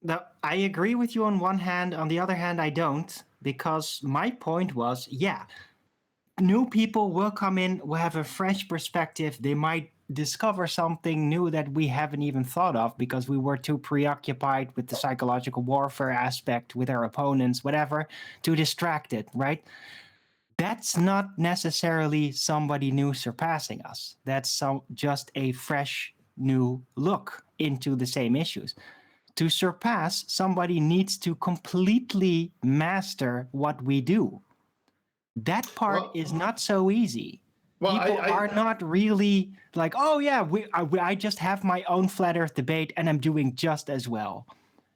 Now, I agree with you on one hand. On the other hand, I don't, because my point was, yeah, new people will come in, will have a fresh perspective. They might discover something new that we haven't even thought of because we were too preoccupied with the psychological warfare aspect with our opponents, whatever, to distract it, right? That's not necessarily somebody new surpassing us. That's just a fresh new look into the same issues. To surpass, somebody needs to completely master what we do. That part is not so easy. People are not really like, oh yeah, I just have my own flat earth debate and I'm doing just as well,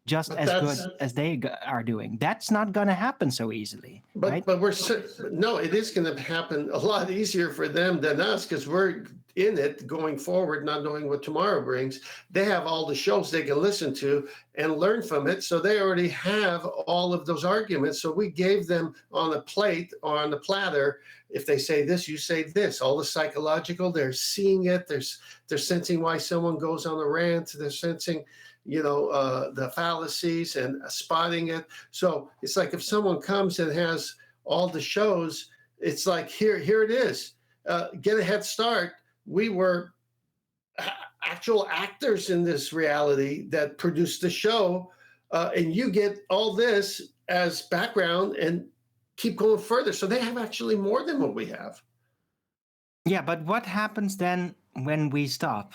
just as good as they are doing. That's not going to happen so easily. Right? But it is going to happen a lot easier for them than us, because we're in it going forward, not knowing what tomorrow brings. They have all the shows they can listen to and learn from it. So they already have all of those arguments. So we gave them on a plate or on the platter. If they say this, you say this. All the psychological, they're seeing it. They're sensing why someone goes on a rant. They're sensing, the fallacies and spotting it. So it's like if someone comes and has all the shows, it's like, here it is. Get a head start. We were actual actors in this reality that produced the show, and you get all this as background and keep going further. So they have actually more than what we have. Yeah, but what happens then when we stop?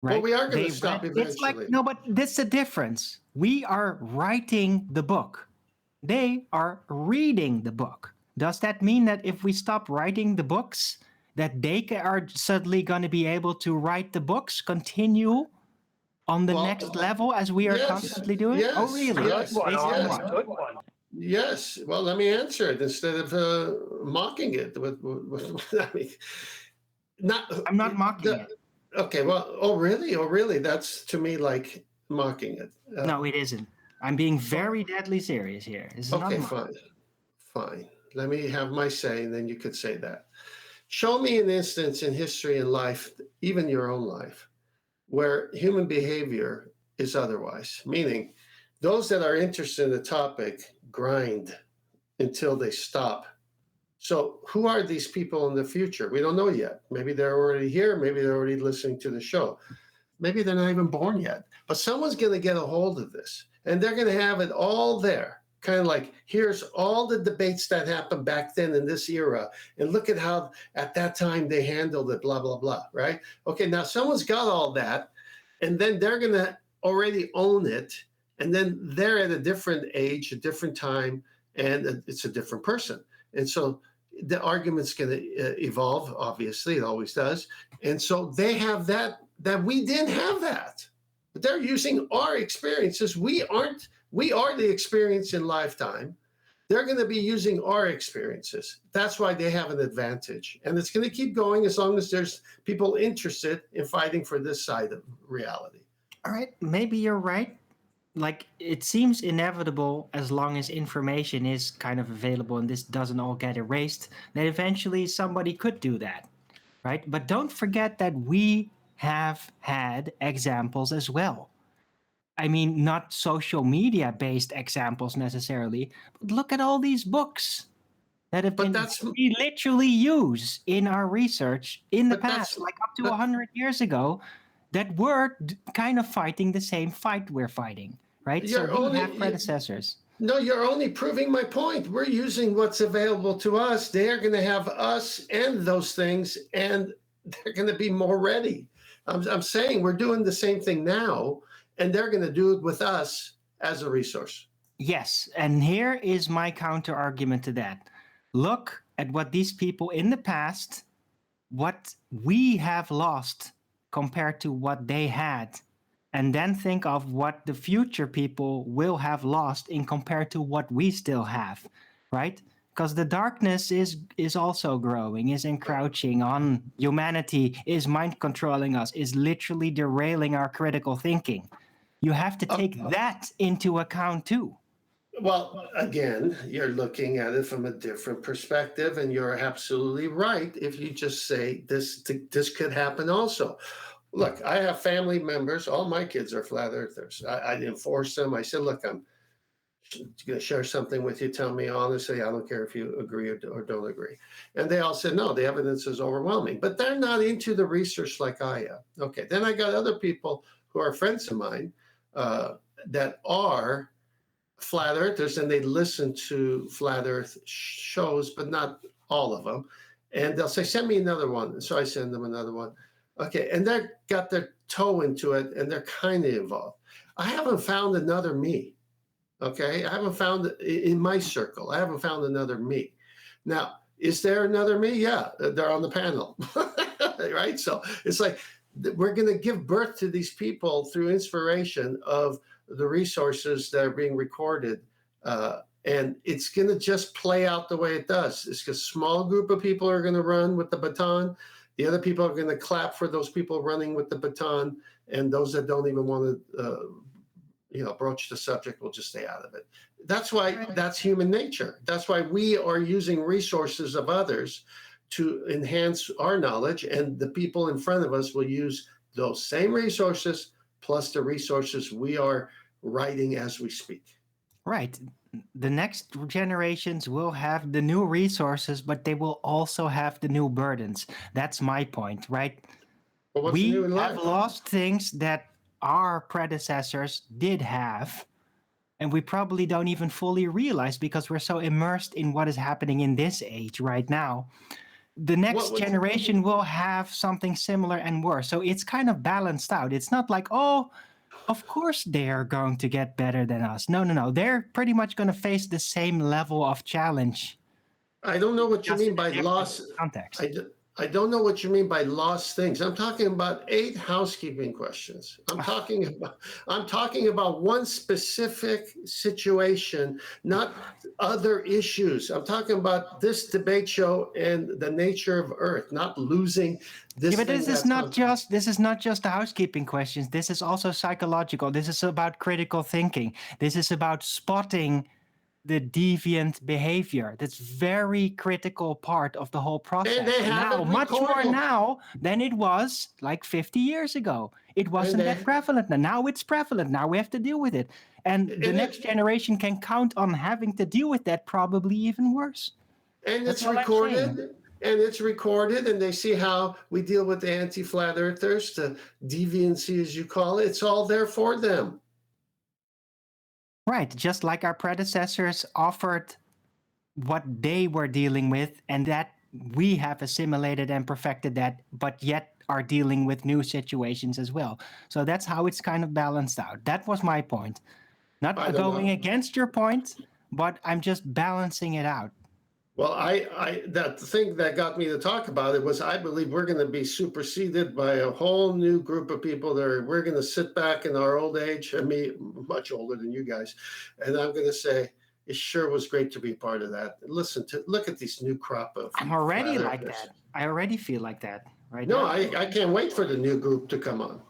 Right? Well, we are going to stop eventually. It's like, no, but that's the difference. We are writing the book. They are reading the book. Does that mean that if we stop writing the books, that they are suddenly going to be able to write the books, continue on the next level as we are constantly doing? Yes, oh, really? Yes. Well, let me answer it instead of mocking it. I'm not mocking it. Okay. Well, oh, really? Oh, really? That's to me like mocking it. No, it isn't. I'm being very deadly serious here. Okay, fine. Let me have my say, and then you could say that. Show me an instance in history and life, even your own life, where human behavior is otherwise, meaning those that are interested in the topic grind until they stop. So who are these people in the future? We don't know yet. Maybe they're already here. Maybe they're already listening to the show. Maybe they're not even born yet. But someone's going to get a hold of this, and they're going to have it all there. Kind of like, here's all the debates that happened back then in this era, and look at how at that time they handled it, blah, blah, blah, right? Okay, now someone's got all that, and then they're going to already own it, and then they're at a different age, a different time, and it's a different person. And so the argument's going to evolve, obviously, it always does. And so they have that we didn't have that. But they're using our experiences. We are the experience in lifetime. They're going to be using our experiences. That's why they have an advantage. And it's going to keep going as long as there's people interested in fighting for this side of reality. All right, maybe you're right. Like, it seems inevitable, as long as information is kind of available and this doesn't all get erased, that eventually somebody could do that, right? But don't forget that we have had examples as well. I mean, not social media based examples necessarily, but look at all these books that have been we literally use in our research in the past, like up to 100 years ago, that were kind of fighting the same fight we're fighting, right? So we have predecessors. No, you're only proving my point. We're using what's available to us. They're going to have us and those things, and they're going to be more ready. I'm saying we're doing the same thing now, and they're going to do it with us as a resource. Yes, and here is my counter argument to that. Look at what these people in the past, what we have lost compared to what they had, and then think of what the future people will have lost in compared to what we still have, right? Because the darkness is also growing, is encroaching on humanity, is mind controlling us, is literally derailing our critical thinking. You have to take that into account too. Well, again, you're looking at it from a different perspective, and you're absolutely right if you just say this could happen also. Look, I have family members. All my kids are flat earthers. I didn't force them. I said, look, I'm going to share something with you. Tell me honestly. I don't care if you agree or don't agree. And they all said, no, the evidence is overwhelming. But they're not into the research like I am. Okay, then I got other people who are friends of mine that are flat earthers, and they listen to flat earth shows, but not all of them. And they'll say, send me another one. So I send them another one. Okay, and they've got their toe into it, and they're kind of involved. I haven't found another me, okay? I haven't found in my circle. I haven't found another me. Now, is there another me? Yeah, they're on the panel, right? So it's like we're going to give birth to these people through inspiration of the resources that are being recorded, and it's going to just play out the way it does. It's a small group of people are going to run with the baton. The other people are going to clap for those people running with the baton, and those that don't even want to, broach the subject will just stay out of it. That's why that's human nature. That's why we are using resources of others to enhance our knowledge, and the people in front of us will use those same resources plus the resources we are writing as we speak. Right. The next generations will have the new resources, but they will also have the new burdens. That's my point, right? Well, what's we new in have life? lost things that our predecessors did have, and we probably don't even fully realize because we're so immersed in what is happening in this age right now. The next generation will have something similar and worse. So it's kind of balanced out. It's not like, oh, of course they are going to get better than us. No. They're pretty much going to face the same level of challenge. I don't know what you mean by lost context. I don't know what you mean by lost things. I'm talking about 8 housekeeping questions. I'm talking about one specific situation, not other issues. I'm talking about this debate show and the nature of Earth, not losing this. Yeah, but this is not just the housekeeping questions. This is also psychological. This is about critical thinking. This is about spotting the deviant behavior. That's very critical part of the whole process. And they have now, much more now than it was like 50 years ago. It wasn't that prevalent. Now it's prevalent. Now we have to deal with it. And the next generation can count on having to deal with that probably even worse. And it's recorded. And it's recorded, and they see how we deal with the anti-flat earthers, the deviancy, as you call it. It's all there for them. Right, just like our predecessors offered what they were dealing with, and that we have assimilated and perfected that, but yet are dealing with new situations as well. So that's how it's kind of balanced out. That was my point. Not going against your point, but I'm just balancing it out. Well, the thing that got me to talk about it was I believe we're going to be superseded by a whole new group of people we're going to sit back in our old age, and me much older than you guys, and I'm going to say it sure was great to be part of that. Look at these new crop of. I'm already like that. I already feel like that right now. No, I can't wait for the new group to come on.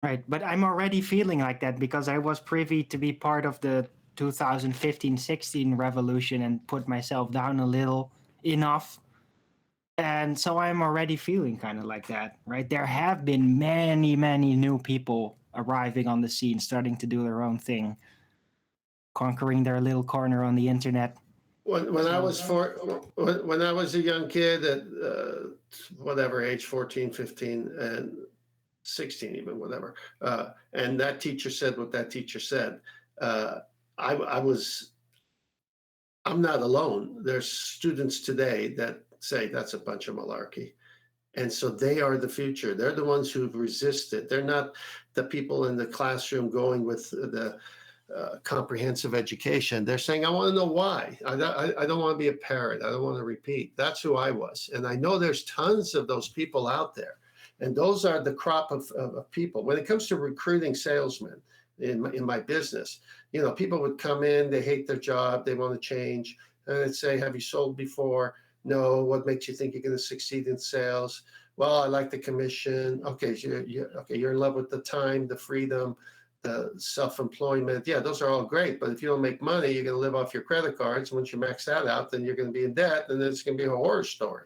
Right, but I'm already feeling like that because I was privy to be part of the 2015-16 revolution and put myself down a little enough. And so I'm already feeling kind of like that, right? There have been many, many new people arriving on the scene, starting to do their own thing, conquering their little corner on the internet. When I was when I was a young kid at whatever age, 14, 15, and 16, even whatever, and that teacher said what that teacher said, I'm not alone. There's students today that say that's a bunch of malarkey. And so they are the future. They're the ones who've resisted. They're not the people in the classroom going with the comprehensive education. They're saying, I want to know why. I don't want to be a parrot. I don't want to repeat. That's who I was. And I know there's tons of those people out there. And those are the crop of people. When it comes to recruiting salesmen in my business, people would come in, they hate their job, they want to change. And I'd say, have you sold before? No. What makes you think you're going to succeed in sales? Well, I like the commission. Okay, so you're in love with the time, the freedom, the self-employment. Yeah, those are all great. But if you don't make money, you're going to live off your credit cards. Once you max that out, then you're going to be in debt, and then it's going to be a horror story.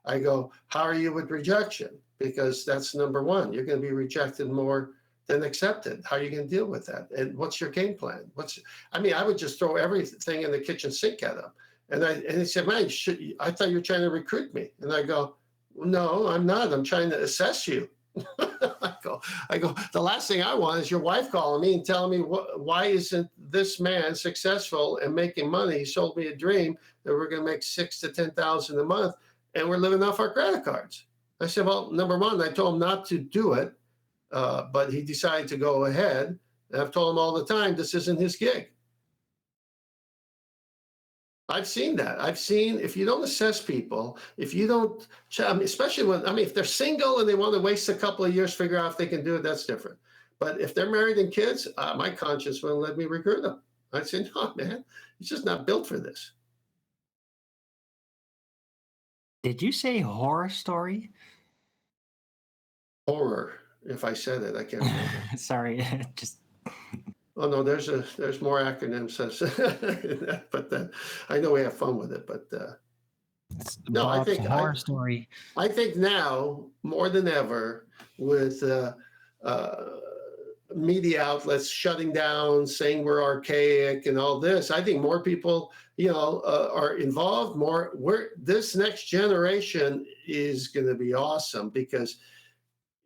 I go, how are you with rejection? Because that's number one. You're going to be rejected more than accepted. How are you going to deal with that? And what's your game plan? I would just throw everything in the kitchen sink at him. And he said, man, I thought you were trying to recruit me. And I go, no, I'm not. I'm trying to assess you. I go, the last thing I want is your wife calling me and telling me why isn't this man successful and making money? He sold me a dream that we're going to make $6,000 to $10,000 a month, and we're living off our credit cards. I said, well, number one, I told him not to do it, but he decided to go ahead. And I've told him all the time, this isn't his gig. I've seen that. I've seen if you don't assess people, if you don't, especially if they're single and they want to waste a couple of years, figure out if they can do it, that's different. But if they're married and kids, my conscience wouldn't let me recruit them. I'd say, no, man, he's just not built for this. Did you say horror story? Horror. If I said it, I can't remember. Sorry, just. Oh no, there's more acronyms, but I know we have fun with it. But no, I think horror story. I think now more than ever, with media outlets shutting down, saying we're archaic and all this, I think more people, are involved. This next generation is going to be awesome because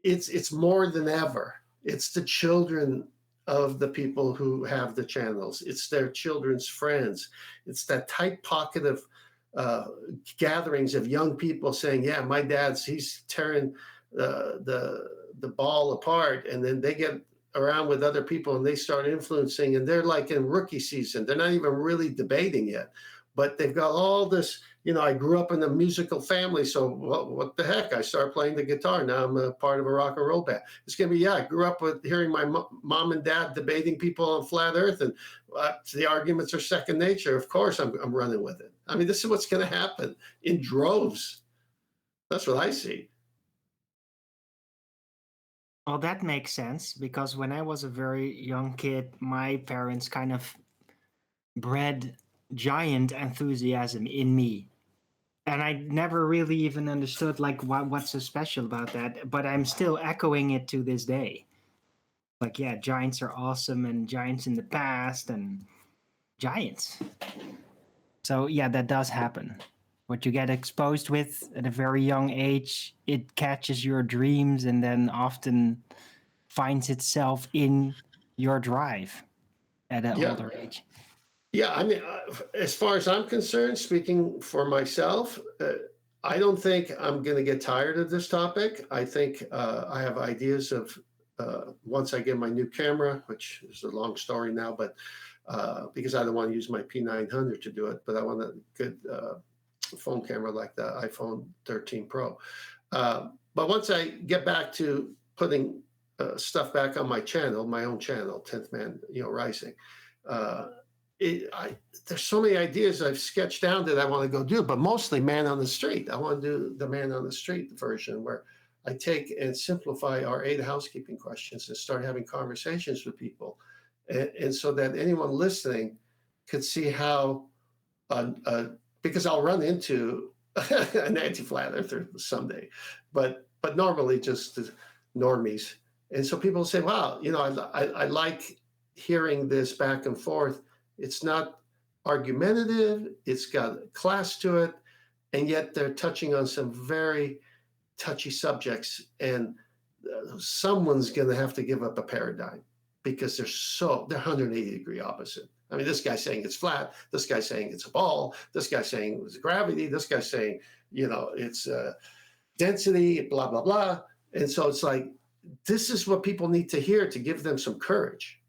it's more than ever. It's the children of the people who have the channels. It's their children's friends. It's that tight pocket of gatherings of young people saying, yeah, my he's tearing the ball apart. And then they get around with other people and they start influencing, and they're like in rookie season. They're not even really debating yet, but they've got all this, I grew up in a musical family, so what the heck? I started playing the guitar. Now I'm a part of a rock and roll band. It's going to be, I grew up with hearing my mom and dad debating people on flat earth, and the arguments are second nature. Of course, I'm running with it. This is what's going to happen in droves. That's what I see. Well, that makes sense, because when I was a very young kid, my parents kind of bred giant enthusiasm in me. And I never really even understood what's so special about that, but I'm still echoing it to this day. Like, yeah, giants are awesome, and giants in the past, and giants. So yeah, that does happen. What you get exposed with at a very young age, it catches your dreams and then often finds itself in your drive at an older age. Yeah, as far as I'm concerned, speaking for myself, I don't think I'm going to get tired of this topic. I think I have ideas of once I get my new camera, which is a long story now, but because I don't want to use my P900 to do it, but I want a good phone camera like the iPhone 13 Pro. But once I get back to putting stuff back on my channel, my own channel, 10th Man, Rising, there's so many ideas I've sketched down that I want to go do, but mostly man on the street. I want to do the man on the street version where I take and simplify our 8 housekeeping questions and start having conversations with people. And so that anyone listening could see how, because I'll run into an anti-flat earther someday, but normally just the normies. And so people say, wow, I like hearing this back and forth. It's not argumentative, it's got class to it, and yet they're touching on some very touchy subjects. And someone's going to have to give up a paradigm because they're 180-degree opposite. I mean, this guy's saying it's flat. This guy's saying it's a ball. This guy's saying it's gravity. This guy's saying, it's density, blah, blah, blah. And so it's like, this is what people need to hear to give them some courage.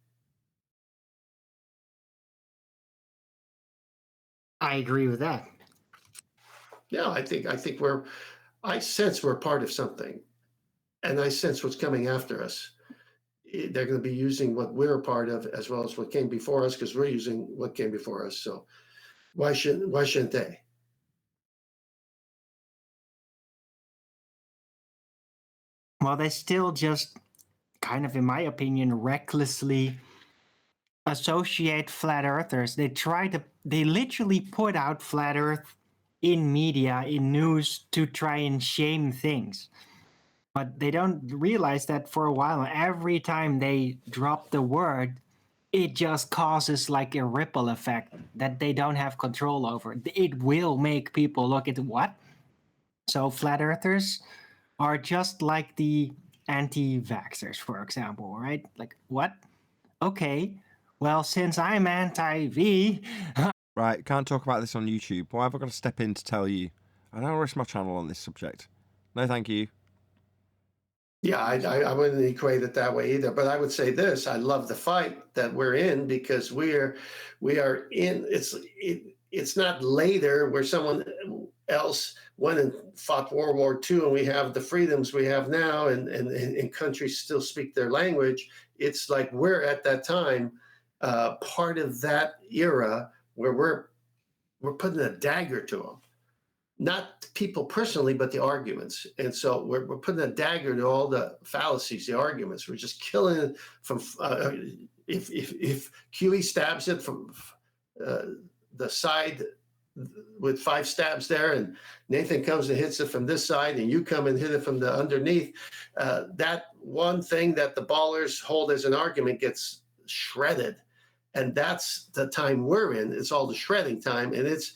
I agree with that. Yeah, I think I sense we're part of something, and I sense what's coming after us. They're going to be using what we're a part of as well as what came before us, because we're using what came before us. So why shouldn't they? Well, they still just kind of, in my opinion, recklessly associate flat earthers. They literally put out flat earth in media, in news, to try and shame things. But they don't realize that for a while, every time they drop the word, it just causes like a ripple effect that they don't have control over. It will make people look at what? So flat earthers are just like the anti-vaxxers, for example, right? Like, what? Okay, well, since I'm anti-V... Right, can't talk about this on YouTube. Why have I got to step in to tell you? I don't risk my channel on this subject. No, thank you. Yeah, I wouldn't equate it that way either. But I would say this: I love the fight that we're in, because we are in. It's not later where someone else went and fought World War II, and we have the freedoms we have now, and countries still speak their language. It's like we're at that time, part of that era where we're putting a dagger to them. Not people personally, but the arguments. And so we're putting a dagger to all the fallacies, the arguments. We're just killing it from, if QE stabs it from the side with 5 stabs there, and Nathan comes and hits it from this side, and you come and hit it from the underneath, that one thing that the ballers hold as an argument gets shredded. And that's the time we're in. It's all the shredding time. And it's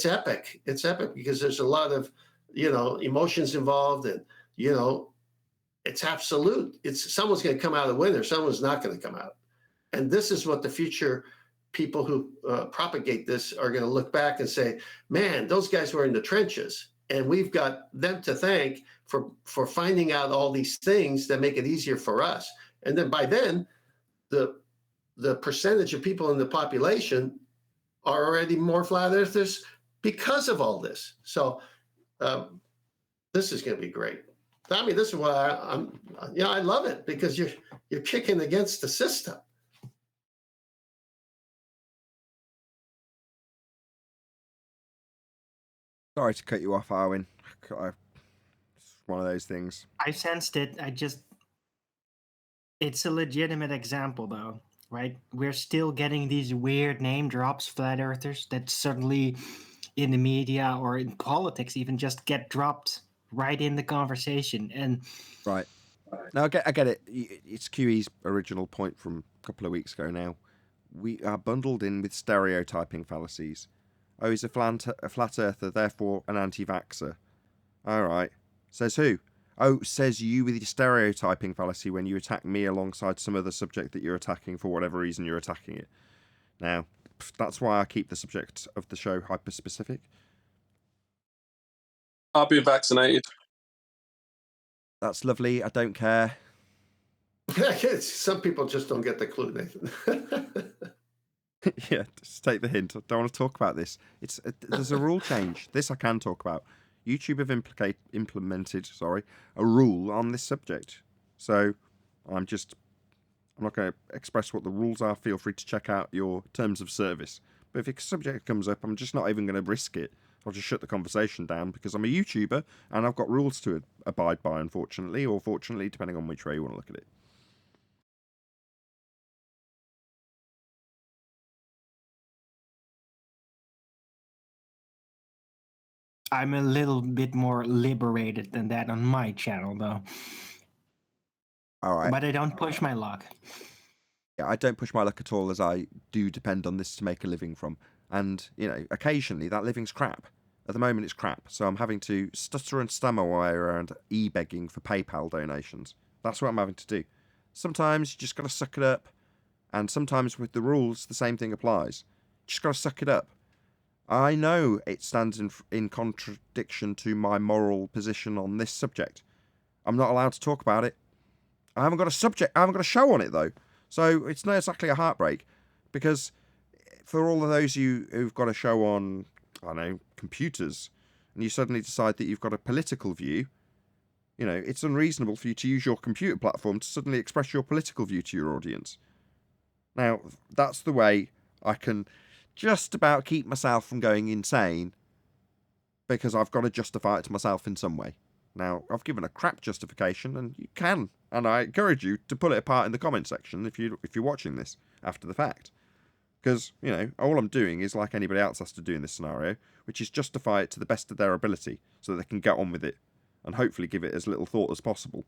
epic. It's epic because there's a lot of, emotions involved, and, it's absolute. Someone's going to come out a winner. Someone's not going to come out. And this is what the future people who propagate this are going to look back and say, man, those guys were in the trenches, and we've got them to thank for finding out all these things that make it easier for us. And then by then, the percentage of people in the population are already more flat earthers because of all this. So this is going to be great. I mean, this is why I love it, because you're kicking against the system. Sorry to cut you off, Arwin. It's one of those things. I sensed it. It's a legitimate example, though, right? We're still getting these weird name drops, flat earthers, that suddenly in the media or in politics even just get dropped right in the conversation. And right. No, I get it. It's QE's original point from a couple of weeks ago now. We are bundled in with stereotyping fallacies. Oh, he's a flat earther, therefore an anti-vaxxer. All right. Says who? Oh, says you with your stereotyping fallacy when you attack me alongside some other subject that you're attacking for whatever reason you're attacking it. Now, that's why I keep the subject of the show hyper-specific. I'll be vaccinated. That's lovely. I don't care. Some people just don't get the clue, Nathan. Yeah, just take the hint. I don't want to talk about this. There's a rule change. This I can talk about. YouTube have implemented a rule on this subject. So I'm not going to express what the rules are. Feel free to check out your terms of service. But if a subject comes up, I'm just not even going to risk it. I'll just shut the conversation down because I'm a YouTuber and I've got rules to abide by, unfortunately, or fortunately, depending on which way you want to look at it. I'm a little bit more liberated than that on my channel, though. All right. But I don't push my luck. Yeah, I don't push my luck at all, as I do depend on this to make a living from. And, you know, occasionally that living's crap. At the moment it's crap, so I'm having to stutter and stammer my way around e-begging for PayPal donations. That's what I'm having to do. Sometimes you just got to suck it up, and sometimes with the rules the same thing applies. Just got to suck it up. I know it stands in contradiction to my moral position on this subject. I'm not allowed to talk about it. I haven't got a show on it though. So it's not exactly a heartbreak, because for all of those of you who've got a show on, I don't know, computers, and you suddenly decide that you've got a political view, you know, it's unreasonable for you to use your computer platform to suddenly express your political view to your audience. Now, that's the way I can just about keep myself from going insane, because I've got to justify it to myself in some way. Now, I've given a crap justification, and you can, and I encourage you to pull it apart in the comment section if you're watching this after the fact. Because, you know, all I'm doing is like anybody else has to do in this scenario, which is justify it to the best of their ability so that they can get on with it and hopefully give it as little thought as possible.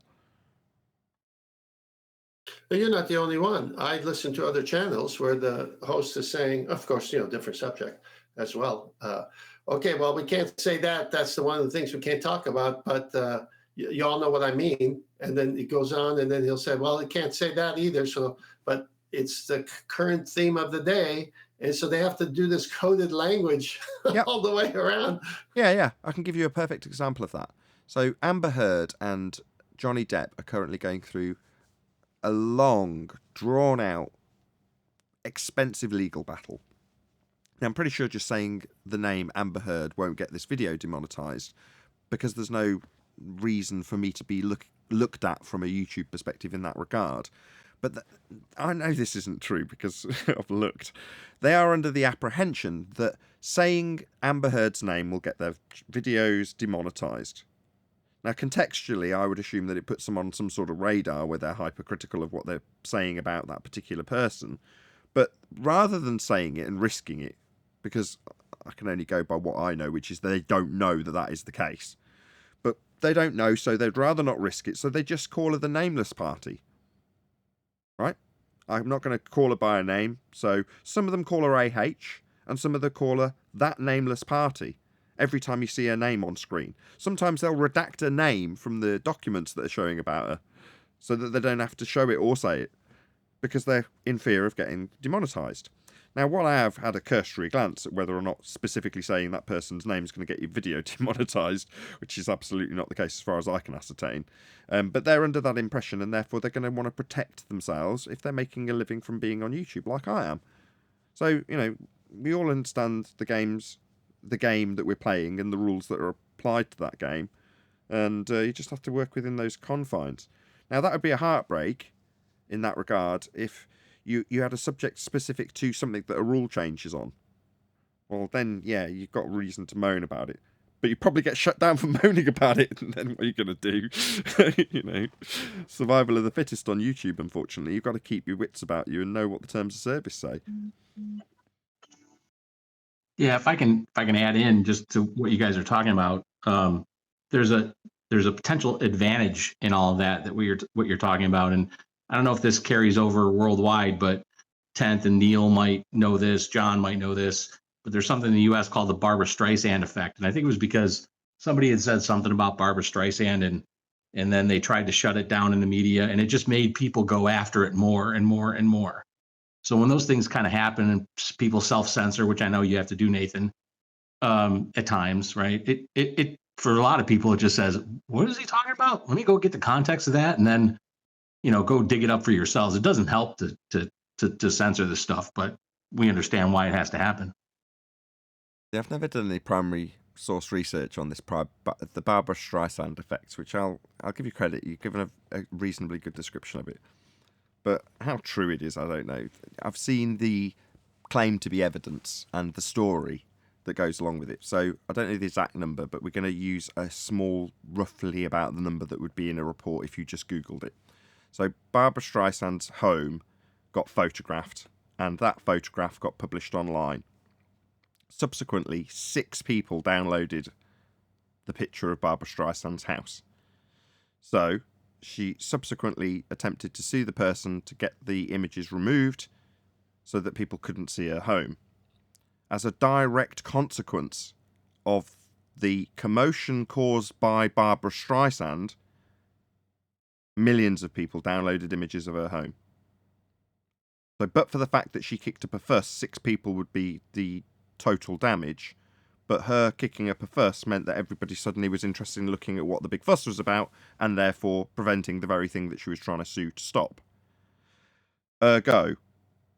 But you're not the only one. I listen to other channels where the host is saying, of course, you know, different subject as well. Okay, well, we can't say that. That's one of the things we can't talk about, but you all know what I mean. And then it goes on, and then he'll say, well, it can't say that either. So, but it's the current theme of the day, and so they have to do this coded language all the way around. Yeah, I can give you a perfect example of that. So Amber Heard and Johnny Depp are currently going through a long, drawn-out, expensive legal battle. Now, I'm pretty sure just saying the name Amber Heard won't get this video demonetized, because there's no reason for me to be looked at from a YouTube perspective in that regard. But I know this isn't true because I've looked. They are under the apprehension that saying Amber Heard's name will get their videos demonetized. Now, contextually, I would assume that it puts them on some sort of radar where they're hypercritical of what they're saying about that particular person. But rather than saying it and risking it, because I can only go by what I know, which is they don't know that that is the case. But they don't know, so they'd rather not risk it, so they just call her the Nameless Party. Right? I'm not going to call her by a name, so some of them call her AH, and some of them call her That Nameless Party. Every time you see her name on screen. Sometimes they'll redact her name from the documents that are showing about her, so that they don't have to show it or say it, because they're in fear of getting demonetized. Now, while I have had a cursory glance at whether or not specifically saying that person's name is going to get your video demonetized, which is absolutely not the case as far as I can ascertain, but they're under that impression, and therefore they're going to want to protect themselves if they're making a living from being on YouTube, like I am. So, you know, we all understand the game that we're playing and the rules that are applied to that game, and you just have to work within those confines. Now, that would be a heartbreak in that regard if you had a subject specific to something that a rule change is on. Well, then, yeah, you've got reason to moan about it. But you probably get shut down for moaning about it, and then what are you going to do? You know, survival of the fittest on YouTube, unfortunately. You've got to keep your wits about you and know what the terms of service say. Yeah, if I can add in just to what you guys are talking about, there's a potential advantage in all of that what you're talking about, and I don't know if this carries over worldwide, but Tenth and Neil might know this, John might know this, but there's something in the U.S. called the Barbra Streisand effect, and I think it was because somebody had said something about Barbra Streisand, and then they tried to shut it down in the media, and it just made people go after it more and more and more. So when those things kind of happen and people self-censor, which I know you have to do, Nathan, at times, right? It for a lot of people, it just says, what is he talking about? Let me go get the context of that, and then, you know, go dig it up for yourselves. It doesn't help to censor this stuff, but we understand why it has to happen. Yeah, I've never done any primary source research on this, the Barbra Streisand effect, which I'll give you credit. You've given a reasonably good description of it. But how true it is, I don't know. I've seen the claim to be evidence and the story that goes along with it. So I don't know the exact number, but we're going to use a small, roughly about the number that would be in a report if you just Googled it. So Barbra Streisand's home got photographed, and that photograph got published online. Subsequently, 6 people downloaded the picture of Barbra Streisand's house. So she subsequently attempted to sue the person to get the images removed so that people couldn't see her home. As a direct consequence of the commotion caused by Barbara Streisand, millions of people downloaded images of her home. So, but for the fact that she kicked up a fuss, 6 people would be the total damage. But her kicking up a fuss meant that everybody suddenly was interested in looking at what the big fuss was about, and therefore preventing the very thing that she was trying to sue to stop. Ergo,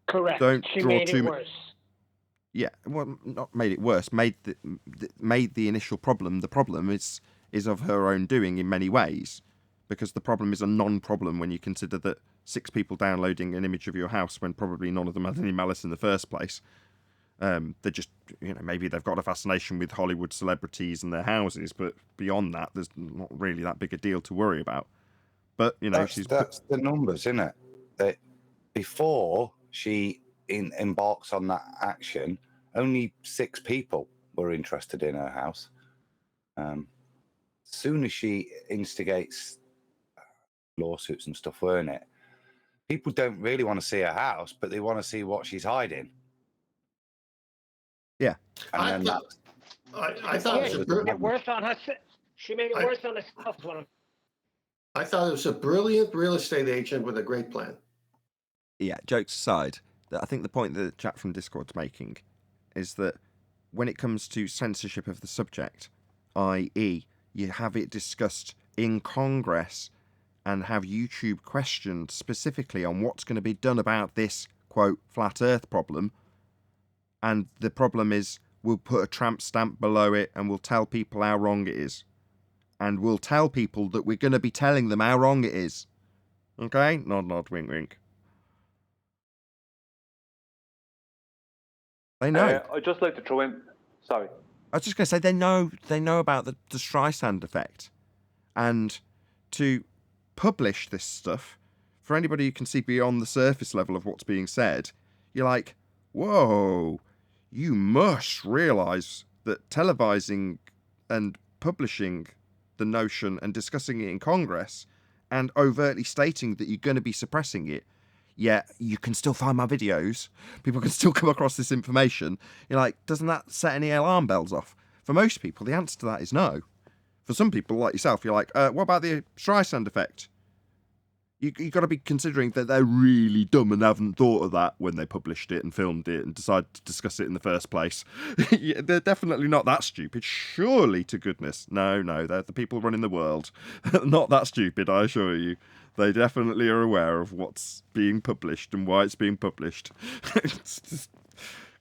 Correct. don't She draw made too it mu- worse. Yeah, well, not made it worse. Made the initial problem. The problem is of her own doing in many ways, because the problem is a non-problem when you consider that 6 people downloading an image of your house when probably none of them had any malice in the first place. They're just, maybe they've got a fascination with Hollywood celebrities and their houses, but beyond that, there's not really that big a deal to worry about. But that's the numbers, isn't it? That before she embarks on that action, only 6 people were interested in her house. Soon as she instigates lawsuits and stuff, weren't it? People don't really want to see her house, but they want to see what she's hiding. Yeah, and then I thought She it was made it worse on herself. She made it worse on herself. I thought it was a brilliant real estate agent with a great plan. Yeah, jokes aside, I think the point that the chap from Discord's making is that when it comes to censorship of the subject, i.e., you have it discussed in Congress and have YouTube questioned specifically on what's going to be done about this, quote, flat earth problem, and the problem is we'll put a tramp stamp below it and we'll tell people how wrong it is. And we'll tell people that we're going to be telling them how wrong it is. Okay? Nod, nod, wink, wink. They know. I'd just like to throw in... Sorry. I was just going to say, they know about the Streisand effect. And to publish this stuff, for anybody who can see beyond the surface level of what's being said, you're like, whoa, you must realise that televising and publishing the notion and discussing it in Congress and overtly stating that you're going to be suppressing it, yet you can still find my videos, people can still come across this information. You're like, doesn't that set any alarm bells off? For most people, the answer to that is no. For some people, like yourself, you're like, what about the Streisand effect? You've got to be considering that they're really dumb and haven't thought of that when they published it and filmed it and decided to discuss it in the first place. They're definitely not that stupid. Surely to goodness. No, they're the people running the world. Not that stupid, I assure you. They definitely are aware of what's being published and why it's being published.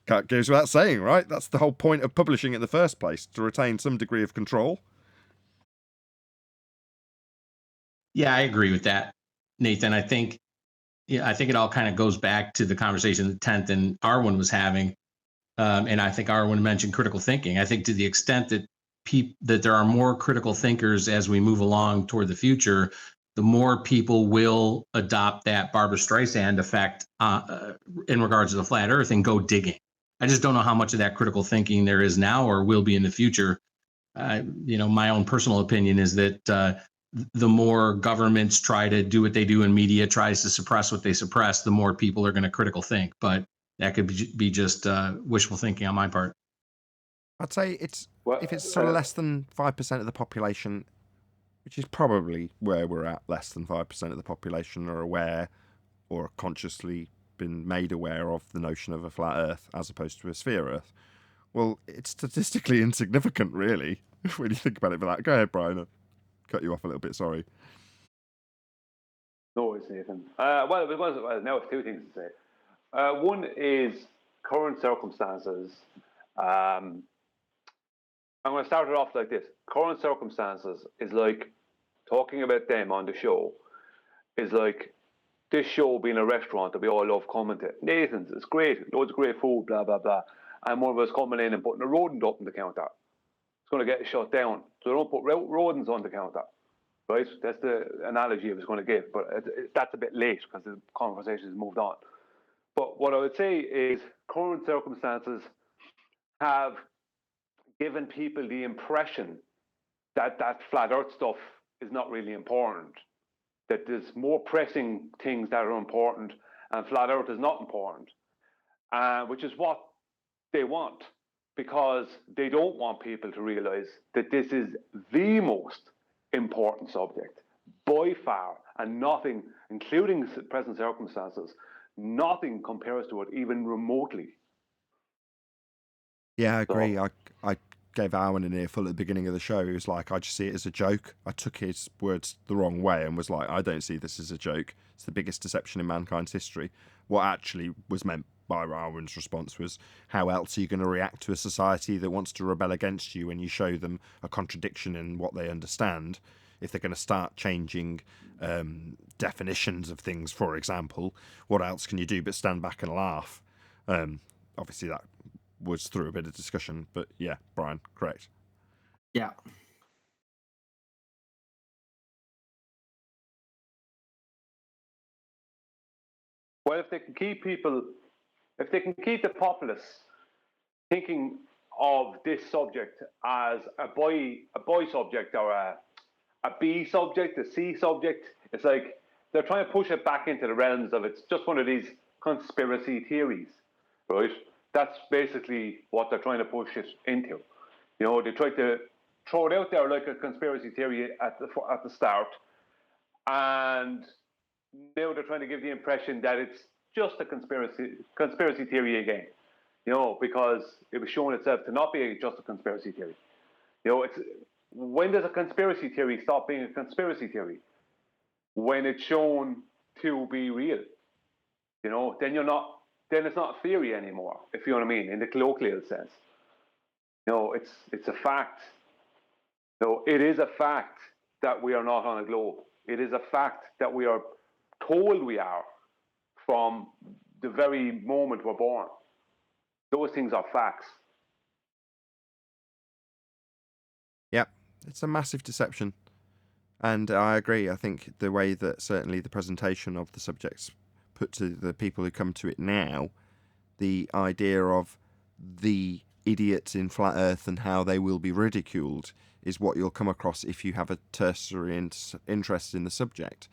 Goes without saying, right? That's the whole point of publishing in the first place, to retain some degree of control. Yeah, I agree with that, Nathan. I think it all kind of goes back to the conversation that Tenth and Arwen was having, and I think Arwen mentioned critical thinking. I think to the extent that that there are more critical thinkers as we move along toward the future, the more people will adopt that Barbara Streisand effect in regards to the flat Earth and go digging. I just don't know how much of that critical thinking there is now or will be in the future. My own personal opinion is that the more governments try to do what they do and media tries to suppress what they suppress, the more people are going to critical think. But that could be just wishful thinking on my part. I'd say if it's sort of less than 5% of the population, which is probably where we're at, less than 5% of the population are aware or consciously been made aware of the notion of a flat Earth as opposed to a sphere Earth. Well, it's statistically insignificant, really, when you think about it. But go ahead, Brian. I cut you off a little bit. Sorry. No worries, Nathan. Now it's 2 things to say. One is current circumstances. I'm going to start it off like this. Current circumstances is like talking about them on the show is like this show being a restaurant that we all love coming to. Nathan's, it's great, loads of great food, blah, blah, blah. And one of us coming in and putting a rodent up on the counter. It's going to get shut down. So don't put rodents on the counter. Right? That's the analogy I was going to give. But that's a bit late because the conversation has moved on. But what I would say is current circumstances have given people the impression that that flat earth stuff is not really important. that there's more pressing things that are important, and flat Earth is not important, which is what they want, because they don't want people to realize that this is the most important subject by far, and nothing, including present circumstances, nothing compares to it even remotely. Yeah, I agree. I gave Owen an earful at the beginning of the show. He was like, I just see it as a joke. I took his words the wrong way and was like, I don't see this as a joke. It's the biggest deception in mankind's history. What actually was meant by Owen's response was, how else are you going to react to a society that wants to rebel against you when you show them a contradiction in what they understand? If they're going to start changing definitions of things, for example, what else can you do but stand back and laugh? Obviously, that was through a bit of discussion, but yeah, Brian, correct. Yeah. Well, if they can keep the populace thinking of this subject as a boy subject, or a B subject, a C subject, it's like they're trying to push it back into the realms of it's just one of these conspiracy theories, right? That's basically what they're trying to push it into. You know, they try to throw it out there like a conspiracy theory at the start, and now they're trying to give the impression that it's just a conspiracy theory again. You know, because it was shown itself to not be just a conspiracy theory. You know, when does a conspiracy theory stop being a conspiracy theory? When it's shown to be real. You know, then it's not a theory anymore, if you know what I mean, in the colloquial sense. You know, it's a fact. So it is a fact that we are not on a globe. It is a fact that we are told we are from the very moment we're born. Those things are facts. Yep, it's a massive deception. And I agree. I think the way that certainly the presentation of the subjects put to the people who come to it now, the idea of the idiots in flat Earth and how they will be ridiculed is what you'll come across if you have a tertiary interest in the subject.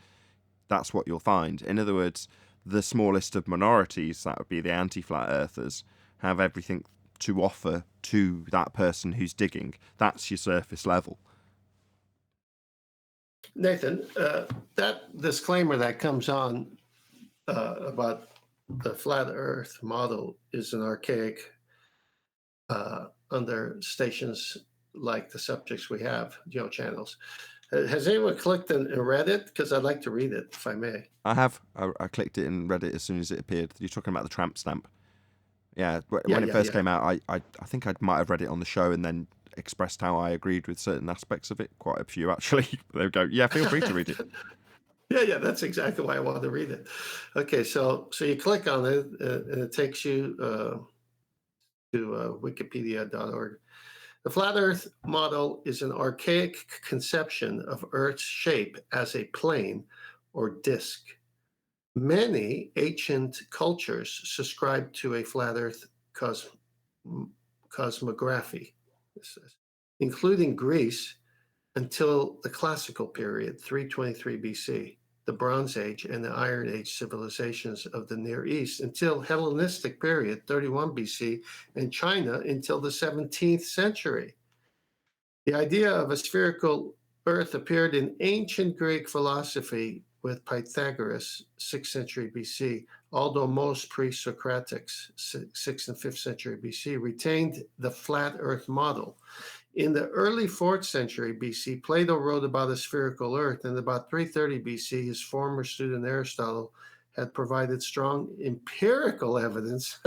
That's what you'll find. In other words, the smallest of minorities, that would be the anti-flat earthers, have everything to offer to that person who's digging. That's your surface level. Nathan, that disclaimer that comes on about the flat Earth model is an archaic under stations like the subjects we have, channels. Has anyone clicked and read it? Because I'd like to read it, if I may. I have. I clicked it and read it as soon as it appeared. You're talking about the tramp stamp. Yeah, when it first came out, I think I might have read it on the show and then expressed how I agreed with certain aspects of it. Quite a few, actually. They would go, yeah, feel free to read it. Yeah, that's exactly why I wanted to read it. Okay, so you click on it, and it takes you to wikipedia.org. The flat Earth model is an archaic conception of Earth's shape as a plane or disk. Many ancient cultures subscribed to a flat Earth cosmography, including Greece until the classical period, 323 BC, the Bronze Age and the Iron Age civilizations of the Near East, until Hellenistic period, 31 BC, and China until the 17th century. The idea of a spherical Earth appeared in ancient Greek philosophy with Pythagoras, 6th century BC, although most pre-Socratics, 6th and 5th century BC, retained the flat Earth model. In the early 4th century BC, Plato wrote about a spherical Earth, and about 330 BC, his former student Aristotle had provided strong empirical evidence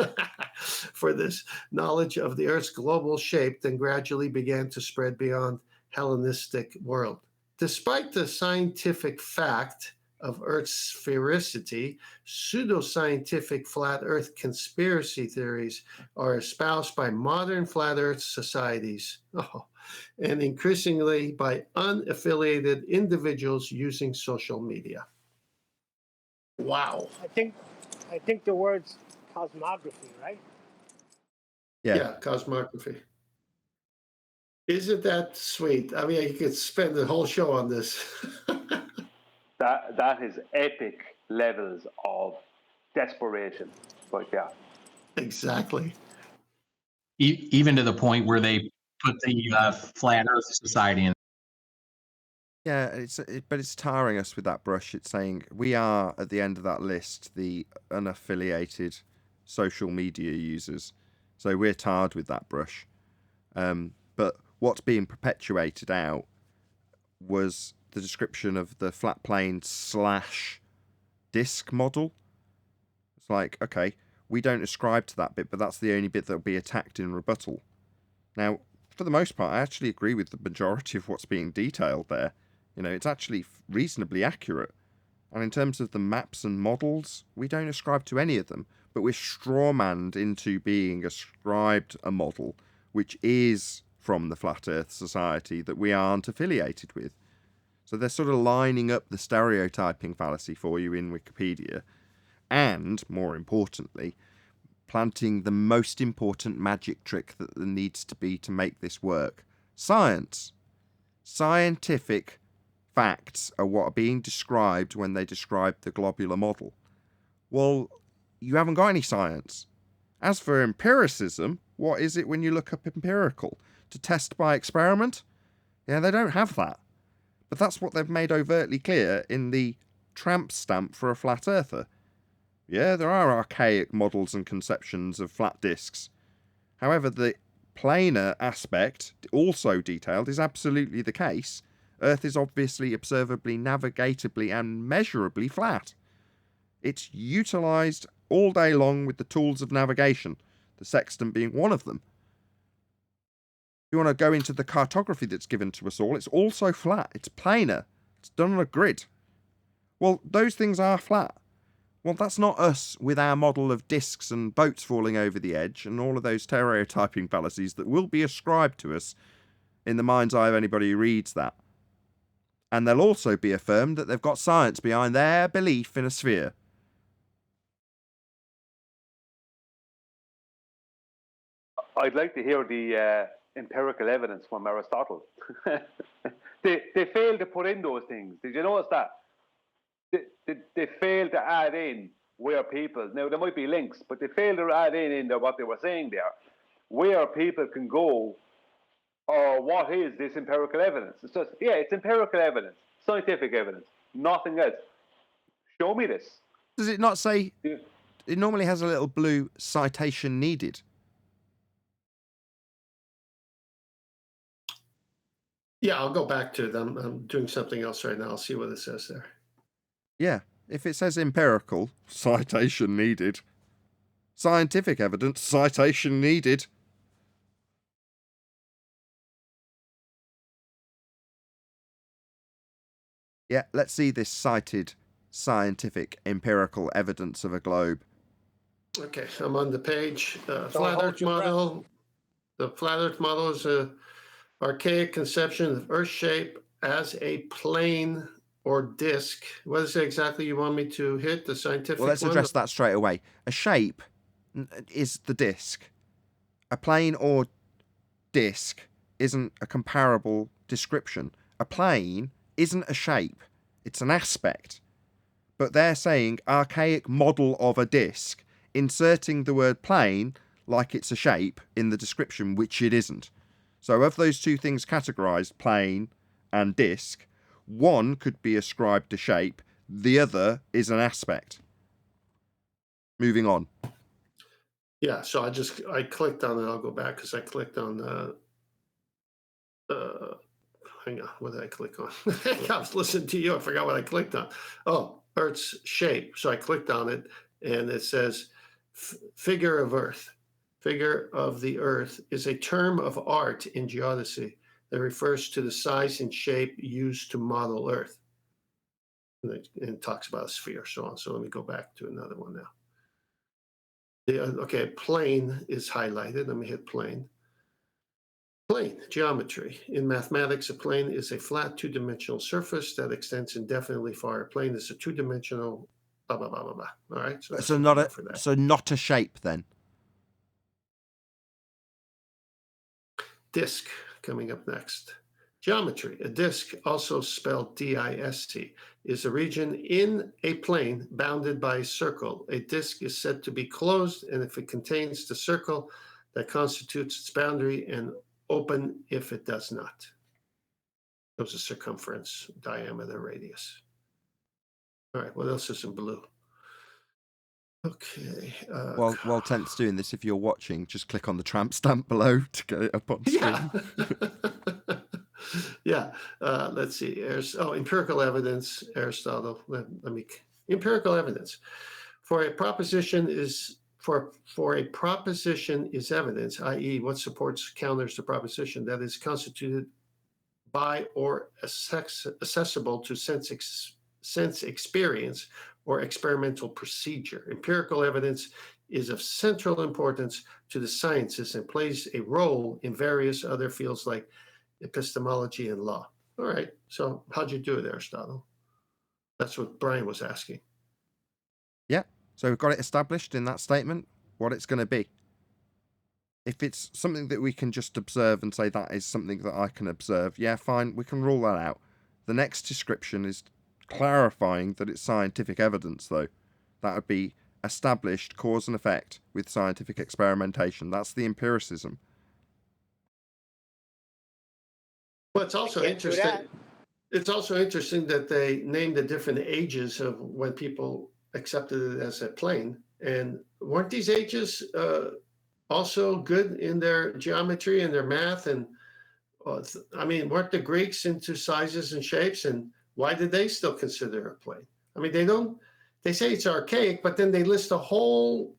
for this knowledge of the Earth's global shape, then gradually began to spread beyond Hellenistic world. Despite the scientific fact of Earth's sphericity, pseudoscientific flat Earth conspiracy theories are espoused by modern flat Earth societies, and increasingly by unaffiliated individuals using social media. Wow. I think the word's cosmography, right? Yeah, cosmography. Isn't that sweet? I mean, you could spend the whole show on this. that is epic levels of desperation. But yeah, Exactly. Even to the point where they put the Flat Earth Society in. Yeah, but it's tarring us with that brush. It's saying we are, at the end of that list, the unaffiliated social media users. So we're tarred with that brush. But what's being perpetuated out was the description of the flat plane / disk model. It's like, okay, we don't ascribe to that bit, but that's the only bit that'll be attacked in rebuttal. Now, for the most part, I actually agree with the majority of what's being detailed there. It's actually reasonably accurate. And in terms of the maps and models, we don't ascribe to any of them, but we're strawmanned into being ascribed a model which is from the Flat Earth Society that we aren't affiliated with. So they're sort of lining up the stereotyping fallacy for you in Wikipedia, and, more importantly, planting the most important magic trick that there needs to be to make this work. Science. Scientific facts are what are being described when they describe the globular model. Well, you haven't got any science. As for empiricism, what is it when you look up empirical? To test by experiment? Yeah, they don't have that. But that's what they've made overtly clear in the tramp stamp for a flat earther. Yeah, there are archaic models and conceptions of flat disks. However, the planar aspect, also detailed, is absolutely the case. Earth is obviously, observably, navigatably, and measurably flat. It's utilised all day long with the tools of navigation, the sextant being one of them. If you want to go into the cartography that's given to us all, it's also flat. It's planar. It's done on a grid. Well, those things are flat. Well, that's not us with our model of disks and boats falling over the edge and all of those stereotyping fallacies that will be ascribed to us in the mind's eye of anybody who reads that. And they'll also be affirmed that they've got science behind their belief in a sphere. I'd like to hear the empirical evidence from Aristotle. they failed to put in those things. Did you notice that? They failed to add in where people, now there might be links, but they failed to add in what they were saying there, where people can go, or what is this empirical evidence? It's just, yeah, it's empirical evidence, scientific evidence, nothing else. Show me this. Does it not say, it normally has a little blue citation needed? Yeah, I'll go back to them. I'm doing something else right now. I'll see what it says there. Yeah, if it says empirical, citation needed. Scientific evidence, citation needed. Yeah, let's see this cited scientific empirical evidence of a globe. Okay, I'm on the page. Flat Earth model. The flat Earth model is an archaic conception of Earth shape as a plane or disc. What is it exactly you want me to hit? The scientific one? Well, let's address that straight away. A shape is the disc. A plane or disc isn't a comparable description. A plane isn't a shape. It's an aspect. But they're saying archaic model of a disc, inserting the word plane like it's a shape in the description, which it isn't. So of those two things categorized, plane and disc, one could be ascribed to shape, the other is an aspect. Moving on. Yeah, so I clicked on it. I'll go back because I clicked on hang on, what did I click on? I was listening to you. I forgot what I clicked on. Oh, Earth's shape. So I clicked on it, and it says figure of Earth. Figure of the Earth is a term of art in geodesy that refers to the size and shape used to model Earth. And it talks about a sphere, so on. So let me go back to another one now. Okay, plane is highlighted. Let me hit plane. Plane, geometry. In mathematics, a plane is a flat two-dimensional surface that extends indefinitely far. A plane is a two-dimensional blah, blah, blah, blah, blah. All right? So not a shape then? Disk coming up next. Geometry. A disk, also spelled DIST, is a region in a plane bounded by a circle. A disk is said to be closed, and if it contains the circle that constitutes its boundary, and open if it does not. Those are circumference, diameter, radius. All right, what else is in blue? Okay. While Tent's doing this, if you're watching, just click on the tramp stamp below to get it up on screen. Yeah. Yeah. Let's see. Empirical evidence. Aristotle. Empirical evidence. For a proposition is evidence, i.e., what supports counters the proposition that is constituted by or accessible to sense experience or experimental procedure. Empirical evidence is of central importance to the sciences and plays a role in various other fields like epistemology and law. All right, so how'd you do it, Aristotle? That's what Brian was asking. Yeah, so we've got it established in that statement, what it's going to be. If it's something that we can just observe and say that is something that I can observe, yeah, fine, we can rule that out. The next description is clarifying that it's scientific evidence, though. That would be established cause and effect with scientific experimentation. That's the empiricism. Well, it's also interesting. It's also interesting that they named the different ages of when people accepted it as a plane. And weren't these ages also good in their geometry and their math? And weren't the Greeks into sizes and shapes? And why did they still consider a plane? I mean, they say it's archaic, but then they list a whole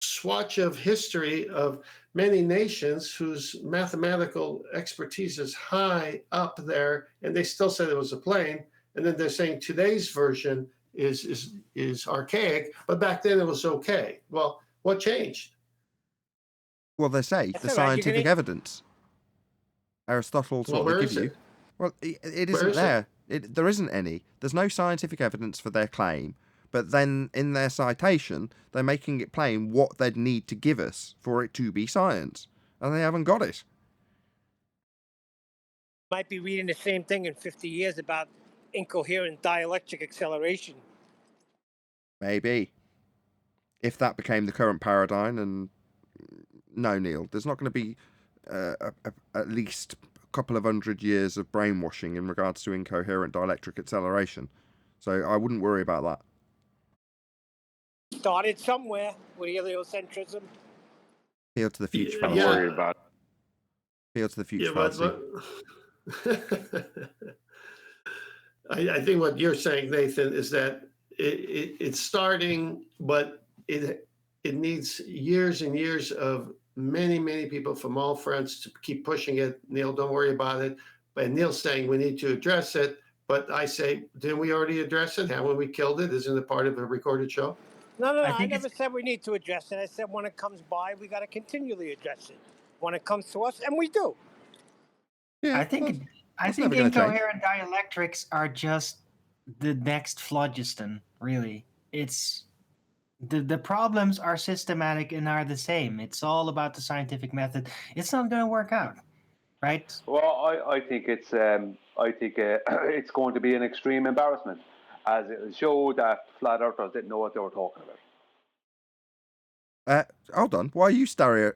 swatch of history of many nations whose mathematical expertise is high up there, and they still said it was a plane. And then they're saying today's version is archaic, but back then it was okay. Well, what changed? Well, they say the scientific evidence. Aristotle's what they give you. Well, it isn't there. There isn't any. There's no scientific evidence for their claim. But then in their citation, they're making it plain what they'd need to give us for it to be science. And they haven't got it. Might be reading the same thing in 50 years about incoherent dielectric acceleration. Maybe. If that became the current paradigm, and no, Neil, there's not going to be at least a couple of 100 years of brainwashing in regards to incoherent dielectric acceleration. So I wouldn't worry about that. Started somewhere with heliocentrism. Appeal to the future. Don't worry about it. Appeal to the future. I think what you're saying, Nathan, is that it's starting, but it needs years and years of many people from all fronts to keep pushing it. Neil, don't worry about it. But Neil's saying we need to address it. But I say, didn't we already address it? Haven't we killed it? Isn't it part of a recorded show? No, I never said we need to address it. I said when it comes by, we got to continually address it. When it comes to us, and we do. Yeah, I think incoherent dielectrics are just the next phlogiston, really. It's the problems are systematic and are the same. It's all about the scientific method. It's not going to work out, right? Well, I think it's it's going to be an extreme embarrassment, as it will show that flat earthers didn't know what they were talking about. Hold on. Why are you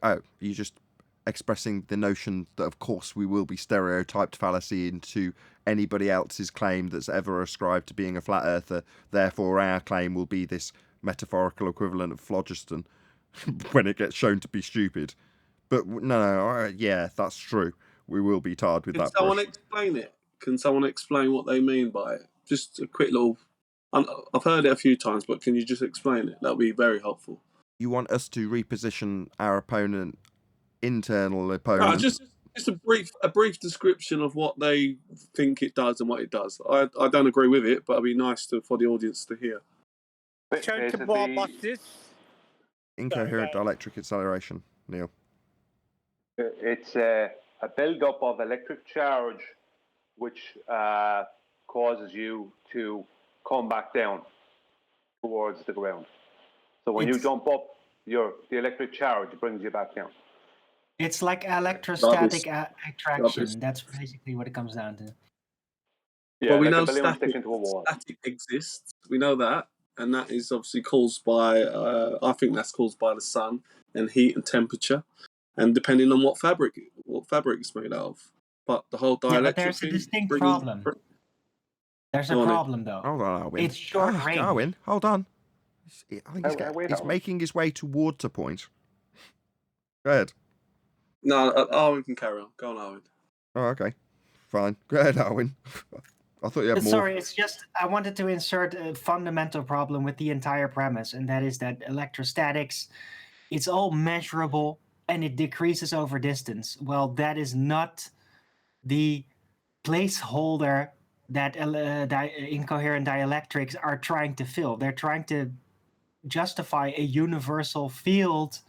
are you just expressing the notion that, of course, we will be stereotyped fallacy into anybody else's claim that's ever ascribed to being a flat earther? Therefore, our claim will be this metaphorical equivalent of phlogiston when it gets shown to be stupid. But no, yeah, that's true. We will be tarred with that. Can someone explain it? Can someone explain what they mean by it? Just a quick little... I've heard it a few times, but can you just explain it? That would be very helpful. You want us to reposition our internal opponent? No, just a brief description of what they think it does and what it does. I don't agree with it, but it'd be nice for the audience to hear. Turn to ball busters. Incoherent dielectric acceleration, Neil. It's a build-up of electric charge, which causes you to come back down towards the ground. So when you jump up, the electric charge brings you back down. It's like electrostatic attraction. Rubbish. That's basically what it comes down to. Yeah, Well, we like know a balloon static, sticking to a wall. static exists. We know that, and that is obviously caused by. I think that's caused by the sun and heat and temperature, and depending on what fabric it's made out of. But the whole dielectric but there's a thing. distinct problem. There's a problem, though. Hold on, Alwyn. It's short range. Alwyn, hold on. I think Wait, he's Alwyn. making his way towards a point. Go ahead. No, Arwen can carry on. Go on, Arwen. Oh, okay. Fine. Go ahead, Alwyn. I thought you had more. Sorry, it's just I wanted to insert a fundamental problem with the entire premise, and that is that electrostatics, it's all measurable and it decreases over distance. Well, that is not the placeholder that incoherent dielectrics are trying to fill. They're trying to justify a universal field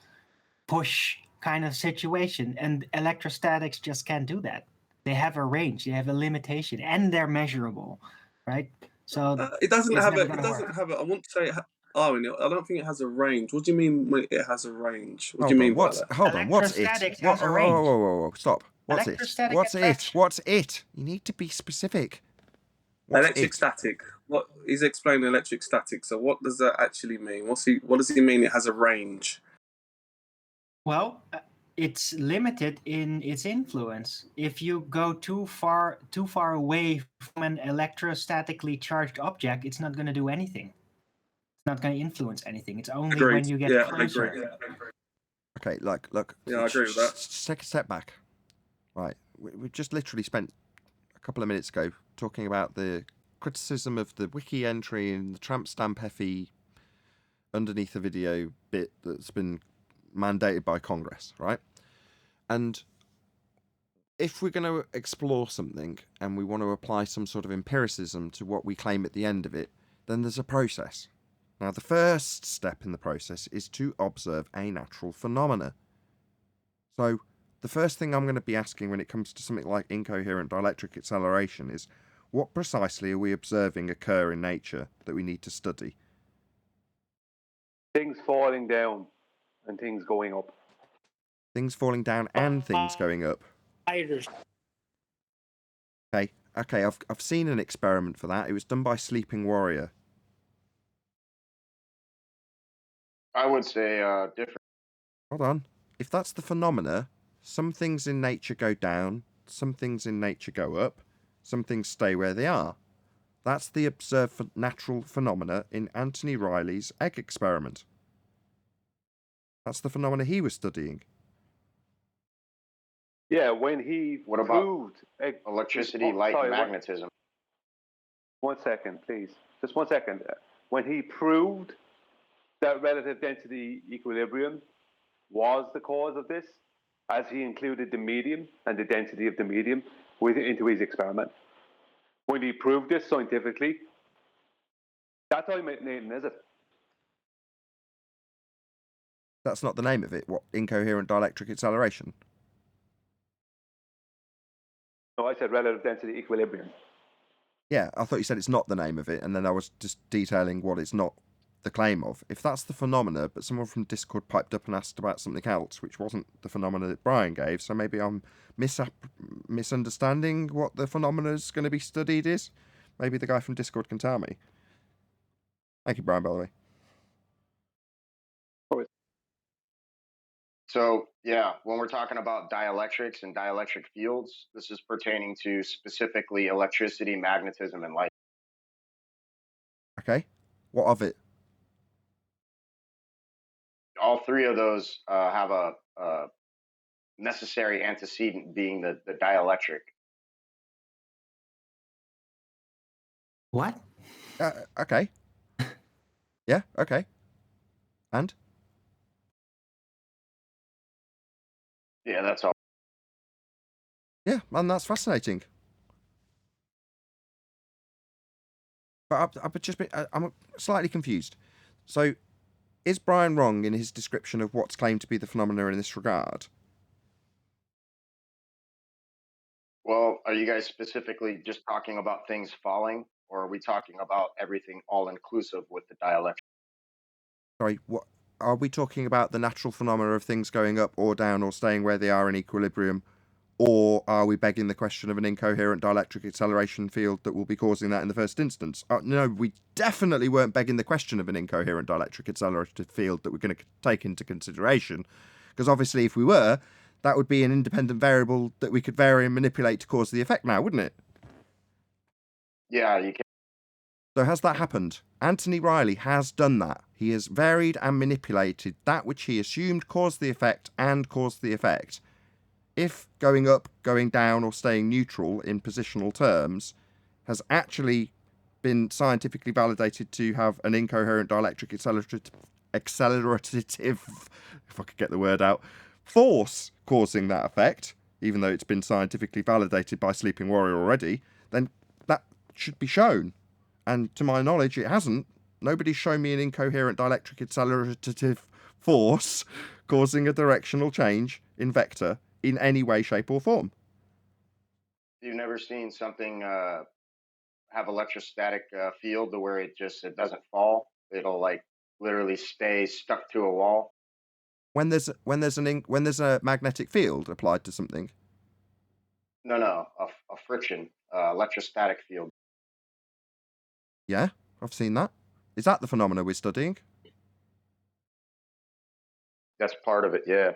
push kind of situation, and electrostatics just can't do that. They have a range, they have a limitation, and they're measurable, right? So it doesn't it's have never a. It gonna doesn't work. have a. I won't say. Arwen, I don't think it has a range. What do you mean when it has a range? What do you mean by that? Hold on. What's it? Electrostatics has a range. Whoa. Stop. What's it? Electrostatic What's it? attraction. What's it? You need to be specific. What's Electric it? static. What he's explaining electric static. So what does that actually mean? What does he mean? It has a range. Well, it's limited in its influence. If you go too far away from an electrostatically charged object, it's not going to do anything. It's not going to influence anything. It's only Agreed. when you get Yeah, closer. I agree. Okay, look. Yeah, I agree with that. Take a step back. Right, we just literally spent a couple of minutes ago talking about the criticism of the wiki entry and the tramp stamp FE underneath the video bit that's been mandated by Congress, right? And if we're going to explore something and we want to apply some sort of empiricism to what we claim at the end of it, then there's a process. Now, the first step in the process is to observe a natural phenomena. So, the first thing I'm going to be asking when it comes to something like incoherent dielectric acceleration is, what precisely are we observing occur in nature that we need to study? Things falling down and things going up. Things falling down and things going up. Okay, I've seen an experiment for that. It was done by Sleeping Warrior. I would say different. Hold on. If that's the phenomena, some things in nature go down, some things in nature go up, some things stay where they are. That's the observed natural phenomena in Anthony Riley's egg experiment. That's the phenomena he was studying. Yeah, when he What about proved electricity, light, and magnetism? One second, please. Just 1 second. When he proved that relative density equilibrium was the cause of this, as he included the medium and the density of the medium into his experiment. When he proved this scientifically, that's how he made Nathan, is it? That's not the name of it. What? Incoherent dielectric acceleration? No, I said relative density equilibrium. Yeah, I thought you said it's not the name of it, and then I was just detailing what it's not the claim of. If that's the phenomena, but someone from Discord piped up and asked about something else, which wasn't the phenomena that Brian gave, so maybe I'm misunderstanding what the phenomena is going to be studied is. Maybe the guy from Discord can tell me. Thank you, Brian, by the way. So, yeah, when we're talking about dielectrics and dielectric fields, this is pertaining to specifically electricity, magnetism, and light. Okay. What of it? All three of those have a necessary antecedent being the dielectric. What? Okay. Yeah, okay. And? Yeah, that's all. Yeah, and that's fascinating. But I'm slightly confused. So, is Brian wrong in his description of what's claimed to be the phenomena in this regard? Well, are you guys specifically just talking about things falling, or are we talking about everything all inclusive with the dielectric? Sorry, what? are we talking about the natural phenomena of things going up or down or staying where they are in equilibrium? Or are we begging the question of an incoherent dielectric acceleration field that will be causing that in the first instance? No, we definitely weren't begging the question of an incoherent dielectric accelerated field that we're going to take into consideration. Because obviously if we were, that would be an independent variable that we could vary and manipulate to cause the effect now, wouldn't it? Yeah, you can. So has that happened? Anthony Riley has done that. He has varied and manipulated that which he assumed caused the effect and caused the effect. If going up, going down, or staying neutral in positional terms has actually been scientifically validated to have an incoherent dielectric accelerative, if I could get the word out, force causing that effect, even though it's been scientifically validated by Sleeping Warrior already, then that should be shown. And to my knowledge, it hasn't. Nobody's shown me an incoherent dielectric accelerative force causing a directional change in vector in any way, shape, or form. You've never seen something have electrostatic field to where it doesn't fall. It'll like literally stay stuck to a wall. When there's a magnetic field applied to something. No, a friction electrostatic field. Yeah, I've seen that. Is that the phenomena we're studying? That's part of it, yeah.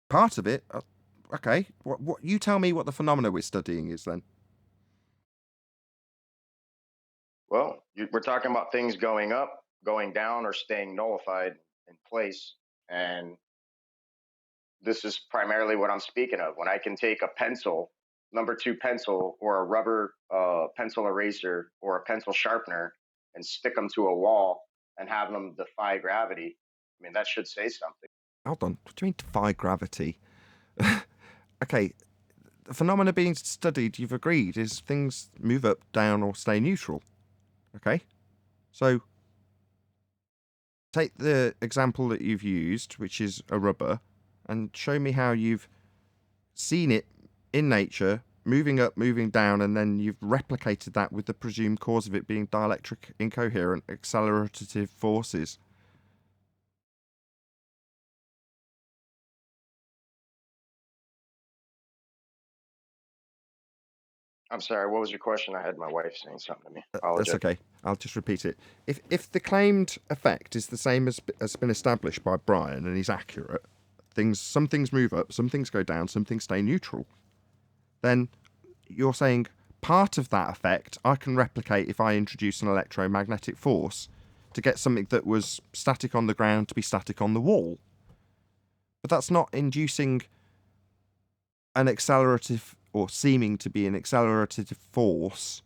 Part of it? Okay. What? You tell me what the phenomena we're studying is then. Well, we're talking about things going up, going down, or staying nullified in place. And this is primarily what I'm speaking of. When I can take a pencil, number 2 pencil, or a rubber pencil eraser, or a pencil sharpener, and stick them to a wall and have them defy gravity, I mean, that should say something. Hold on. What do you mean defy gravity? Okay. The phenomena being studied, you've agreed, is things move up, down, or stay neutral. Okay? So, take the example that you've used, which is a rubber, and show me how you've seen it in nature, moving up, moving down, and then you've replicated that with the presumed cause of it being dielectric, incoherent, accelerative forces. I'm sorry, what was your question? I had my wife saying something to me. Apologize. That's okay. I'll just repeat it. If the claimed effect is the same as has been established by Brian and is accurate, some things move up, some things go down, some things stay neutral, then you're saying part of that effect I can replicate if I introduce an electromagnetic force to get something that was static on the ground to be static on the wall. But that's not inducing an accelerative or seeming to be an accelerative force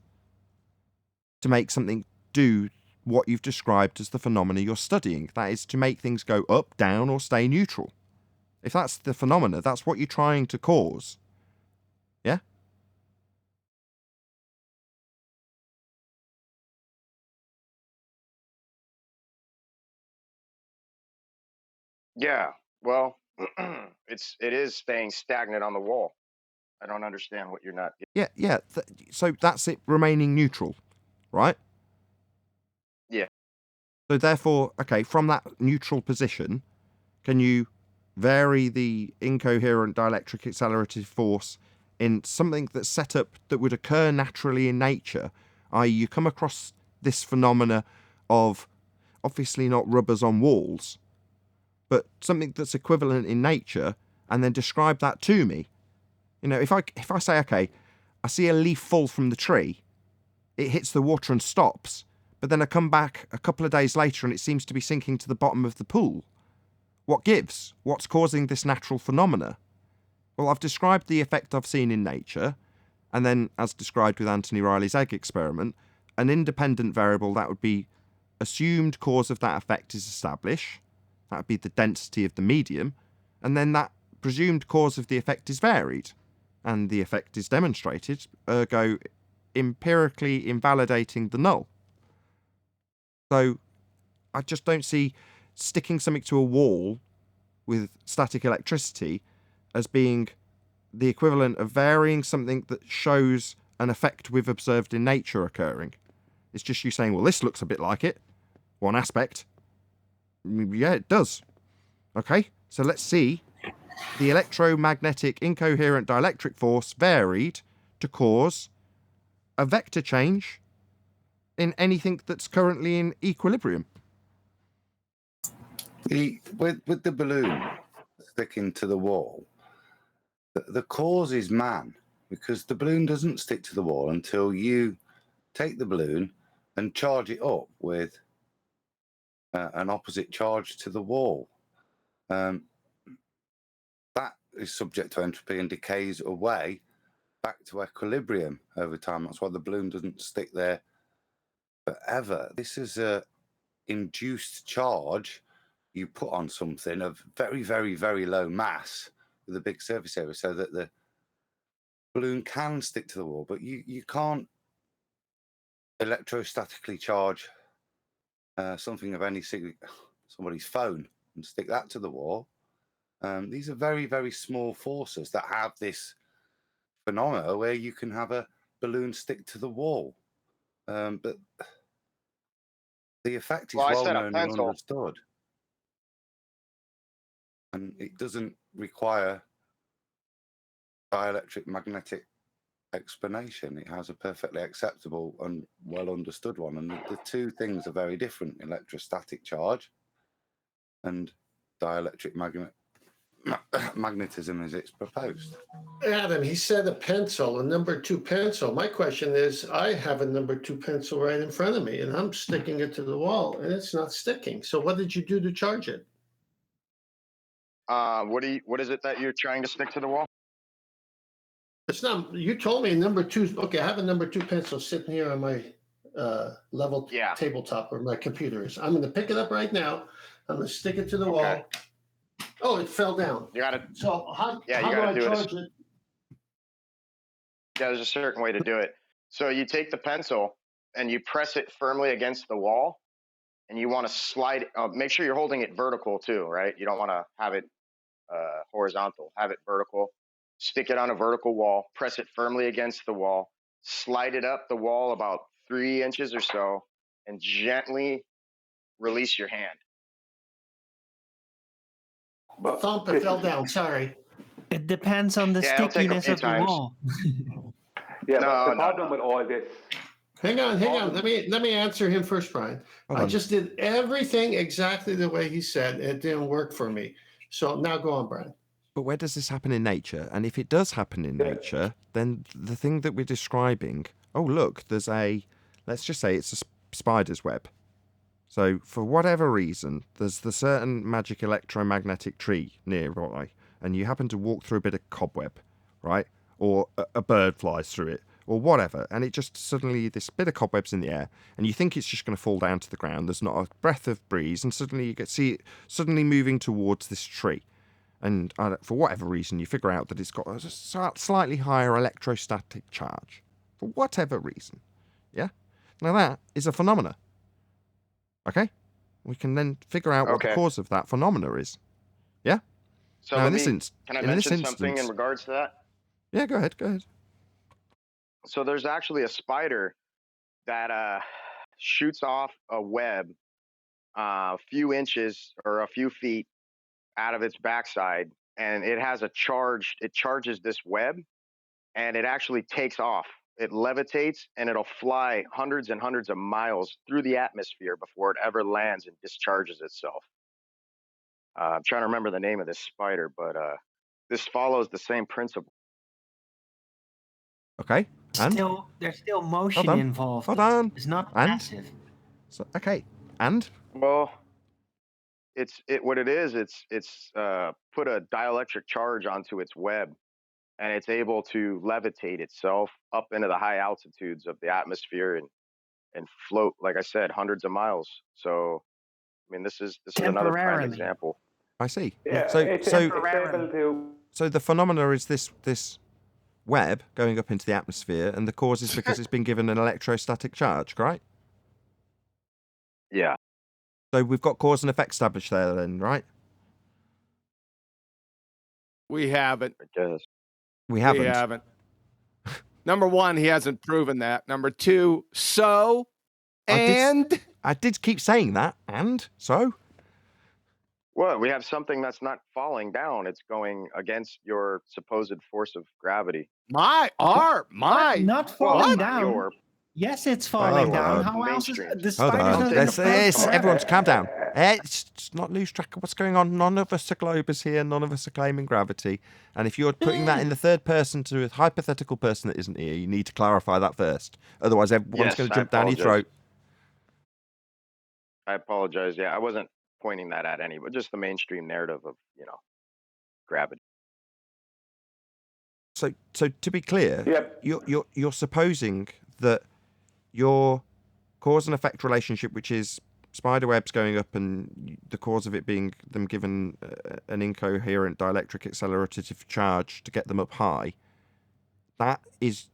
to make something do what you've described as the phenomena you're studying. That is to make things go up, down, or stay neutral. If that's the phenomena, that's what you're trying to cause. Yeah? Yeah, well, it is staying stagnant on the wall. I don't understand what you're not. Yeah. So that's it remaining neutral, right? Yeah. So therefore, okay, from that neutral position, can you vary the incoherent dielectric accelerative force in something that's set up that would occur naturally in nature, i.e. you come across this phenomena of obviously not rubbers on walls, but something that's equivalent in nature, and then describe that to me. You know, if I say, okay, I see a leaf fall from the tree, it hits the water and stops, but then I come back a couple of days later and it seems to be sinking to the bottom of the pool. What gives? What's causing this natural phenomena? Well, I've described the effect I've seen in nature, and then, as described with Anthony Riley's egg experiment, an independent variable that would be assumed cause of that effect is established. That would be the density of the medium, and then that presumed cause of the effect is varied, and the effect is demonstrated, ergo empirically invalidating the null. So I just don't see sticking something to a wall with static electricity as being the equivalent of varying something that shows an effect we've observed in nature occurring. It's just you saying, well, this looks a bit like it, one aspect. Yeah, it does. Okay, so let's see. The electromagnetic incoherent dielectric force varied to cause a vector change in anything that's currently in equilibrium. With the balloon sticking to the wall, the cause is man, because the balloon doesn't stick to the wall until you take the balloon and charge it up with an opposite charge to the wall. That is subject to entropy and decays away back to equilibrium over time. That's why the balloon doesn't stick there forever. This is a induced charge you put on something of very, very, very low mass with a big surface area, so that the balloon can stick to the wall, but you can't electrostatically charge something of any somebody's phone and stick that to the wall. These are very, very small forces that have this phenomena where you can have a balloon stick to the wall. But the effect is well known and understood. And it doesn't require dielectric magnetic explanation. It has a perfectly acceptable and well understood one. And the two things are very different: electrostatic charge and dielectric magnetism as it's proposed. Adam, he said a pencil, a number 2 pencil. My question is, I have a number 2 pencil right in front of me, and I'm sticking it to the wall, and it's not sticking. So what did you do to charge it? What is it that you're trying to stick to the wall? It's not. You told me number 2. Okay, I have a number 2 pencil sitting here on my level tabletop where my computer is. I'm going to pick it up right now. I'm going to stick it to the wall. Oh, it fell down. You got to. So how do I charge it? Yeah, there's a certain way to do it. So you take the pencil and you press it firmly against the wall, and you want to slide it. Make sure you're holding it vertical too, right? You don't want to have it horizontal. Have it vertical. Stick it on a vertical wall. Press it firmly against the wall. Slide it up the wall about 3 inches or so, and gently release your hand. Thump, it fell down. Sorry. It depends on the stickiness of the wall. Yeah, but the problem with all this. Hang on. Let me answer him first, Brian. I just did everything exactly the way he said. It didn't work for me. So now go on, Brian. But where does this happen in nature? And if it does happen in nature, then the thing that we're describing, let's just say it's a spider's web. So for whatever reason, there's the certain magic electromagnetic tree nearby, and you happen to walk through a bit of cobweb, right? Or a bird flies through it, or whatever, and it just suddenly, this bit of cobweb's in the air, and you think it's just going to fall down to the ground. There's not a breath of breeze, and suddenly you see it suddenly moving towards this tree. And for whatever reason, you figure out that it's got a slightly higher electrostatic charge. For whatever reason. Yeah? Now that is a phenomena. Okay? We can then figure out what the cause of that phenomena is. Yeah? So now, can I mention something in regards to that? Yeah, go ahead. So there's actually a spider that shoots off a web a few inches or a few feet out of its backside, and it has a charge. It charges this web, and it actually takes off. It levitates, and it'll fly hundreds and hundreds of miles through the atmosphere before it ever lands and discharges itself. I'm trying to remember the name of this spider, but this follows the same principle. Okay. And? There's still motion involved. Hold on. It's not passive. So, okay. And? Well, what it is. It's put a dielectric charge onto its web, and it's able to levitate itself up into the high altitudes of the atmosphere and float, like I said, hundreds of miles. So, I mean, this is another prime example. I see. Yeah, so the phenomena is this web going up into the atmosphere, and the cause is because it's been given an electrostatic charge, right? Yeah. So we've got cause and effect established there then, right? We haven't. We haven't. Number one, he hasn't proven that. Number two, I did keep saying that, and so? Well, we have something that's not falling down. It's going against your supposed force of gravity. Not falling Not down. your. Yes, it's falling down. How else is mainstream. the Hold spider's on. not Everyone, calm down. Let's not lose track of what's going on. None of us are globers here. None of us are claiming gravity. And if you're putting that in the third person to a hypothetical person that isn't here, you need to clarify that first. Otherwise, everyone's going to jump down your throat. I apologize. Yeah, I wasn't pointing that at any, but just the mainstream narrative of, gravity. So to be clear, you're supposing that your cause and effect relationship, which is spider webs going up and the cause of it being them given an incoherent dielectric accelerative charge to get them up high, that is,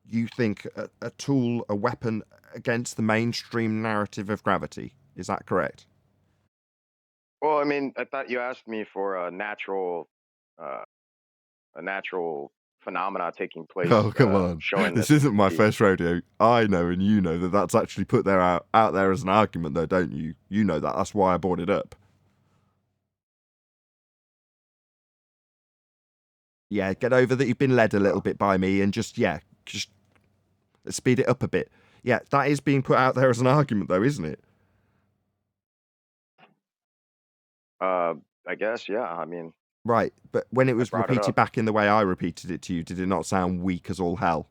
you think, a tool, a weapon against the mainstream narrative of gravity. Is that correct? Well, I mean, I thought you asked me for a natural phenomena taking place. Oh, come on. Showing this that isn't my first rodeo. I know, and you know, that that's actually put there out there as an argument, though, don't you? You know that. That's why I brought it up. Yeah, get over that you've been led a little bit by me and just speed it up a bit. Yeah, that is being put out there as an argument, though, isn't it? I guess, yeah. I mean, right, but when it was repeated up. back in the way I repeated it to you, did it not sound weak as all hell?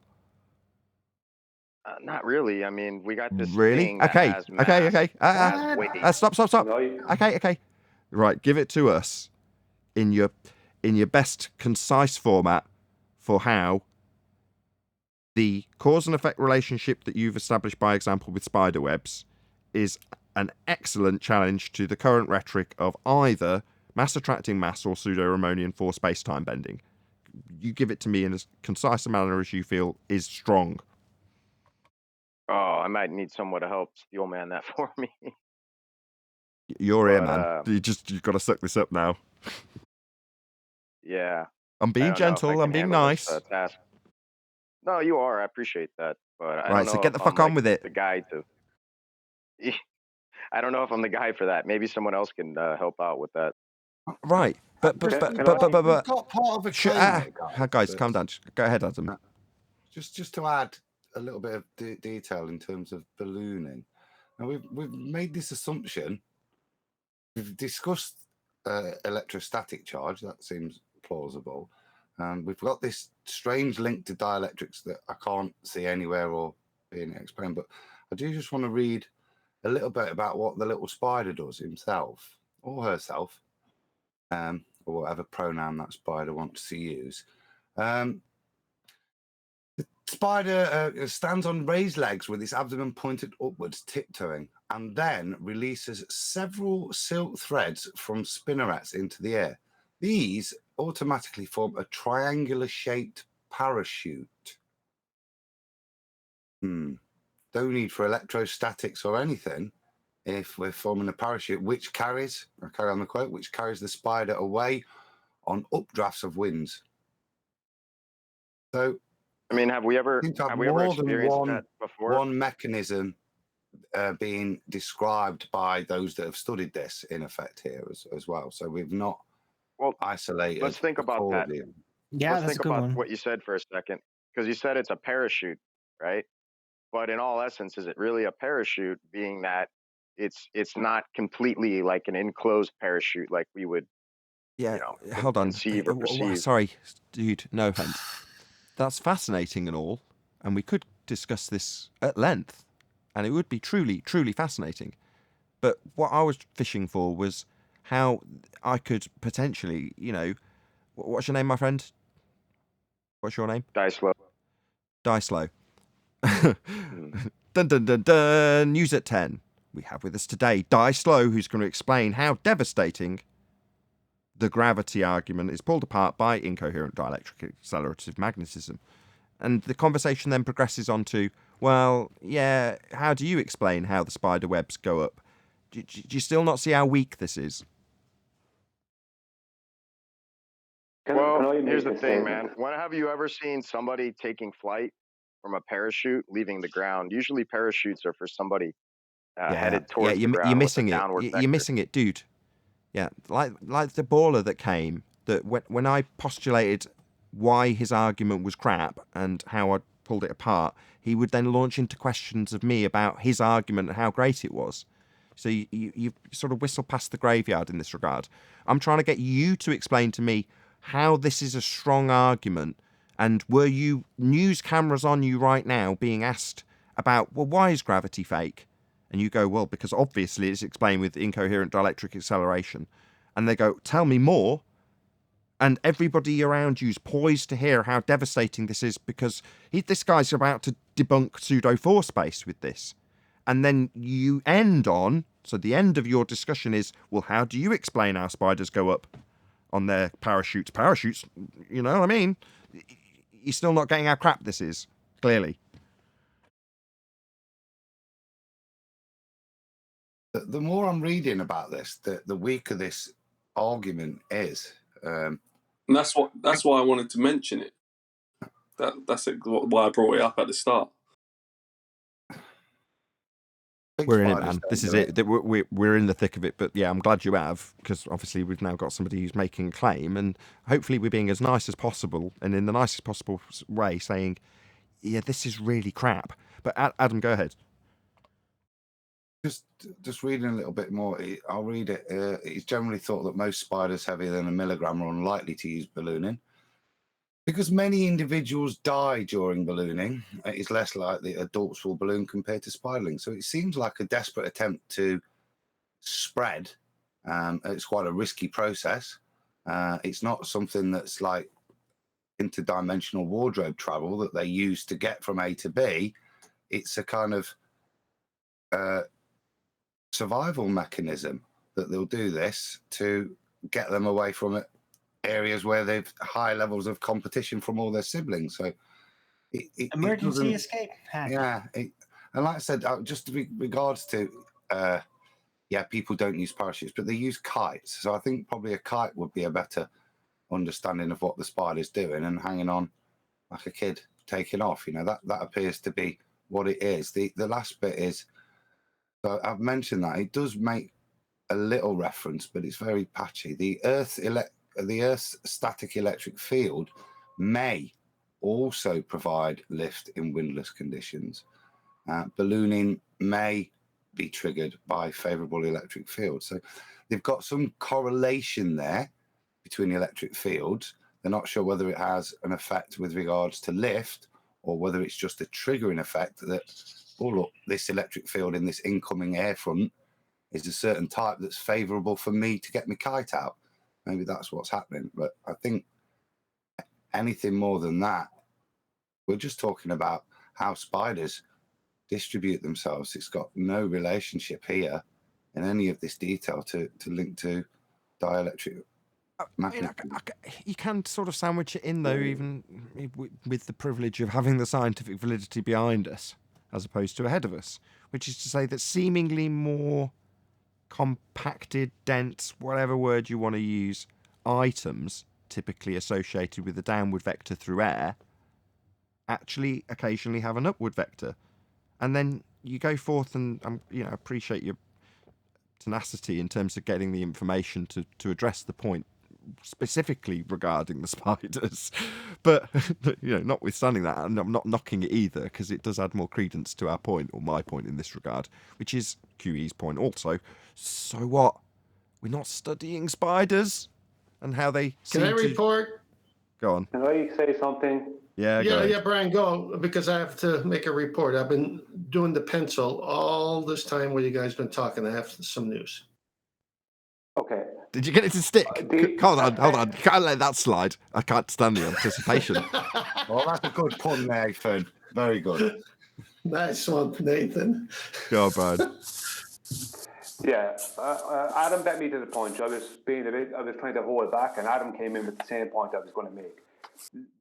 Not really. I mean, we got this really? thing that Okay, has okay. has weight. Stop. Okay. Right, give it to us in your best concise format for how the cause and effect relationship that you've established by example with spider webs is an excellent challenge to the current rhetoric of either mass attracting mass or pseudo-Ramonian for space-time bending. You give it to me in as concise a manner as you feel is strong. Oh, I might need someone to help steel man that for me. You're here, man. You've got to suck this up now. Yeah. I'm being gentle. I'm being nice. Task. No, you are. I appreciate that, but I right. don't know So get the fuck I'm on with it. The guy to. I don't know if I'm the guy for that. Maybe someone else can help out with that. Right, but got part of a claim, guys, calm down. Go ahead, Adam. Just to add a little bit of detail in terms of ballooning. Now we've made this assumption. We've discussed electrostatic charge. That seems plausible. We've got this strange link to dielectrics that I can't see anywhere or being explained. But I do just want to read a little bit about what the little spider does himself or herself, or whatever pronoun that spider wants to use. The spider stands on raised legs with its abdomen pointed upwards, tiptoeing, and then releases several silk threads from spinnerets into the air. These automatically form a triangular-shaped parachute. No need for electrostatics or anything if we're forming a parachute which carries, I'll carry on the quote, which carries the spider away on updrafts of winds. So, I mean, have we ever experienced that before? One mechanism being described by those that have studied this in effect here as well. So we've not isolated. Let's think about that. Yeah, let's think about what you said for a second, because you said it's a parachute, right? But in all essence, is it really a parachute, being that it's not completely like an enclosed parachute like we would, hold on. conceive or perceive. Sorry, dude, no offense. That's fascinating and all, and we could discuss this at length, and it would be truly, truly fascinating. But what I was fishing for was how I could potentially, what's your name, my friend? What's your name? Dyslow. Dun dun dun dun. News at 10. We have with us today Dyslow, who's going to explain how devastating the gravity argument is pulled apart by incoherent dielectric accelerative magnetism. And the conversation then progresses on to, well, yeah, how do you explain how the spider webs go up? Do you still not see how weak this is? Well, here's the thing, man. When have you ever seen somebody taking flight from a parachute leaving the ground? Usually parachutes are for somebody headed towards the ground. You're missing with a it. downward You're vector. missing it, dude. Yeah, like the baller that came, that when I postulated why his argument was crap and how I pulled it apart, he would then launch into questions of me about his argument and how great it was. So you sort of whistle past the graveyard in this regard. I'm trying to get you to explain to me how this is a strong argument, and were you news cameras on you right now being asked about, well, why is gravity fake? And you go, well, because obviously it's explained with incoherent dielectric acceleration. And they go, tell me more. And everybody around you's poised to hear how devastating this is, because this guy's about to debunk pseudo force space with this. And then you end on, so the end of your discussion is, well, how do you explain how spiders go up on their parachutes? Parachutes, you know what I mean? You're still not getting how crap this is, clearly. The more I'm reading about this, the weaker this argument is. And that's why I wanted to mention it. That's why I brought it up at the start. We're in it, man. This is it. We're in the thick of it. But yeah, I'm glad you have, because obviously we've now got somebody who's making a claim, and hopefully we're being as nice as possible and in the nicest possible way saying, yeah, this is really crap. But Adam, go ahead. Just reading a little bit more, I'll read it. It's generally thought that most spiders heavier than 1 milligram are unlikely to use ballooning. Because many individuals die during ballooning, it is less likely adults will balloon compared to spiderlings. So it seems like a desperate attempt to spread. It's quite a risky process. It's not something that's like interdimensional wardrobe travel that they use to get from A to B. It's a kind of survival mechanism that they'll do this to get them away from areas where they've high levels of competition from all their siblings. So emergency escape hack. Yeah, and like I said, just regards to people don't use parachutes, but they use kites. So I think probably a kite would be a better understanding of what the spider's doing and hanging on like a kid taking off. You know, that appears to be what it is. The last bit is, so I've mentioned that it does make a little reference, but it's very patchy. The Earth's static electric field may also provide lift in windless conditions. Ballooning may be triggered by favorable electric fields. So they've got some correlation there between the electric fields. They're not sure whether it has an effect with regards to lift or whether it's just a triggering effect that, oh, look, this electric field in this incoming air front is a certain type that's favorable for me to get my kite out. Maybe that's what's happening. But I think anything more than that, we're just talking about how spiders distribute themselves. It's got no relationship here in any of this detail to link to dielectric. You can sort of sandwich it in, though, even with the privilege of having the scientific validity behind us as opposed to ahead of us, which is to say that seemingly more compacted, dense, whatever word you want to use, items typically associated with a downward vector through air actually occasionally have an upward vector. And then you go forth and appreciate your tenacity in terms of getting the information to address the point specifically regarding the spiders. But notwithstanding that, and I'm not knocking it either, because it does add more credence to our point, or my point in this regard, which is QE's point also. So what? We're not studying spiders and how they Can I report? Go on. Can I say something? Yeah, Brian, go, because I have to make a report. I've been doing the pencil all this time while you guys been talking. I have some news. Okay. Did you get it to stick? Hold on. You can't let that slide. I can't stand the anticipation. Well, that's a good pun, Nathan. Very good. Nice one, Nathan. Go on, Brian. Yeah, Adam bet me to the punch. I was trying to hold back, and Adam came in with the same point I was going to make.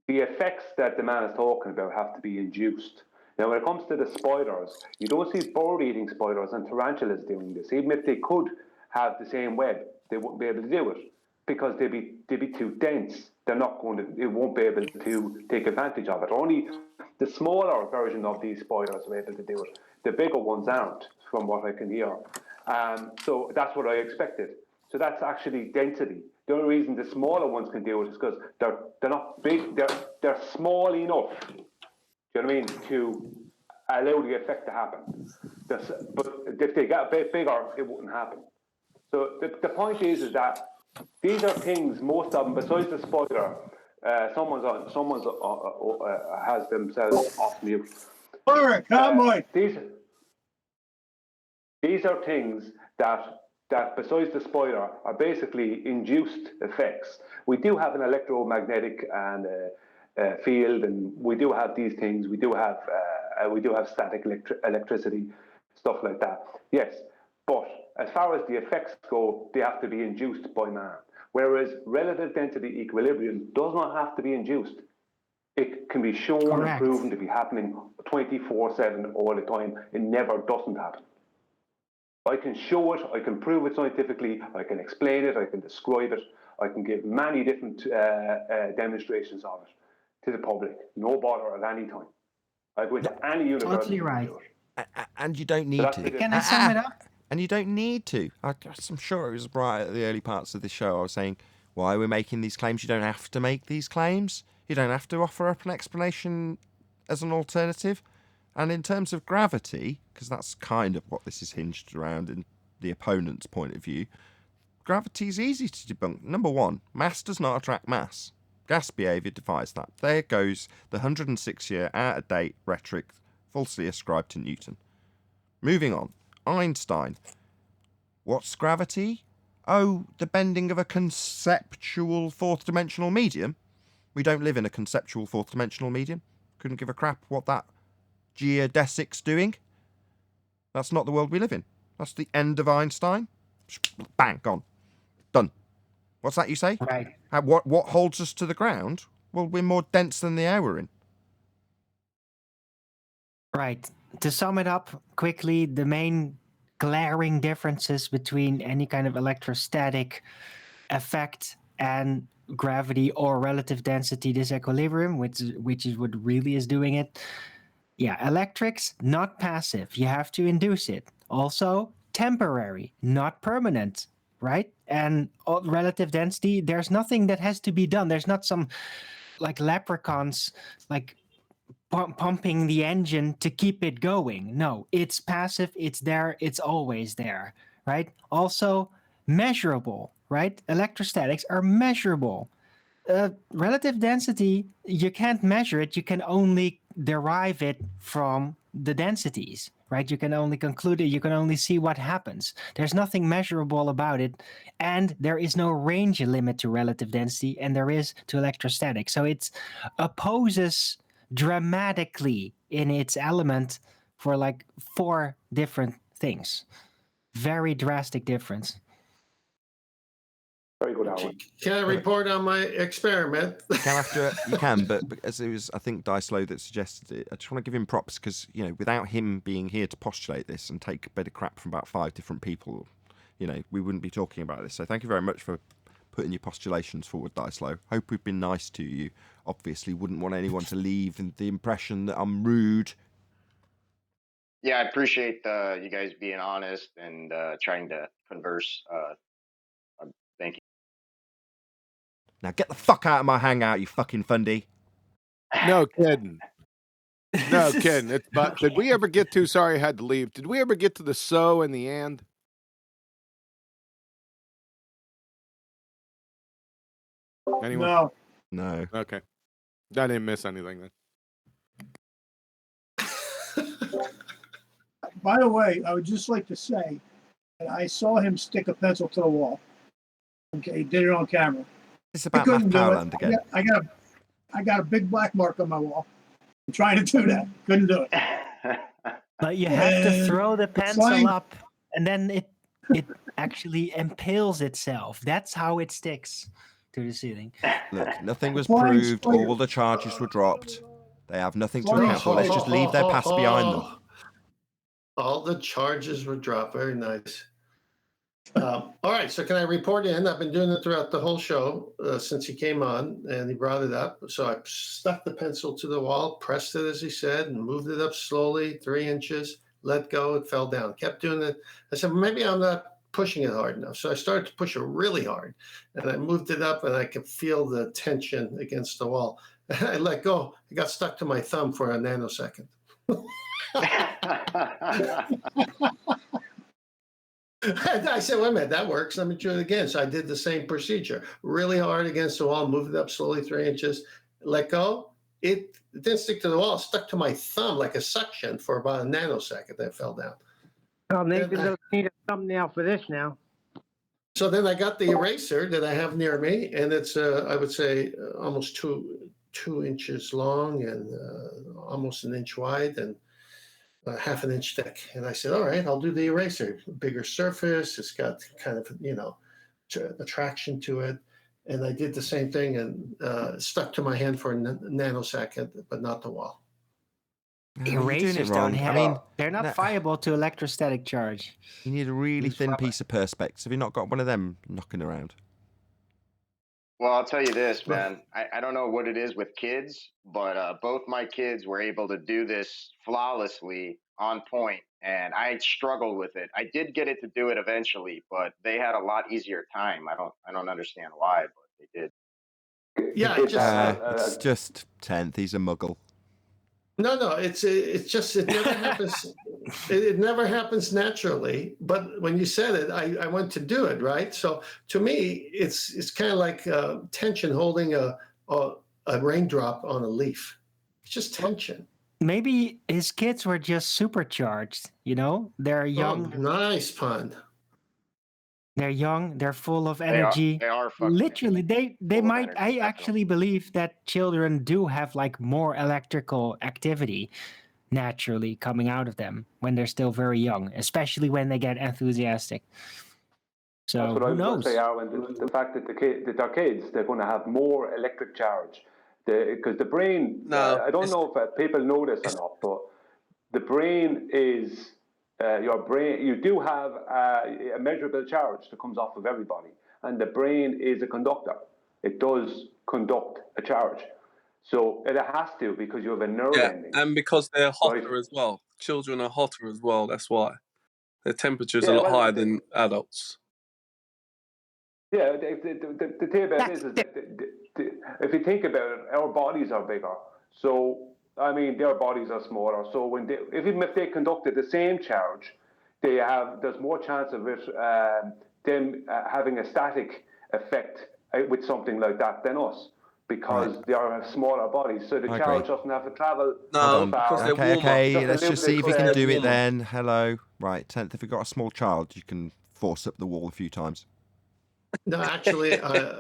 The effects that the man is talking about have to be induced. Now, when it comes to the spiders, you don't see bird-eating spiders and tarantulas doing this. Even if they could have the same web, they wouldn't be able to do it because they'd be too dense. They won't be able to take advantage of it. Only the smaller version of these spiders are able to do it. The bigger ones aren't, from what I can hear. So that's what I expected. So that's actually density. The only reason the smaller ones can do it is because they're not big. They're small enough. Do you know what I mean? To allow the effect to happen. But if they got a bit bigger, it wouldn't happen. So the point is that these are things. Most of them, besides the spider, someone's has themselves off mute. All right, cowboy. These are things that besides the spider are basically induced effects. We do have an electromagnetic and field, and we do have these things. We do have static electricity, stuff like that. Yes, but as far as the effects go, they have to be induced by man. Whereas relative density equilibrium does not have to be induced. It can be shown and proven to be happening 24/7 all the time. It never doesn't happen. I can show it, I can prove it scientifically, I can explain it, I can describe it, I can give many different demonstrations of it to the public. No bother at any time. I go into any university. Totally right. And you don't need to. Can I sum it up? And you don't need to. I'm sure it was right at the early parts of the show. I was saying, why we're making these claims. You don't have to make these claims. You don't have to offer up an explanation as an alternative. And in terms of gravity, because that's kind of what this is hinged around in the opponent's point of view, gravity is easy to debunk. Number one, mass does not attract mass. Gas behaviour defies that. There goes the 106-year out-of-date rhetoric falsely ascribed to Newton. Moving on. Einstein. What's gravity? Oh, the bending of a conceptual fourth-dimensional medium? We don't live in a conceptual fourth-dimensional medium. Couldn't give a crap what that geodesic's doing. That's not the world we live in. That's the end of Einstein. Bang, gone. Done. What's that you say? Right. What holds us to the ground? Well, we're more dense than the air we're in. Right. To sum it up quickly, the main glaring differences between any kind of electrostatic effect and gravity or relative density disequilibrium, which is what really is doing it. Yeah, electrics, not passive. You have to induce it. Also, temporary, not permanent, right? And relative density, there's nothing that has to be done. There's not some like leprechauns, like pumping the engine to keep it going. No, it's passive, it's there, it's always there, right? Also, measurable, right? Electrostatics are measurable. Relative density, you can't measure it, you can only derive it from the densities, right? You can only conclude it, you can only see what happens. There's nothing measurable about it, and there is no range limit to relative density, and there is to electrostatic. So it opposes dramatically in its element for like 4 different things. Very drastic difference. Very good, Alan. Can I report on my experiment? You can, but as it was, I think, Dicelo that suggested it, I just want to give him props because, you know, without him being here to postulate this and take a bit of crap from about 5 different people, you know, we wouldn't be talking about this. So thank you very much for putting your postulations forward, Dicelo. Hope we've been nice to you. Obviously, wouldn't want anyone to leave the impression that I'm rude. Yeah, I appreciate you guys being honest and trying to converse. Thank you. Now get the fuck out of my hangout, you fucking fundy. No kidding. No kidding. But did we ever get to? Sorry, I had to leave. Did we ever get to the so and the and? Anyone? No. Okay. I didn't miss anything then. By the way, I would just like to say that I saw him stick a pencil to the wall. Okay, he did it on camera. It's about Matt Powerland again. I got a big black mark on my wall. I'm trying to do that. Couldn't do it. But you have to throw the pencil up, and then it actually impales itself. That's how it sticks to the ceiling. Look, nothing was proved. All the charges were dropped. They have nothing to account for. Let's just leave their past behind them. All the charges were dropped. Very nice. All right, so can I report in? I've been doing it throughout the whole show since he came on, and he brought it up. So I stuck the pencil to the wall, pressed it as he said, and moved it up slowly, 3 inches, let go, it fell down. Kept doing it. I said, maybe I'm not pushing it hard enough. So I started to push it really hard, and I moved it up, and I could feel the tension against the wall. And I let go. It got stuck to my thumb for a nanosecond. And I said, wait a minute, that works. Let me try it again. So I did the same procedure, really hard against the wall, moved it up slowly 3 inches, let go. It didn't stick to the wall, it stuck to my thumb like a suction for about a nanosecond. Then it fell down. Oh, Nathan doesn't need a thumbnail for this now. So then I got the eraser that I have near me, and it's, I would say, almost two inches long and almost an inch wide and half an inch thick. And I said, all right, I'll do the eraser. Bigger surface, it's got kind of, attraction to it. And I did the same thing and stuck to my hand for a nanosecond, but not the wall. Erasers don't have. They're not viable to electrostatic charge. You need a really thin piece of perspex. Have you not got one of them knocking around? Well, I'll tell you this, man. I don't know what it is with kids, but both my kids were able to do this flawlessly on point, and I struggled with it. I did get it to do it eventually, but they had a lot easier time. I don't understand why, but they did. Yeah, it's just 10th. He's a muggle. No, it's just it never happens. It never happens naturally. But when you said it, I went to do it, right? So to me, it's kind of like tension holding a raindrop on a leaf. It's just tension. Maybe his kids were just supercharged. They're young. Oh, nice pun. They're young. They're full of energy. They are literally. They might. I actually believe that children do have more electrical activity naturally coming out of them when they're still very young, especially when they get enthusiastic. So that's what who I was knows? going to say, Arwen. The fact that our kids, they're going to have more electric charge, because the brain. I don't know if people know this or not, but the brain is. Your brain, you do have a measurable charge that comes off of everybody, and the brain is a conductor. It does conduct a charge, so it has to, because you have a nerve ending. And because they're hotter as well. Children are hotter as well. That's why their temperature's a lot higher than adults. Yeah, the thing about it is that if you think about it, our bodies are bigger, so. I mean, their bodies are smaller, so even if they conducted the same charge, there's more chance of it them having a static effect with something like that than us, because they are smaller bodies, so the charge doesn't have to travel. Okay. Let's just see if we can do it then. Hello, right? 10th. If you've got a small child, you can force up the wall a few times. No, actually,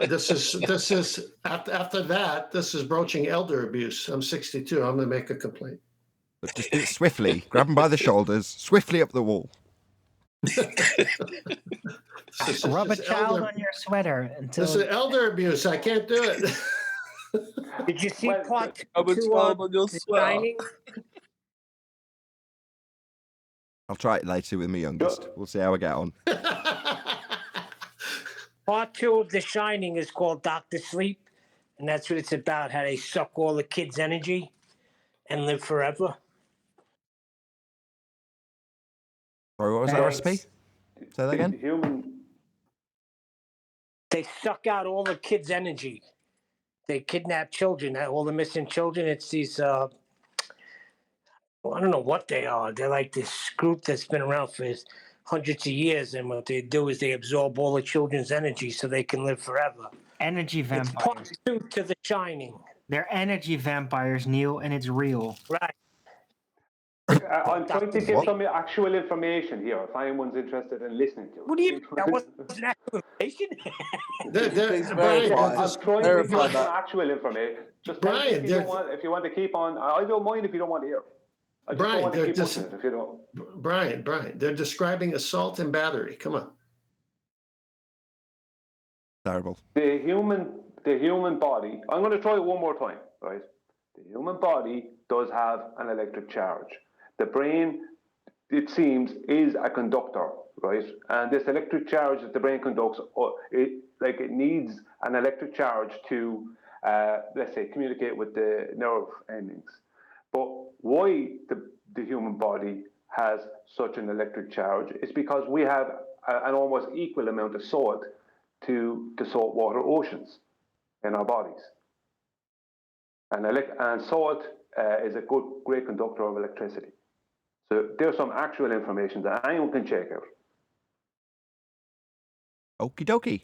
this is after that. This is broaching elder abuse. I'm 62. I'm going to make a complaint. But just do it swiftly. Grab them by the shoulders, swiftly up the wall. Rub a child on your sweater until. This is elder abuse. I can't do it. Did you see part two on your The Shining? I'll try it later with my youngest. We'll see how I get on. Part 2 of The Shining is called Dr. Sleep, and that's what it's about, how they suck all the kids' energy and live forever. Sorry, what was that recipe? Say that again? They suck out all the kids' energy. They kidnap children, all the missing children. It's these, I don't know what they are. They're like this group that's been around for hundreds of years, and what they do is they absorb all the children's energy so they can live forever. Energy vampires. It's part 2 to The Shining. They're energy vampires, Neil, and it's real. Right. I'm trying to give some actual information here, if anyone's interested in listening to it. What do you mean? That wasn't actual information? I'm trying to give some actual information. Just Brian, if you want to keep on, I don't mind if you don't want to hear. I just don't want to keep pushing it if you don't. Brian, they're describing assault and battery. Come on. Terrible. The human body, I'm going to try it one more time, right? The human body does have an electric charge. The brain, it seems, is a conductor, right? And this electric charge that the brain conducts, it needs an electric charge to, let's say, communicate with the nerve endings. But why the human body has such an electric charge is because we have an almost equal amount of salt to the saltwater oceans in our bodies. And salt is a great conductor of electricity. So there's some actual information that anyone can check out. Okie dokie.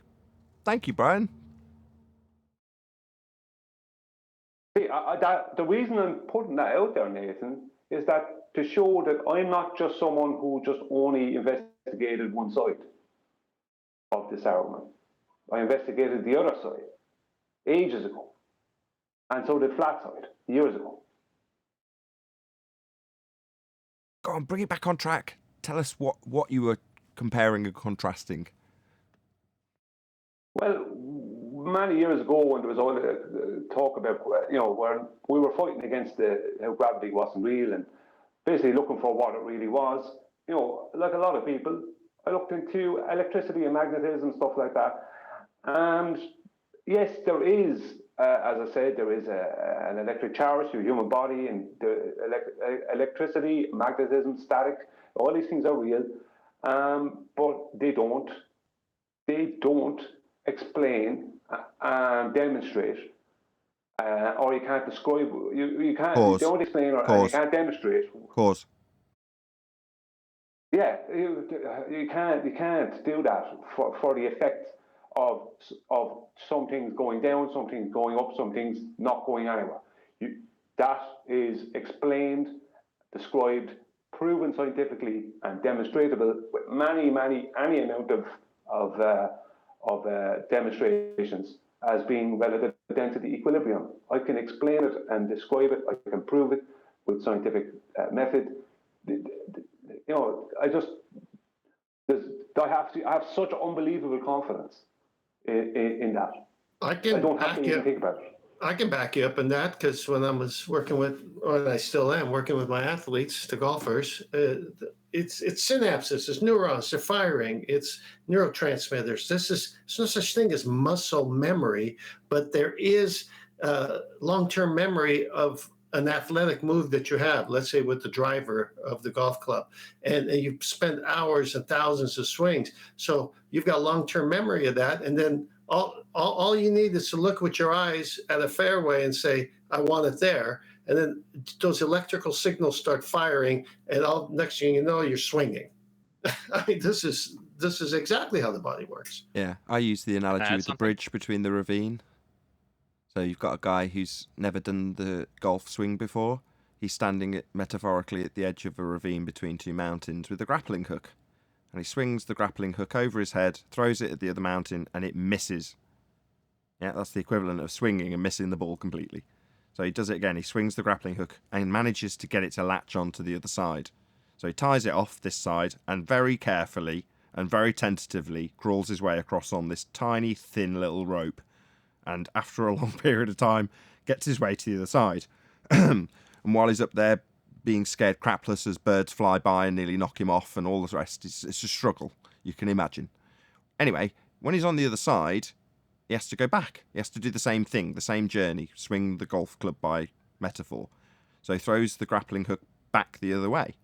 Thank you, Brian. See, the reason I'm putting that out there, Nathan, is that to show that I'm not just someone who just only investigated one side of this argument. I investigated the other side ages ago. And so did flat side years ago. Go on, bring it back on track. Tell us what you were comparing and contrasting. Well, many years ago, when there was all the talk about, where we were fighting against how gravity wasn't real and basically looking for what it really was, like a lot of people, I looked into electricity and magnetism, stuff like that. And yes, there is, as I said, there is an electric charge to a human body, and the electricity, magnetism, static, all these things are real, but they don't explain and demonstrate, or you can't describe. You can't. Pause. You don't explain, or Pause. you can't demonstrate. Pause. Yeah, you can't do that for the effects of some things going down, some things going up, some things not going anywhere. That is explained, described, proven scientifically, and demonstratable with any amount of demonstrations as being relative density equilibrium. I can explain it and describe it. I can prove it with scientific method. I have such unbelievable confidence in that. I don't have to even think about it. I can back you up in that, because when I was working with, or I still am working with my athletes, the golfers, it's synapses, it's neurons, they're firing, it's neurotransmitters. There's no such thing as muscle memory, but there is long-term memory of an athletic move that you have, let's say with the driver of the golf club, and you spend hours and thousands of swings. So you've got long-term memory of that, and then all you need is to look with your eyes at a fairway and say, I want it there. And then those electrical signals start firing, and next thing you know, you're swinging. I mean, this is exactly how the body works. Yeah, I use the analogy with the bridge between the ravine. So you've got a guy who's never done the golf swing before. He's standing metaphorically at the edge of a ravine between two mountains with a grappling hook. And he swings the grappling hook over his head, throws it at the other mountain, and it misses. Yeah, that's the equivalent of swinging and missing the ball completely. So he does it again. He swings the grappling hook and manages to get it to latch onto the other side. So he ties it off this side and very carefully and very tentatively crawls his way across on this tiny, thin little rope. And after a long period of time, gets his way to the other side. And while he's up there being scared crapless as birds fly by and nearly knock him off and all the rest, it's a struggle, you can imagine. Anyway, when he's on the other side, he has to go back. He has to do the same thing, the same journey, swing the golf club by metaphor. So he throws the grappling hook back the other way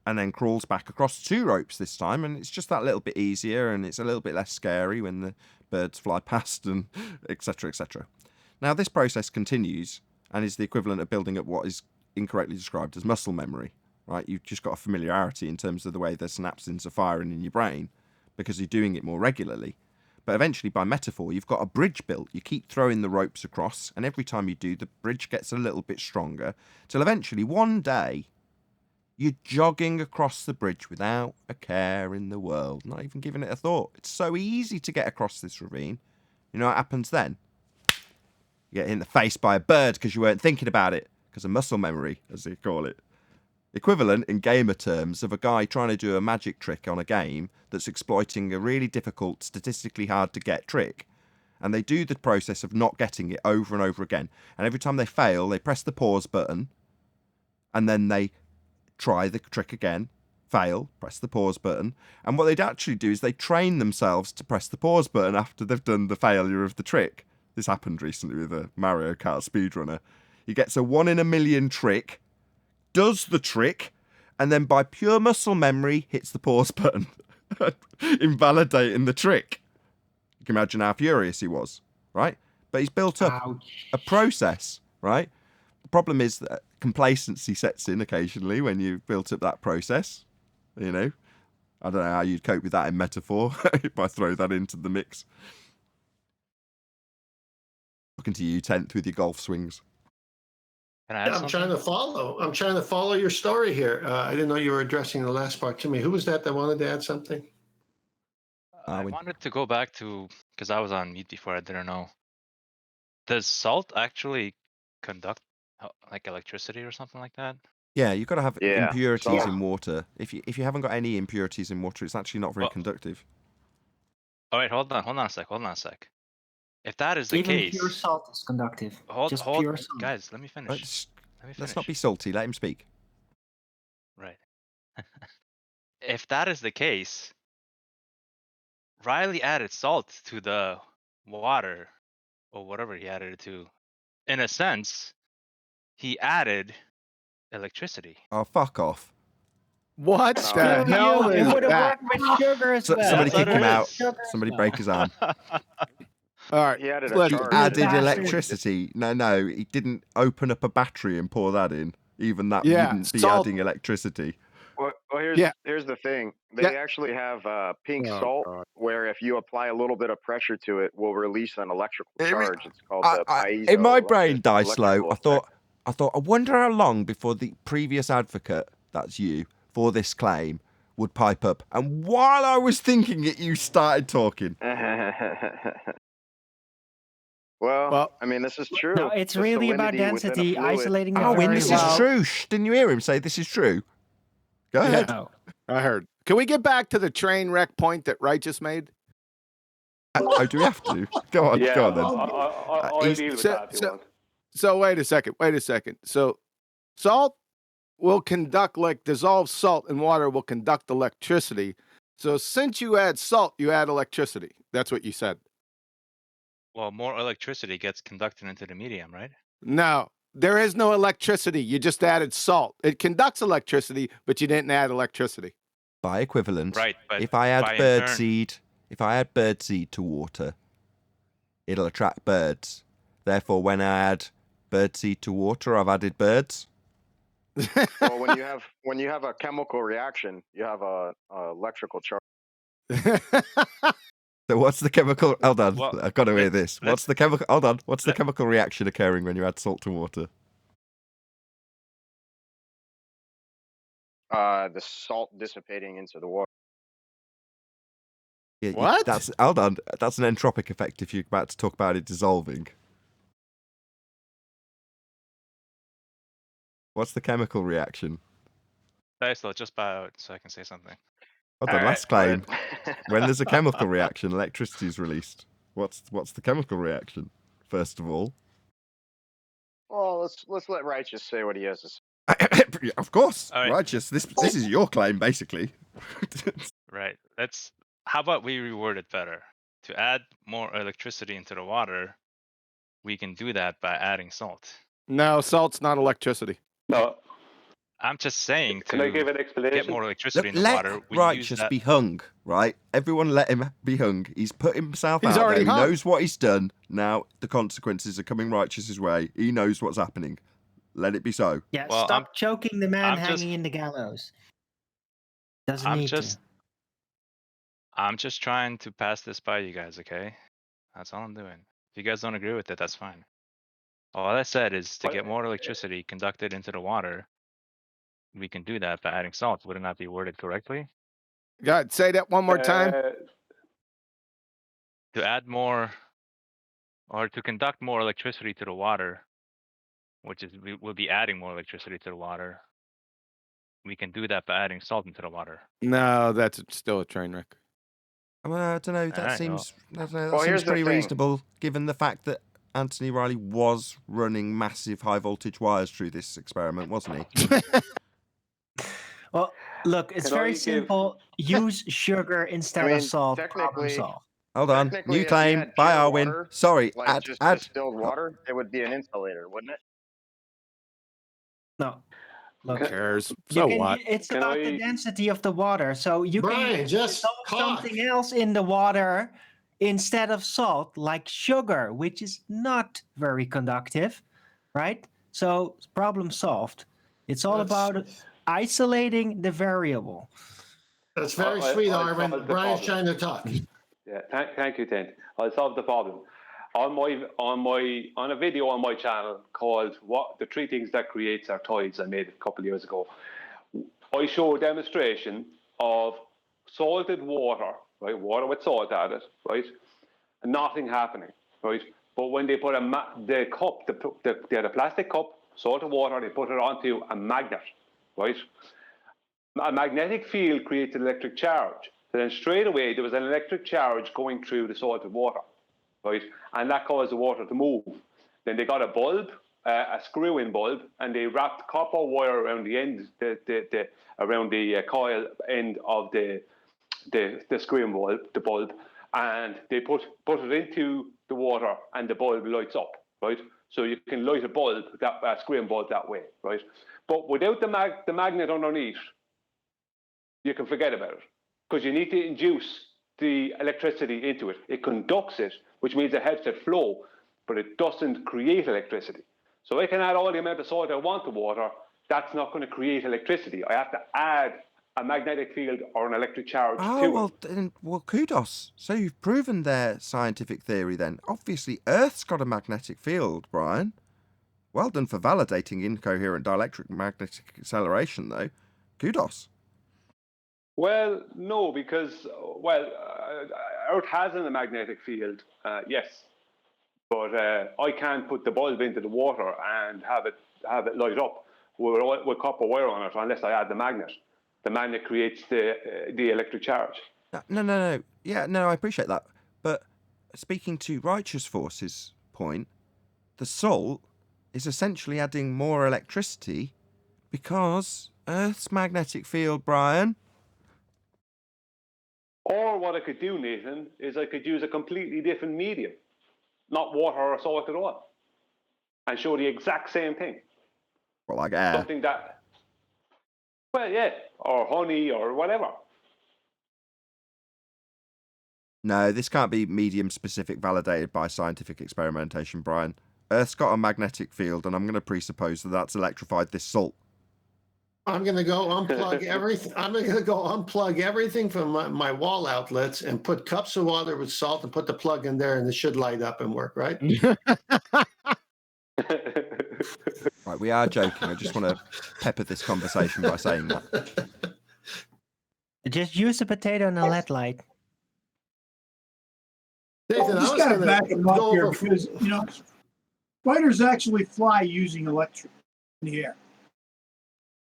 and then crawls back across two ropes this time, and it's just that little bit easier and it's a little bit less scary when the birds fly past and etc, etc. Now this process continues and is the equivalent of building up what is incorrectly described as muscle memory, right? You've just got a familiarity in terms of the way the synapses are firing in your brain because you're doing it more regularly. But eventually, by metaphor, you've got a bridge built. You keep throwing the ropes across, and every time you do, the bridge gets a little bit stronger, till eventually, one day, you're jogging across the bridge without a care in the world, not even giving it a thought. It's so easy to get across this ravine. You know what happens then? You get hit in the face by a bird because you weren't thinking about it, because of muscle memory, as they call it. Equivalent in gamer terms of a guy trying to do a magic trick on a game that's exploiting a really difficult, statistically hard to get trick. And they do the process of not getting it over and over again. And every time they fail, they press the pause button. And then they try the trick again, fail, press the pause button. And what they'd actually do is they train themselves to press the pause button after they've done the failure of the trick. This happened recently with a Mario Kart speedrunner. He gets a 1 in a million trick, does the trick, and then by pure muscle memory hits the pause button. invalidating the trick. You can imagine how furious he was, right? But he's built up a process, right? The problem is that complacency sets in occasionally when you've built up that process. You know, I don't know how you'd cope with that in metaphor if I throw that into the mix. Looking to you, 10th, with your golf swings. I'm trying to follow. I'm trying to follow your story here. I didn't know you were addressing the last part to me. Who was that wanted to add something? I wanted to go back to, because I was on mute before, I didn't know. Does salt actually conduct like electricity or something like that? Yeah, you've got to have Yeah, impurities salt. in water. If you haven't got any impurities in water, it's actually not very conductive. All right, hold on a sec. If that is the Even case, pure salt is conductive. hold, pure salt. guys, let me finish. Let's not be salty. Let him speak. Right. If that is the case, Riley added salt to the water, or whatever he added it to. In a sense, he added electricity. Oh, fuck off. What Screw the hell you. It is would have that? worked with sugar as well. Somebody kick him out. Sugar as Somebody well. break his arm. All right. He added a Listen. He charge. added bastard. electricity. No, he didn't open up a battery and pour that in. Even that Yeah, wouldn't be salt. adding electricity. Well, here's the thing. They actually have pink Oh, salt, God. where if you apply a little bit of pressure to it, will release an electrical charge. It's called the piezo. In my brain, die slow. electrical I thought. I wonder how long before the previous advocate, that's you, for this claim, would pipe up. And while I was thinking it, you started talking. Well, I mean, this is true. No, it's The really about salinity within a density, fluid- isolating it Oh, very this well. is true. Shh, didn't you hear him say this is true? Go ahead. No. I heard. Can we get back to the train wreck point that Wright just made? Oh, do we have to? Go on, Yeah, go on then. I'll deal with that if you want. So wait a second. So salt will conduct, like dissolved salt in water will conduct electricity. So since you add salt, you add electricity. That's what you said. Well, more electricity gets conducted into the medium, right? No, there is no electricity. You just added salt. It conducts electricity, but you didn't add electricity. By equivalent, Right, but if I add by birdseed to water, it'll attract birds. Therefore, when I add birdseed to water, I've added birds. Well, when you have a chemical reaction, you have a electrical charge. So what's the chemical? Hold on, Well, I've got to hear this. What's the chemical? Hold on, what's the chemical reaction occurring when you add salt to water? The salt dissipating into the water. Yeah, What? Hold on. That's an entropic effect. If you're about to talk about it dissolving. What's the chemical reaction? So just bow out so I can say something. Hold on, last claim. When there's a chemical reaction, electricity is released. What's the chemical reaction? First of all. Well, let's let Righteous say what he has to say. Of course, All right. Righteous. This is your claim, basically. Right. How about we reword it better? To add more electricity into the water, we can do that by adding salt. No, salt's not electricity. No. I'm just saying Can I give an get explanation? more electricity in the Let water. We Righteous use that. be hung, right? Everyone let him be hung. He's put himself He's out there. already He hung. knows what he's done. Now the consequences are coming Righteous's way. He knows what's happening. Let it be so. Yeah, Well, stop choking the man I'm just- hanging in the gallows. Doesn't I'm need just to. I'm just trying to pass this by you guys, okay? That's all I'm doing. If you guys don't agree with it, that's fine. All I said is to get more electricity conducted into the water, we can do that by adding salt. Would it not be worded correctly? God, say that one more time. To add more, or to conduct more electricity to the water, which is we'll be adding more electricity to the water. We can do that by adding salt into the water. No, that's still a train wreck. Well, I don't know. That Alright, seems. I don't know, that Well, seems here's the pretty thing. reasonable, given the fact that Anthony Riley was running massive high voltage wires through this experiment, wasn't he? Well, look, it's Can I very give- simple. Use sugar instead of salt. Problem technically- solved. Hold on. Technically, New if you claim had by pure Arwin. water, Sorry. like just add. distilled water, it would be an insulator, wouldn't it? No. Look, cares? you So can, what? it's about the density of the water. So you Brian, can just dissolve something else in the water instead of salt, like sugar, which is not very conductive, right? So problem solved. It's all about isolating the variable. That's very sweet, Armin. Brian's trying to talk. Yeah, thank you, Tent. I'll solve the problem. On a video on my channel called "The Three Things That Creates Our Tides," I made a couple of years ago. I show a demonstration of salted water, right? Water with salt added, right? And nothing happening, right? But when they put the cup, they had a plastic cup, salted water, they put it onto a magnet, right? A magnetic field creates an electric charge. So then straight away there was an electric charge going through the salted water, right? And that caused the water to move. Then they got a bulb, a screw-in bulb, and they wrapped copper wire around the end, around the coil end of the screw-in bulb, and they put it into the water, and the bulb lights up, right? So you can light a bulb, that screw-in bulb that way, right? But without the magnet underneath, you can forget about it, because you need to induce the electricity into it. It conducts it, which means it helps it flow, but it doesn't create electricity. So I can add all the amount of salt I want to water. That's not going to create electricity. I have to add a magnetic field or an electric charge to it. Well, kudos. So you've proven their scientific theory then. Obviously, Earth's got a magnetic field, Brian. Well done for validating incoherent dielectric magnetic acceleration, though. Kudos. Well, no, because, Earth has a magnetic field, yes. But I can't put the bulb into the water and have it light up with copper wire on it unless I add the magnet. The magnet creates the electric charge. No. Yeah, no, I appreciate that. But speaking to Righteous Force's point, the salt is essentially adding more electricity because Earth's magnetic field, Brian. Or what I could do, Nathan, is I could use a completely different medium, not water or salt at all, and show the exact same thing. Well, like air. Something that, well, yeah, or honey or whatever. No, this can't be medium-specific validated by scientific experimentation, Brian. Earth's got a magnetic field, and I'm going to presuppose that that's electrified this salt. I'm going to go unplug everything. I'm going to go unplug everything from my wall outlets and put cups of water with salt and put the plug in there, and it should light up and work, right? Right, we are joking. I just want to pepper this conversation by saying that. Just use a potato and a LED light. Nathan, I just got to back him up here because, spiders actually fly using electricity in the air.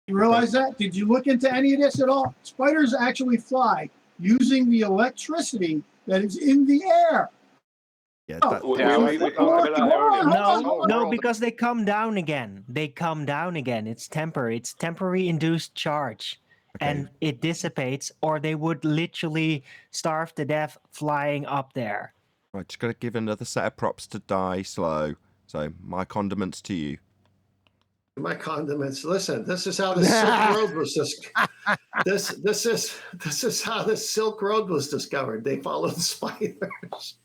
You realize that? Did you look into any of this at all? Spiders actually fly using the electricity that is in the air. Yeah, no, because they come down again. It's temporary. It's temporary induced charge. Okay. And it dissipates, or they would literally starve to death flying up there. Right, just got to give another set of props to Die Slow. So, my condiments to you. My condiments. Listen, this is how the Silk Road was this is how the Silk Road was discovered. They followed spiders.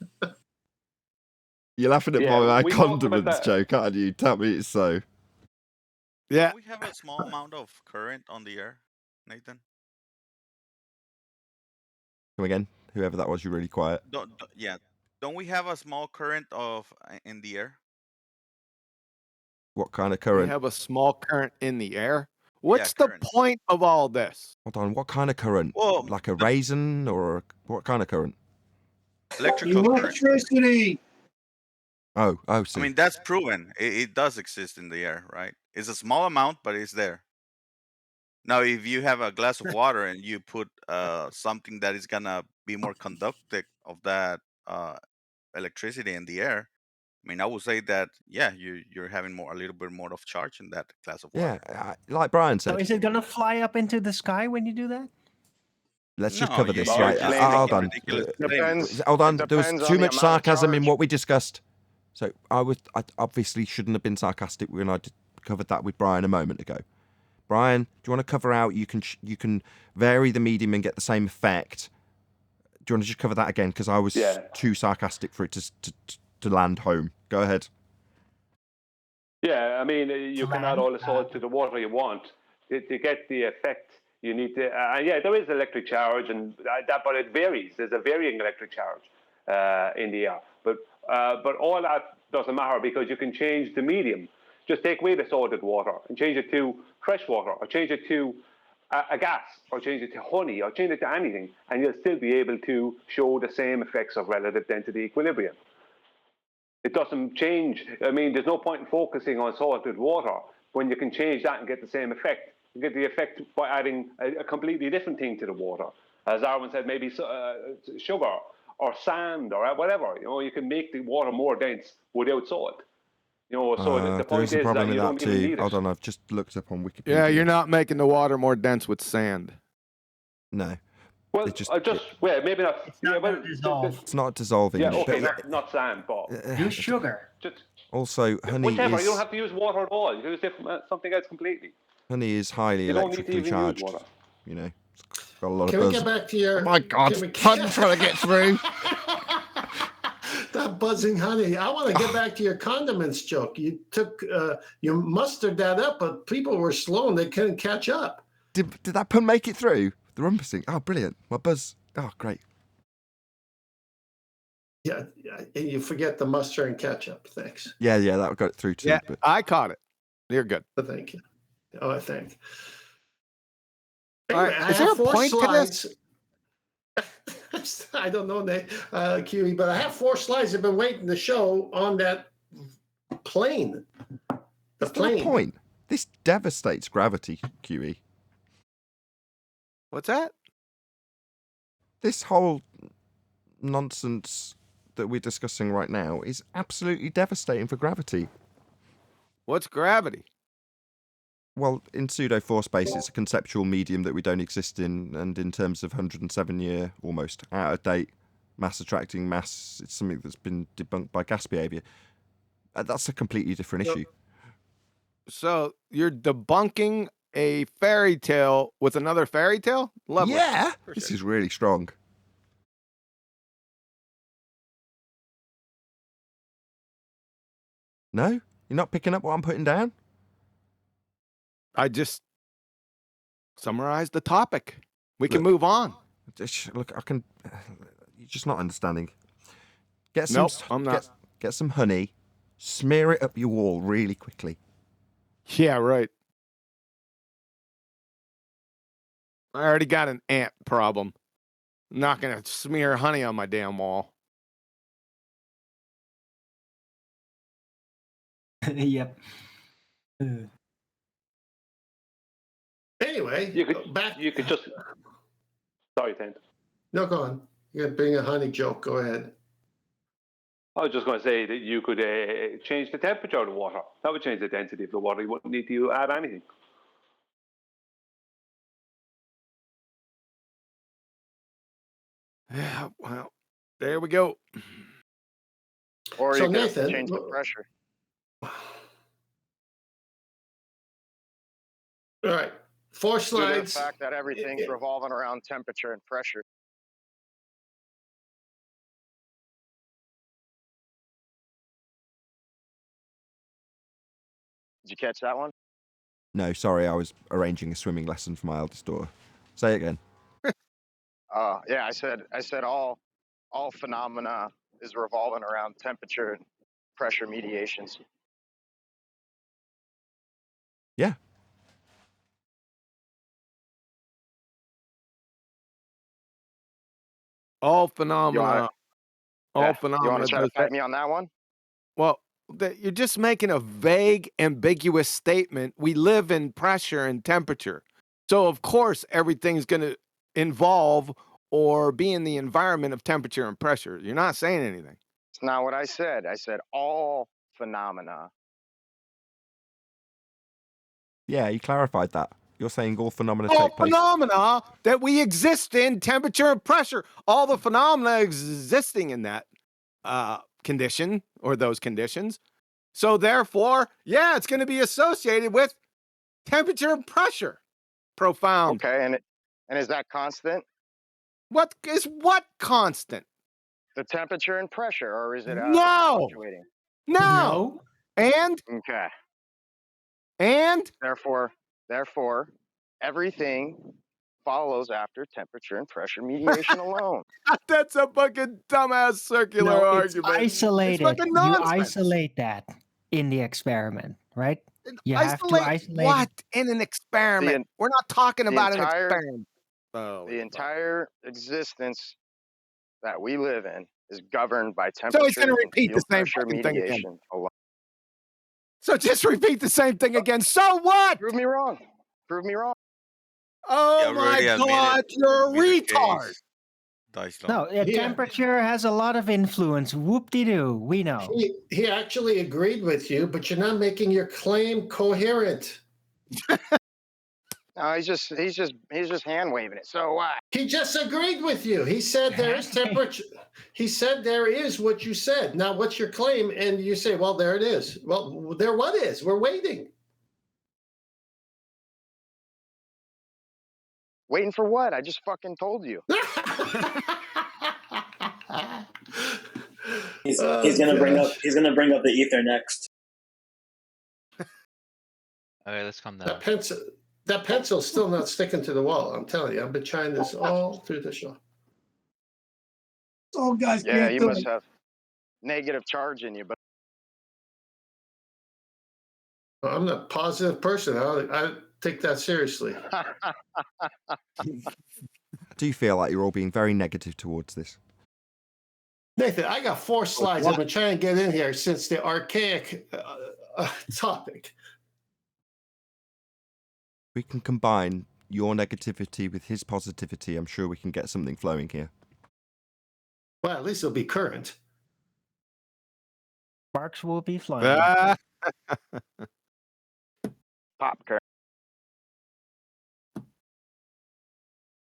You're laughing at my condiments joke, aren't you? Tell me it's so. Yeah. Do we have a small amount of current on the air, Nathan? Come again, whoever that was, you're really quiet. Don't we have a small current in the air? What kind of current? We have a small current in the air. What's the point of all this? Hold on, what kind of current? Well, like a raisin or what kind of current? Electricity. Oh, see. I mean, that's proven. It does exist in the air, right? It's a small amount, but it's there. Now, if you have a glass of water and you put something that is gonna be more conductive of that electricity in the air, I mean, I would say that you're having a little bit more of charge in that glass of water. Yeah, like Brian said. So is it gonna fly up into the sky when you do that? Let's just cover this. Right, hold on. Hold on. There was too much sarcasm in what we discussed. So I obviously shouldn't have been sarcastic when I covered that with Brian a moment ago. Brian, do you want to cover out? You can vary the medium and get the same effect. Do you want to just cover that again? Because I was too sarcastic for it to land home. Go ahead. Yeah, I mean, you can add all the salt to the water you want to get the effect. You need to, there is electric charge, and but it varies. There's a varying electric charge in the air, but all that doesn't matter because you can change the medium. Just take away the salted water and change it to fresh water, or change it to a gas, or change it to honey, or change it to anything, and you'll still be able to show the same effects of relative density equilibrium. It doesn't change. I mean, there's no point in focusing on salted water when you can change that and get the same effect. You get the effect by adding a completely different thing to the water. As Arwen said, maybe sugar or sand or whatever. You can make the water more dense without salt. So the point is that you don't even need it. Hold on, I've just looked up on Wikipedia. Yeah, you're not making the water more dense with sand. No. Well, maybe not. It's not dissolving. Yeah, okay, not sand, but use sugar. Also, honey whichever. is... You don't have to use water at all. You can use something else completely. Honey is highly electrically charged. It's got a lot Can of we buzz. get back to your... Oh my God, I'm trying to get through. That buzzing honey. I want to get back to your condiments joke. You you mustered that up, but people were slow and they couldn't catch up. Did that pun make it through? The rumpusing. Oh, brilliant. My buzz. Oh, great. Yeah, and you forget the mustard and ketchup. Thanks. Yeah, that got it through too. Yeah, but... I caught it. You're good. Thank you. Oh, I think. All Anyway, right. Is there a point to this? I don't know, QE, but I have 4 slides I've been waiting to show on that plane. The plane. Point. This devastates gravity, QE. What's that? This whole nonsense that we're discussing right now is absolutely devastating for gravity. What's gravity? Well, in pseudo-4 space, it's a conceptual medium that we don't exist in, and in terms of 107-year, almost out-of-date mass attracting mass, it's something that's been debunked by gas behavior. That's a completely different issue. So you're debunking a fairy tale with another fairy tale? Lovely. Yeah, this is really strong. No? You're not picking up what I'm putting down? I just summarized the topic. We can move on. Look, you're just not understanding. Get some, nope, I'm not. Get some honey, smear it up your wall really quickly. Yeah, right. I already got an ant problem. I'm not going to smear honey on my damn wall. Yep. Anyway, you could just. Sorry, Tent. No, go on. You're going to bring a honey joke. Go ahead. I was just going to say that you could change the temperature of the water. That would change the density of the water. You wouldn't need to add anything. Yeah, well, there we go. Or So you could Nathan, change the pressure. All right. 4 Due to slides. the fact that everything's revolving around temperature and pressure. Did you catch that one? No, sorry, I was arranging a swimming lesson for my eldest daughter. Say it again. Yeah, I said all phenomena is revolving around temperature and pressure mediations. Yeah. All phenomena. All phenomena. You want to try to fight me on that one? Well, you're just making a vague, ambiguous statement. We live in pressure and temperature. So, of course, everything's going to involve or be in the environment of temperature and pressure. You're not saying anything. It's not what I said. I said all phenomena. Yeah, you clarified that. You're saying all phenomena All take place. phenomena that we exist in, temperature and pressure. All the phenomena existing in that condition or those conditions. So therefore, yeah, it's going to be associated with Temperature and pressure. Profound. Okay, and is that constant? What is what constant? The temperature and pressure, or is it No. fluctuating? No. And Okay. And therefore, everything follows after temperature and pressure mediation alone. That's a fucking dumbass circular No, it's argument. isolated. It's fucking You nonsense. isolate that in the experiment, right? You have to Isolate isolate what in an experiment? We're not talking about an experiment. The entire existence that we live in is governed by So temperature he's going to and repeat the field same pressure fucking thing again. mediation alone. So just repeat the same thing again. So what? Prove me wrong. Prove me wrong. Oh my God, you're a retard. No, temperature has a lot of influence. Whoop-de-doo, we know. He actually agreed with you, but you're not making your claim coherent. No, he's just hand waving it. So what? He just agreed with you. He said there is temperature. He said there is what you said. Now, what's your claim? And you say, well, there it is. Well, there what is? We're waiting. Waiting for what? I just fucking told you. He's gonna bring up the ether next. All right, let's calm down. That pencil's still not sticking to the wall. I'm telling you, I've been trying this all through the show. Oh, guys, Yeah, can't you do must it. have negative charge in you, but I'm a positive person. I take that seriously. Do you feel like you're all being very negative towards this? Nathan, I got 4 slides. I've been trying to get in here since the archaic topic. We can combine your negativity with his positivity. I'm sure we can get something flowing here. Well, at least it'll be current. Sparks will be flying. Pop current.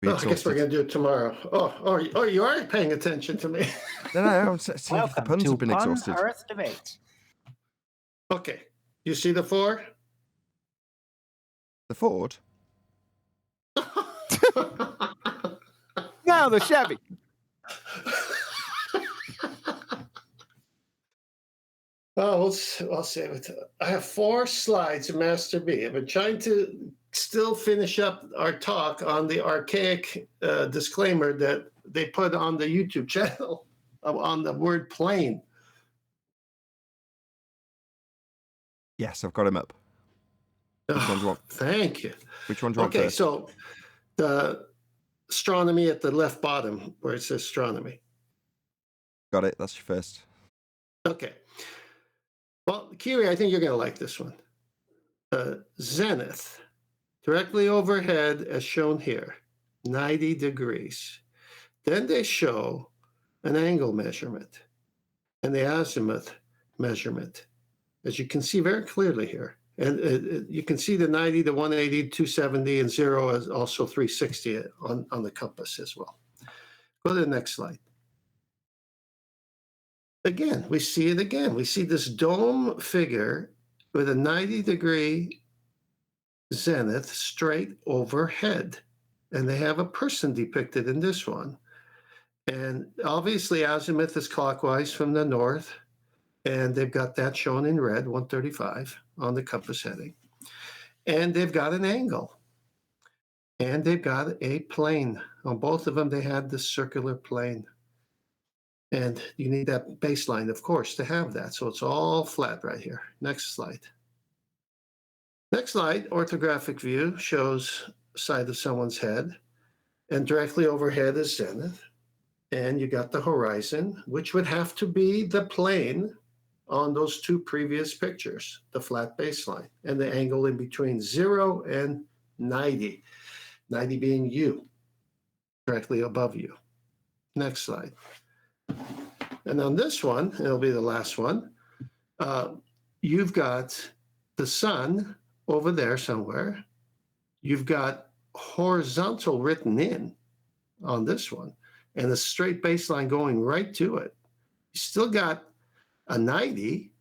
Oh, I guess we're going to do it tomorrow. Oh, you are paying attention to me. No, I'm seeing if the puns have been exhausted. Earth debate. Okay. You see the 4? The Ford? No, the Chevy. Oh, I'll save it. I have 4 slides of Master B. I've been trying to still finish up our talk on the archaic disclaimer that they put on the YouTube channel on the word plane. Yes, I've got him up. Which one do you want? Thank you. Which one do you want Okay, first? so the astronomy at the left bottom where it says astronomy. Got it. That's your first. Okay. Well, Kiwi, I think you're going to like this one. Zenith, directly overhead as shown here, 90 degrees. Then they show an angle measurement and the azimuth measurement, as you can see very clearly here. And you can see the 90, the 180, 270, and 0 is also 360 on the compass as well. Go to the next slide. Again, we see it again. We see this dome figure with a 90-degree zenith straight overhead. And they have a person depicted in this one. And obviously, azimuth is clockwise from the north. And they've got that shown in red, 135, on the compass heading. And they've got an angle. And they've got a plane. On both of them, they had this circular plane. And you need that baseline, of course, to have that. So it's all flat right here. Next slide. Next slide, orthographic view shows side of someone's head. And directly overhead is zenith. And you got the horizon, which would have to be the plane on those 2 previous pictures, the flat baseline, and the angle in between 0 and 90. 90 being you, directly above you. Next slide. And on this one, it'll be the last one, you've got the sun over there somewhere. You've got horizontal written in on this one, and a straight baseline going right to it. You still got a 90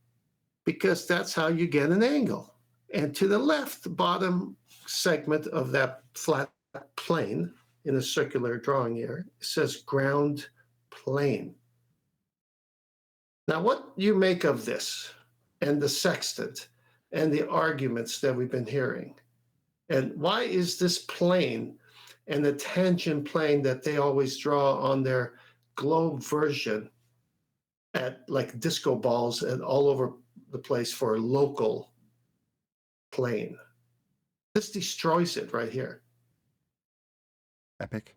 because that's how you get an angle. And to the left, the bottom segment of that flat plane in a circular drawing here says ground plane. Now, what you make of this and the sextant and the arguments that we've been hearing, and why is this plane and the tangent plane that they always draw on their globe version at like disco balls and all over the place for a local plane? This destroys it right here. Epic.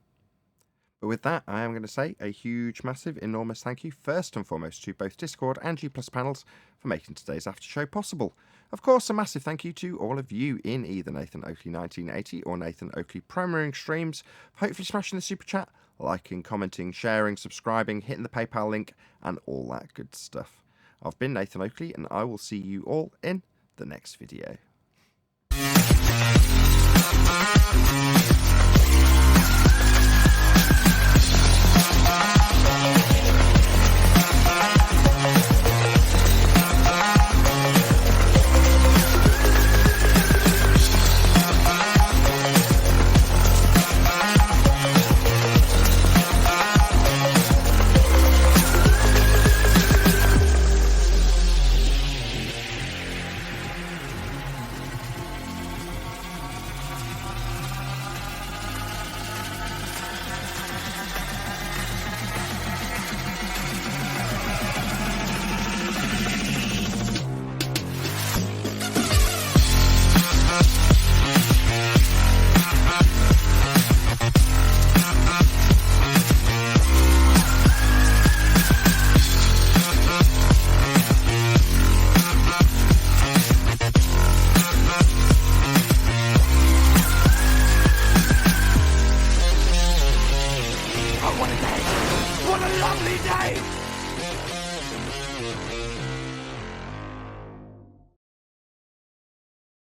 But with that, I am going to say a huge, massive, enormous thank you first and foremost to both Discord and G+ panels for making today's after show possible. Of course, a massive thank you to all of you in either Nathan Oakley 1980 or Nathan Oakley premiering streams for hopefully smashing the super chat, liking, commenting, sharing, subscribing, hitting the PayPal link, and all that good stuff. I've been Nathan Oakley, and I will see you all in the next video.